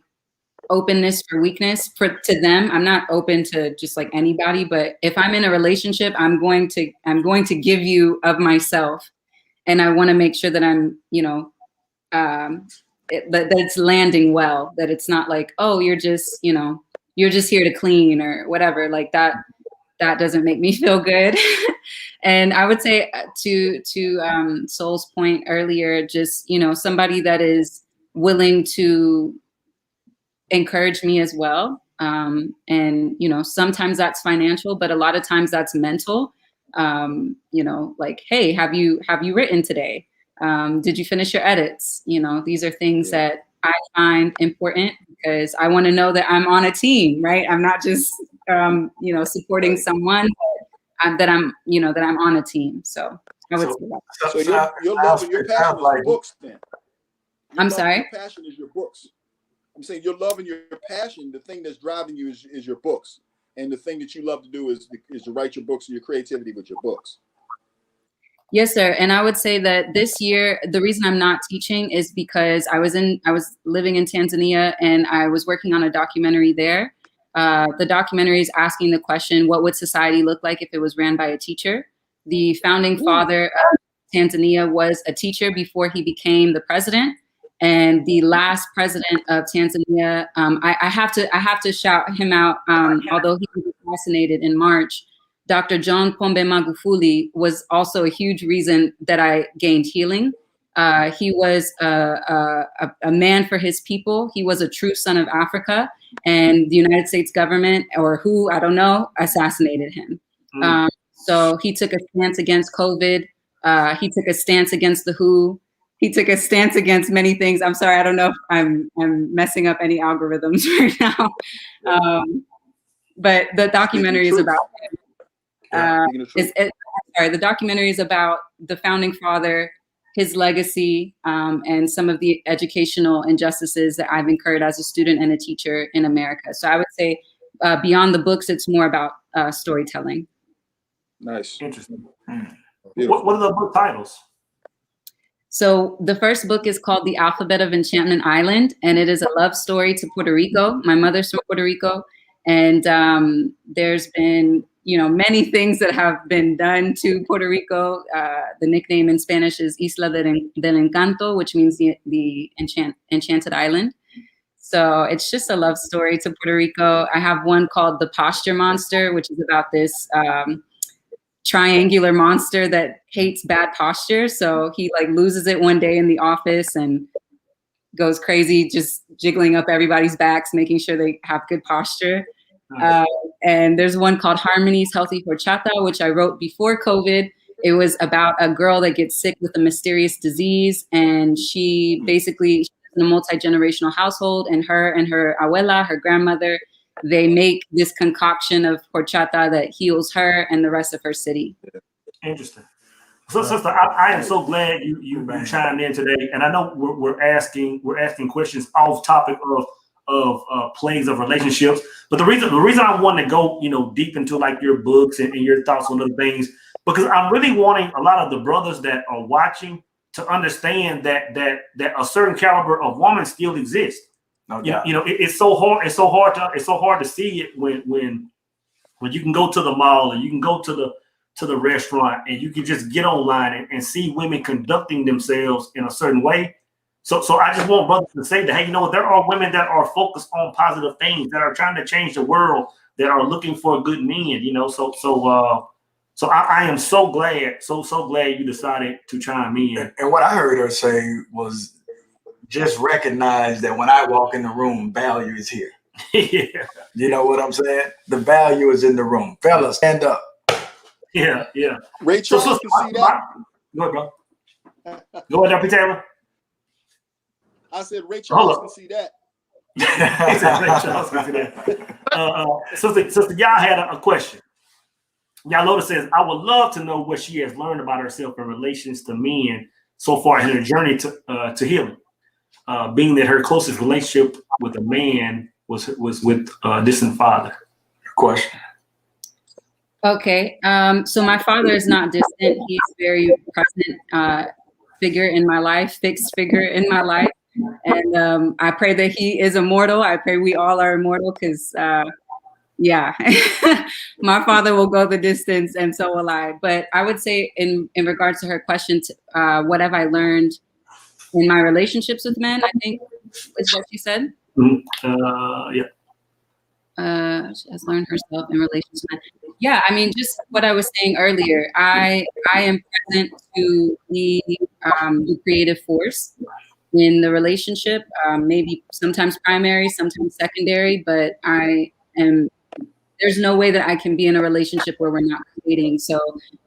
openness for weakness to them. I'm not open to just like anybody, but if I'm in a relationship, I'm going to give you of myself, and I want to make sure that I'm, that it's landing well, that it's not like, oh, you're just here to clean or whatever, like that doesn't make me feel good. And I would say to Soul's point earlier, just, somebody that is willing to encourage me as well. And, sometimes that's financial, but a lot of times that's mental. Like, hey, have you written today? Did you finish your edits? These are things that I find important because I want to know that I'm on a team, right? I'm not just, supporting someone, but that I'm on a team. So I would say that. So your love and your passion is your books, then. I'm sorry? Your passion is your books. I'm saying your love and your passion, the thing that's driving you is your books. And the thing that you love to do is to write your books and your creativity with your books. Yes, sir. And I would say that this year, the reason I'm not teaching is because I was living in Tanzania and I was working on a documentary there. The documentary is asking the question, what would society look like if it was ran by a teacher? The founding father of Tanzania was a teacher before he became the president. And the last president of Tanzania, I have to shout him out, although he was assassinated in March. Dr. John Pombe Magufuli was also a huge reason that I gained healing. He was a man for his people. He was a true son of Africa, and the United States government, or who, I don't know, assassinated him. So he took a stance against COVID. He took a stance against the WHO. He took a stance against many things. I'm sorry, I don't know if I'm messing up any algorithms right now. But the documentary is about him. The documentary is about the founding father, his legacy, and some of the educational injustices that I've incurred as a student and a teacher in America. So I would say beyond the books, it's more about storytelling. Nice. Interesting. Beautiful. What are the book titles? So the first book is called The Alphabet of Enchantment Island, and it is a love story to Puerto Rico. My mother's from Puerto Rico, and there's been many things that have been done to Puerto Rico. The nickname in Spanish is Isla del Encanto, which means the enchanted island. So it's just a love story to Puerto Rico. I have one called The Posture Monster, which is about this triangular monster that hates bad posture. So he loses it one day in the office and goes crazy, just jiggling up everybody's backs, making sure they have good posture. And there's one called Harmony's Healthy Horchata, which I wrote before COVID. It was about a girl that gets sick with a mysterious disease, and she basically is in a multi-generational household, and her abuela, her grandmother, they make this concoction of horchata that heals her and the rest of her city. Interesting. So, sister, I am so glad you chimed in today, and I know we're asking questions off topic of plagues of relationships, but the reason I want to go deep into your books and your thoughts on other things, because I'm really wanting a lot of the brothers that are watching to understand that a certain caliber of woman still exists. No doubt. It's so hard to see it when you can go to the mall or you can go to the restaurant and you can just get online and see women conducting themselves in a certain way. So I just want brothers to say that, hey, there are women that are focused on positive things, that are trying to change the world, that are looking for good men, So I am so glad you decided to chime in. And what I heard her say was, just recognize that when I walk in the room, value is here. Yeah. You know what I'm saying? The value is in the room. Fellas, stand up. Yeah. Ray Charles can see that. Go ahead, bro. Go ahead, Dr. Taylor. I said Ray Charles can see that. Sister, y'all had a question. Y'all notice says, I would love to know what she has learned about herself in relations to men so far in her journey to healing. Being that her closest relationship with a man was with a distant father. Question. Okay. So my father is not distant. He's a very present figure in my life, fixed figure in my life. And I pray that he is immortal. I pray we all are immortal because, my father will go the distance and so will I. But I would say in regards to her question, what have I learned in my relationships with men, I think is what she said. Yeah. She has learned herself in relation to men. Yeah, I mean, just what I was saying earlier. I am present to be the creative force in the relationship. Maybe sometimes primary, sometimes secondary, but there's no way that I can be in a relationship where we're not creating. So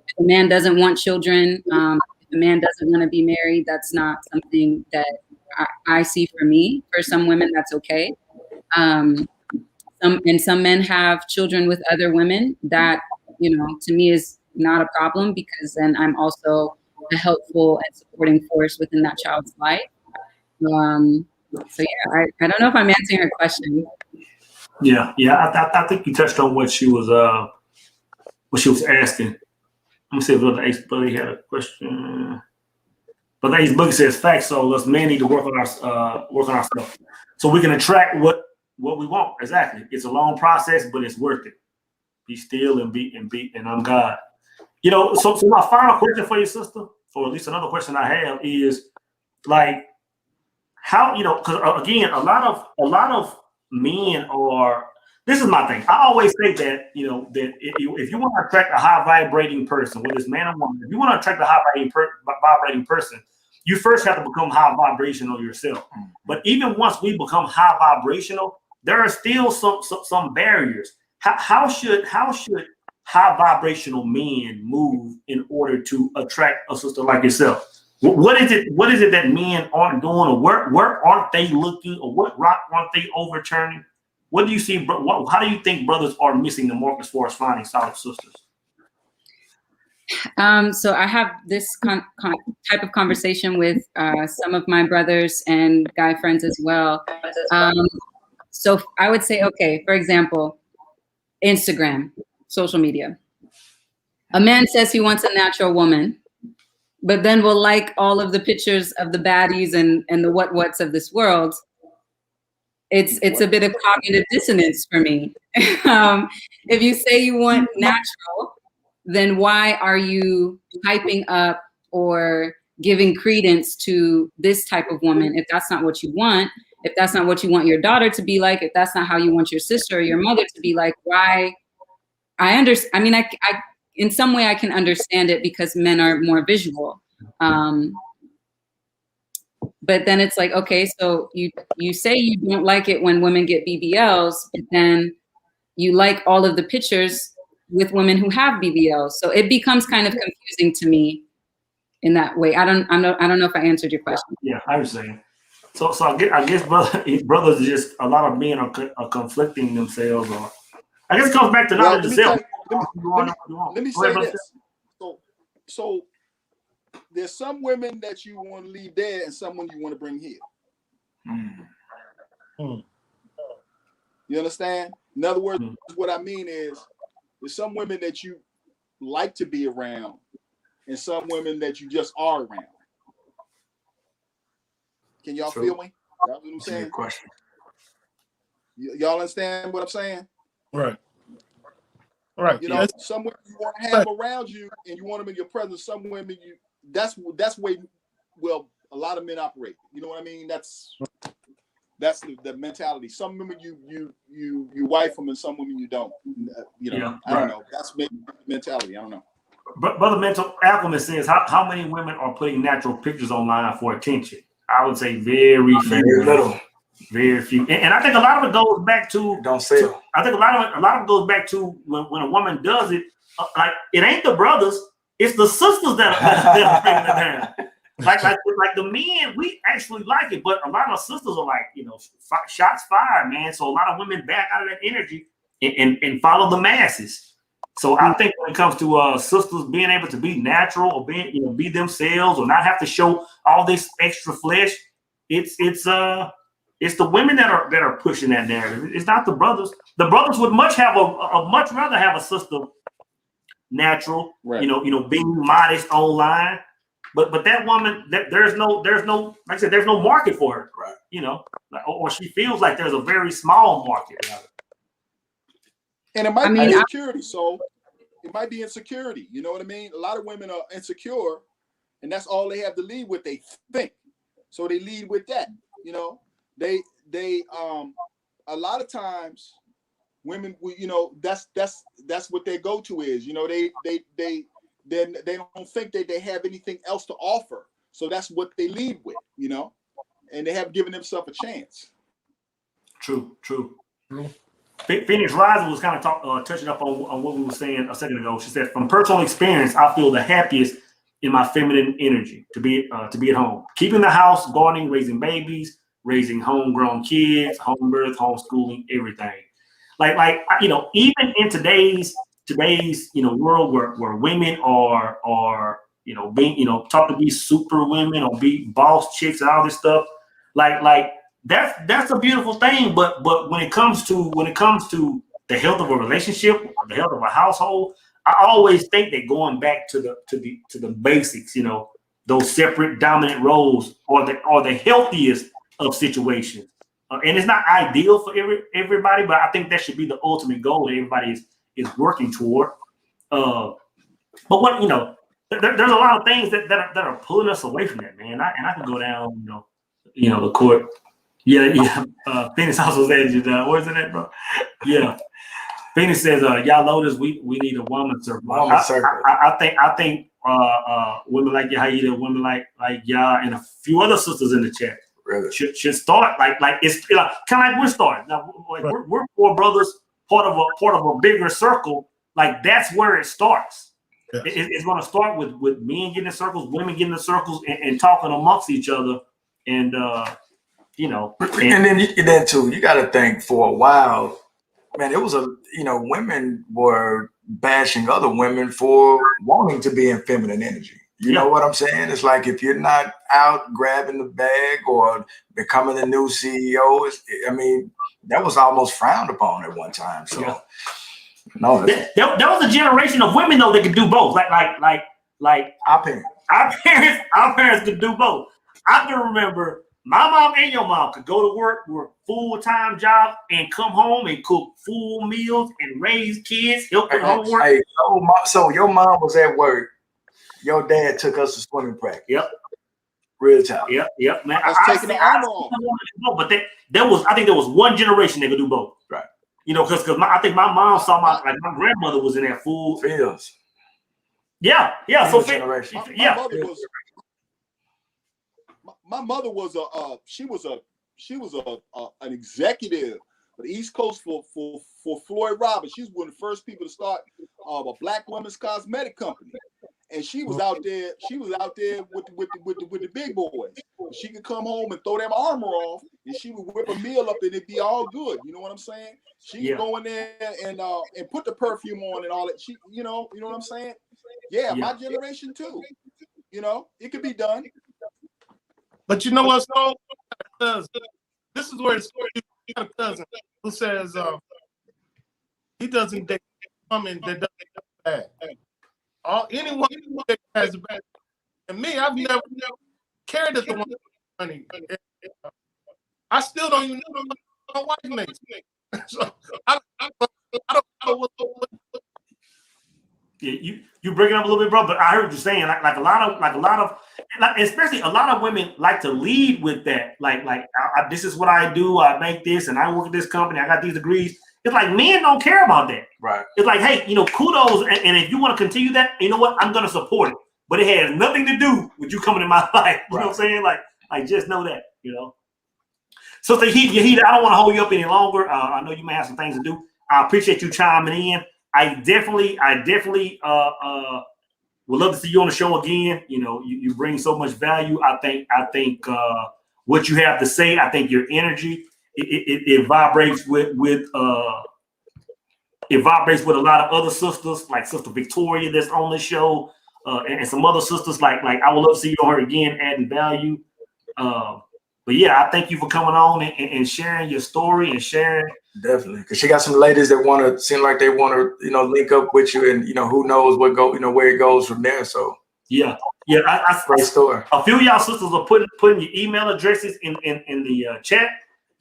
if a man doesn't want children, if a man doesn't want to be married, that's not something that I see for me. For some women, that's okay. Some men have children with other women. That, to me is not a problem, because then I'm also a helpful and supporting force within that child's life. So yeah, I don't know if I'm answering her question. Yeah. I think you touched on what she was asking. Let me see if Brother Ace Buddy had a question. But Ace Buddy says facts. So us men need to work on ourselves, so we can attract what we want. Exactly. It's a long process, but it's worth it. Be still and I'm God. You know, so my final question for you, sister, or at least another question I have is like, how, you know, because again, a lot of men are. This is my thing. I always say that, you know, that if you want to attract a high vibrating person, whether it's man or woman, if you want to attract a high vibrating person, you first have to become high vibrational yourself. But even once we become high vibrational, there are still some barriers. How should high vibrational men move in order to attract a sister like yourself? What is it that men aren't doing, or where aren't they looking, or what rock aren't they overturning? What do you see? How do you think brothers are missing the mark as far as finding solid sisters? So I have this type of conversation with some of my brothers and guy friends as well. So I would say, okay, for example, Instagram, social media. A man says he wants a natural woman, but then will like all of the pictures of the baddies and the what's of this world. It's a bit of cognitive dissonance for me. If you say you want natural, then why are you hyping up or giving credence to this type of woman if that's not what you want? If that's not what you want your daughter to be like, if that's not how you want your sister or your mother to be like, why? I understand. I mean, I in some way I can understand it because men are more visual. But then it's like, okay, so you say you don't like it when women get BBLs, but then you like all of the pictures with women who have BBLs. So it becomes kind of confusing to me in that way. I don't know if I answered your question. Yeah, I understand. So I guess brothers, just a lot of men are conflicting themselves, or I guess it comes back to knowledge itself. Let me say this. So there's some women that you want to leave there and someone you want to bring here. You understand? In other words, what I mean is there's some women that you like to be around and some women that you just are around. Can y'all feel me? That's what I'm saying. Question. Y'all understand what I'm saying? Right. Right. You know, some women you want to have around you and you want them in your presence. Some women that's the way, well, a lot of men operate. You know what I mean? That's the mentality. Some women you wife them and some women you don't. You know, yeah, I don't know. That's mentality. I don't know. Brother Mental Alchemist says, how many women are putting natural pictures online for attention? I would say very little. Very few, and I think a lot of it goes back to don't sell. I think a lot of it goes back to when a woman does it, like it ain't the brothers, it's the sisters that are bringing it down. Like the men, we actually like it, but a lot of sisters are like, you know, shots fired, man. So a lot of women back out of that energy and follow the masses. So I think when it comes to sisters being able to be natural or be themselves or not have to show all this extra flesh, it's the women that are pushing that narrative. It's not the brothers. The brothers would much rather have a sister natural, right. you know, being modest online. But that woman, there's no, like I said, there's no market for her, right? You know, or she feels like there's a very small market. And it might be insecurity. So it might be insecurity. You know what I mean? A lot of women are insecure, and that's all they have to lead with. They think, so they lead with that. You know, they a lot of times women, you know, that's what their go-to is. You know, they don't think that they have anything else to offer, so that's what they lead with. You know, and they have given themselves a chance. True. Phoenix Rising was kind of touching up on what we were saying a second ago. She said, from personal experience, I feel the happiest in my feminine energy to be at home, keeping the house, gardening, raising babies, raising homegrown kids, home birth, homeschooling, everything. Like you know, even in today's you know world where women are you know being taught to be super women or be boss chicks and all this stuff, like. That's a beautiful thing, but when it comes to the health of a relationship, or the health of a household, I always think that going back to the basics, you know, those separate dominant roles are the healthiest of situations, and it's not ideal for everybody, but I think that should be the ultimate goal that everybody is working toward. But what there's a lot of things that are pulling us away from that, man. I can go down, the court. Yeah. Phoenix also says, where's it at, bro? Yeah. Phoenix says, y'all notice we need a woman circle. I think women like Yahida, women like y'all, and a few other sisters in the chat Really? should start like it's kind of like we're starting now. Like we're four brothers, part of a bigger circle. Like that's where it starts. Yes. It's going to start with men getting in circles, women getting in circles, and talking amongst each other, and and then too, you got to think for a while, man. It was women were bashing other women for wanting to be in feminine energy. You know what I'm saying? It's like if you're not out grabbing the bag or becoming the new CEO, that was almost frowned upon at one time. So, no, there was a generation of women though that could do both. Like our parents. Our parents could do both. I can remember my mom and your mom could go to work full-time jobs and come home and cook full meals and raise kids, help with homework. Hey, so your mom was at work. Your dad took us to swimming practice. Yep. Real time. Yep, man. That's taking the armor off. But I think there was one generation that could do both. Right. Because I think my mom saw my grandmother was in that full fields. Yeah. So generation. My mother was an executive on the East Coast for Floyd Roberts. She was one of the first people to start a black women's cosmetic company, and she was out there. She was out there with the big boys. She could come home and throw them armor off, and she would whip a meal up, and it'd be all good. You know what I'm saying? She could go in there and put the perfume on and all that. She, you know what I'm saying? Yeah, my generation too. It could be done. But you know what? So this is where it's you got a cousin who says he doesn't date a woman that doesn't have bad. Anyone that has a bad, and me, I've never cared that the one money. I still don't even know my wife makes. So I don't know what. Yeah, you break it up a little bit, bro. But I heard you saying like a lot of, especially a lot of women like to lead with that. Like this is what I do. I make this, and I work at this company. I got these degrees. It's like men don't care about that. Right. It's like, hey, kudos, and if you want to continue that, you know what? I'm gonna support it. But it has nothing to do with you coming in my life. You know what I'm saying? Like just know that. So Yahida, I don't want to hold you up any longer. I know you may have some things to do. I appreciate you chiming in. I definitely would love to see you on the show again. You bring so much value. I think what you have to say, I think your energy, it vibrates with a lot of other sisters, like Sister Victoria that's on the show, and some other sisters. Like I would love to see you on her again, adding value. But yeah, I thank you for coming on and sharing your story and sharing. Definitely, because she got some ladies that seem like they want to, link up with you, and who knows where it goes from there. So yeah, great story. A few of y'all sisters are putting your email addresses in the chat.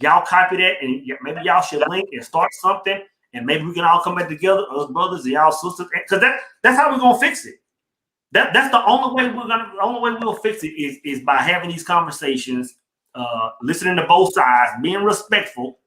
Y'all copy that, and maybe y'all should link and start something, and maybe we can all come back together, us brothers and y'all sisters, because that's how we're gonna fix it. That's the only way we'll fix it is by having these conversations, listening to both sides, being respectful,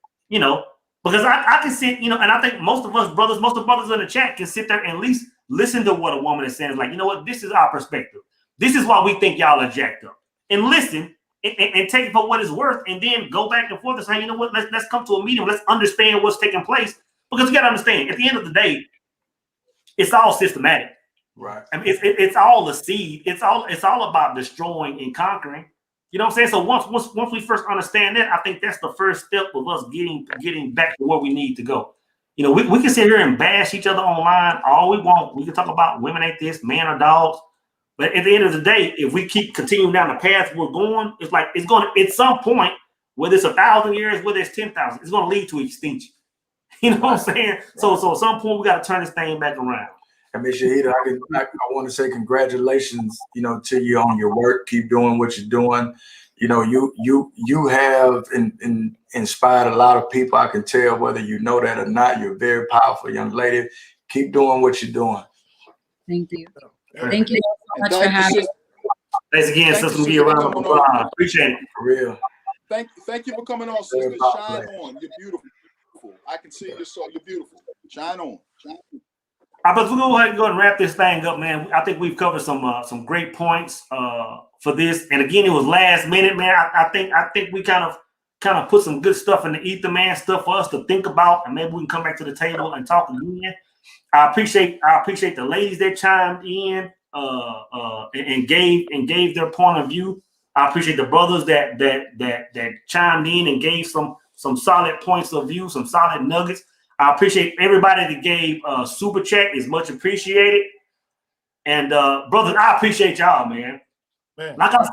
because I can sit, and I think most of the brothers in the chat can sit there and at least listen to what a woman is saying. Like, this is our perspective. This is why we think y'all are jacked up. And listen and take it for what it's worth, and then go back and forth and say, let's come to a meeting. Let's understand what's taking place. Because you got to understand, at the end of the day, it's all systematic. Right. I mean, it's all a seed. It's all about destroying and conquering. You know what I'm saying? So once we first understand that, I think that's the first step of us getting back to where we need to go. We can sit here and bash each other online all we want. We can talk about women ain't this, men are dogs. But at the end of the day, if we keep continuing down the path we're going, it's going to, at some point, whether it's 1,000 years, whether it's 10,000, it's going to lead to extinction. You know what I'm saying? Right. So at some point, we got to turn this thing back around. And Ms. Yahida, I want to say congratulations, to you on your work. Keep doing what you're doing. You have inspired a lot of people. I can tell whether you know that or not. You're a very powerful young lady. Keep doing what you're doing. Thank you. Yeah. Thank you so And much for thank you, having me. sister. Thanks again, Thank you, Sister. Give sister, you a for round of coming on. applause. Appreciate it. For real. Thank you for coming on, Very sister. popular. Shine on. You're beautiful. I can see your soul. You're beautiful. Shine on. All right, but we're gonna go ahead and go and wrap this thing up, man. I think we've covered some great points for this. And again, it was last minute, man. I think we kind of put some good stuff in the ether, man. Stuff for us to think about, and maybe we can come back to the table and talk again. I appreciate the ladies that chimed in and gave their point of view. I appreciate the brothers that chimed in and gave some solid points of view, some solid nuggets. I appreciate everybody that gave super chat. Is much appreciated. And brothers, I appreciate y'all, man. Like I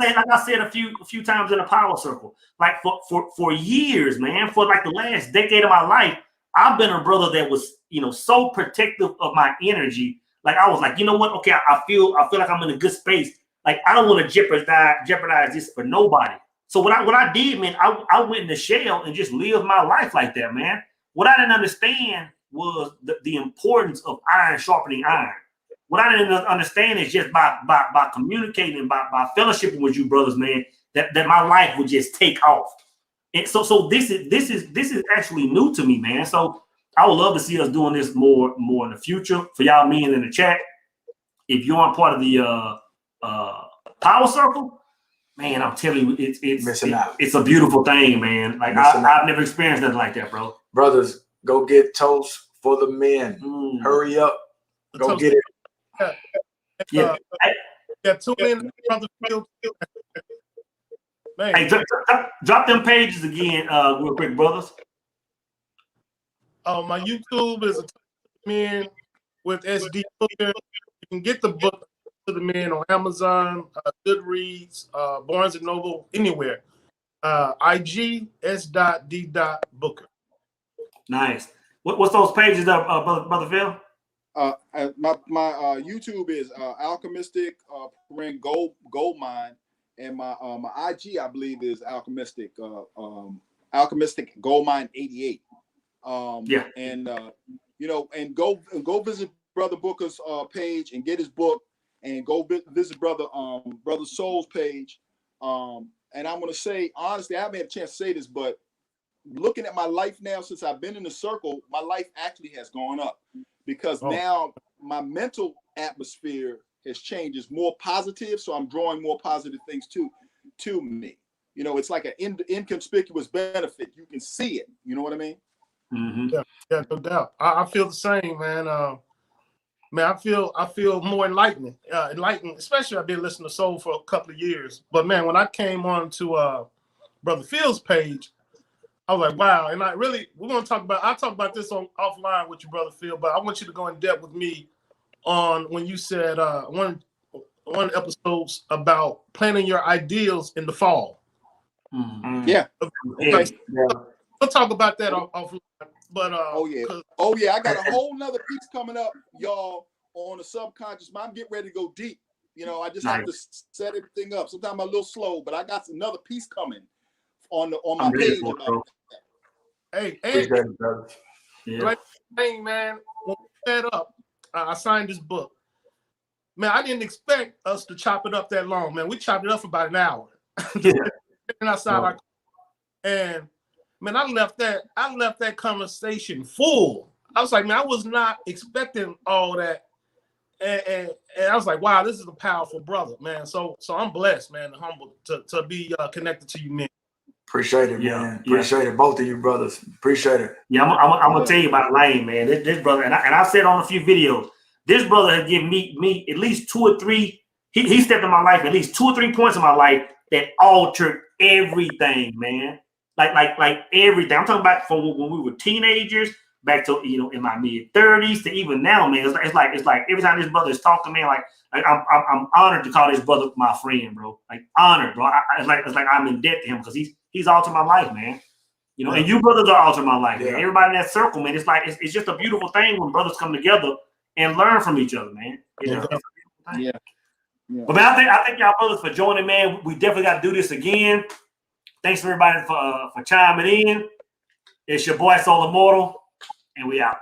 said a few times in the power circle, like for years, man, for like the last decade of my life, I've been a brother that was, so protective of my energy. Like I was like, you know what? Okay, I feel like I'm in a good space. Like I don't want to jeopardize this for nobody. So what I did, man, I went in the shell and just lived my life like that, man. What I didn't understand was the importance of iron sharpening iron. What I didn't understand is just by communicating, by fellowshipping with you brothers, man, that my life would just take off. And so this is actually new to me, man. So I would love to see us doing this more in the future. For y'all men in the chat, if you aren't part of the power circle, man, I'm telling you, it's a beautiful thing, man. Like I've never experienced nothing like that, bro. Brothers, go get toast for the men. Hurry up. Go get it. Yeah. Tune in, Brother Phil. Man. Hey, drop them pages again, real quick, brothers. My YouTube is Men with SD Booker. You can get the book to the Men on Amazon, Goodreads, Barnes and Noble, anywhere. IG S.D. Booker. Nice. What's those pages up, brother Phil? My YouTube is Alchemistic Gold Mine, and my IG I believe is Alchemistic Gold Mine 88. And and go visit Brother Booker's page and get his book, and go visit Brother Soul's page. And I'm gonna say honestly, I haven't had a chance to say this, but looking at my life now since I've been in the circle, my life actually has gone up, because now my mental atmosphere has changed. It's more positive, so I'm drawing more positive things to me. It's like an inconspicuous benefit. You can see it. You know what I mean? Mm-hmm. Yeah, no doubt. I feel the same, man. I feel more enlightened, especially I've been listening to Soul for a couple of years. But man, when I came on to Brother Phil's page, I was like, wow. And I'll talk about this offline with you, Brother Phil, but I want you to go in depth with me on when you said one episodes about planning your ideals in the fall. Mm-hmm. Yeah. We'll talk about that offline. But oh yeah, I got a whole nother piece coming up, y'all, on the subconscious mind. I'm getting ready to go deep. I just have to set everything up. Sometimes I'm a little slow, but I got another piece coming on my page about that. Hey, like thing, man, when we set up, I signed this book. Man, I didn't expect us to chop it up that long, man. We chopped it up for about an hour. And man, I left that conversation full. I was like, man, I was not expecting all that. And I was like, wow, this is a powerful brother, man. So I'm blessed, man, and humbled to be connected to you, man. Appreciate it, man. Appreciate it, both of you brothers. Appreciate it. Yeah, I'm gonna tell you about Lane, man. This brother, and I've said on a few videos, this brother has given me at least 2 or 3. He stepped in my life at least 2 or 3 points in my life that altered everything, man. Like everything. I'm talking about from when we were teenagers back to in my mid-30s to even now, man. It's like every time this brother is talking to me, like I'm honored to call this brother my friend, bro. Like honored, bro. It's like I'm in debt to him because he's altered my life, man. And you brothers are altering my life, man. Everybody in that circle, man. It's like it's just a beautiful thing when brothers come together and learn from each other, man. Yeah. But man, I thank y'all brothers for joining, man. We definitely got to do this again. Thanks everybody for chiming in. It's your boy Soul Immortal, and we out.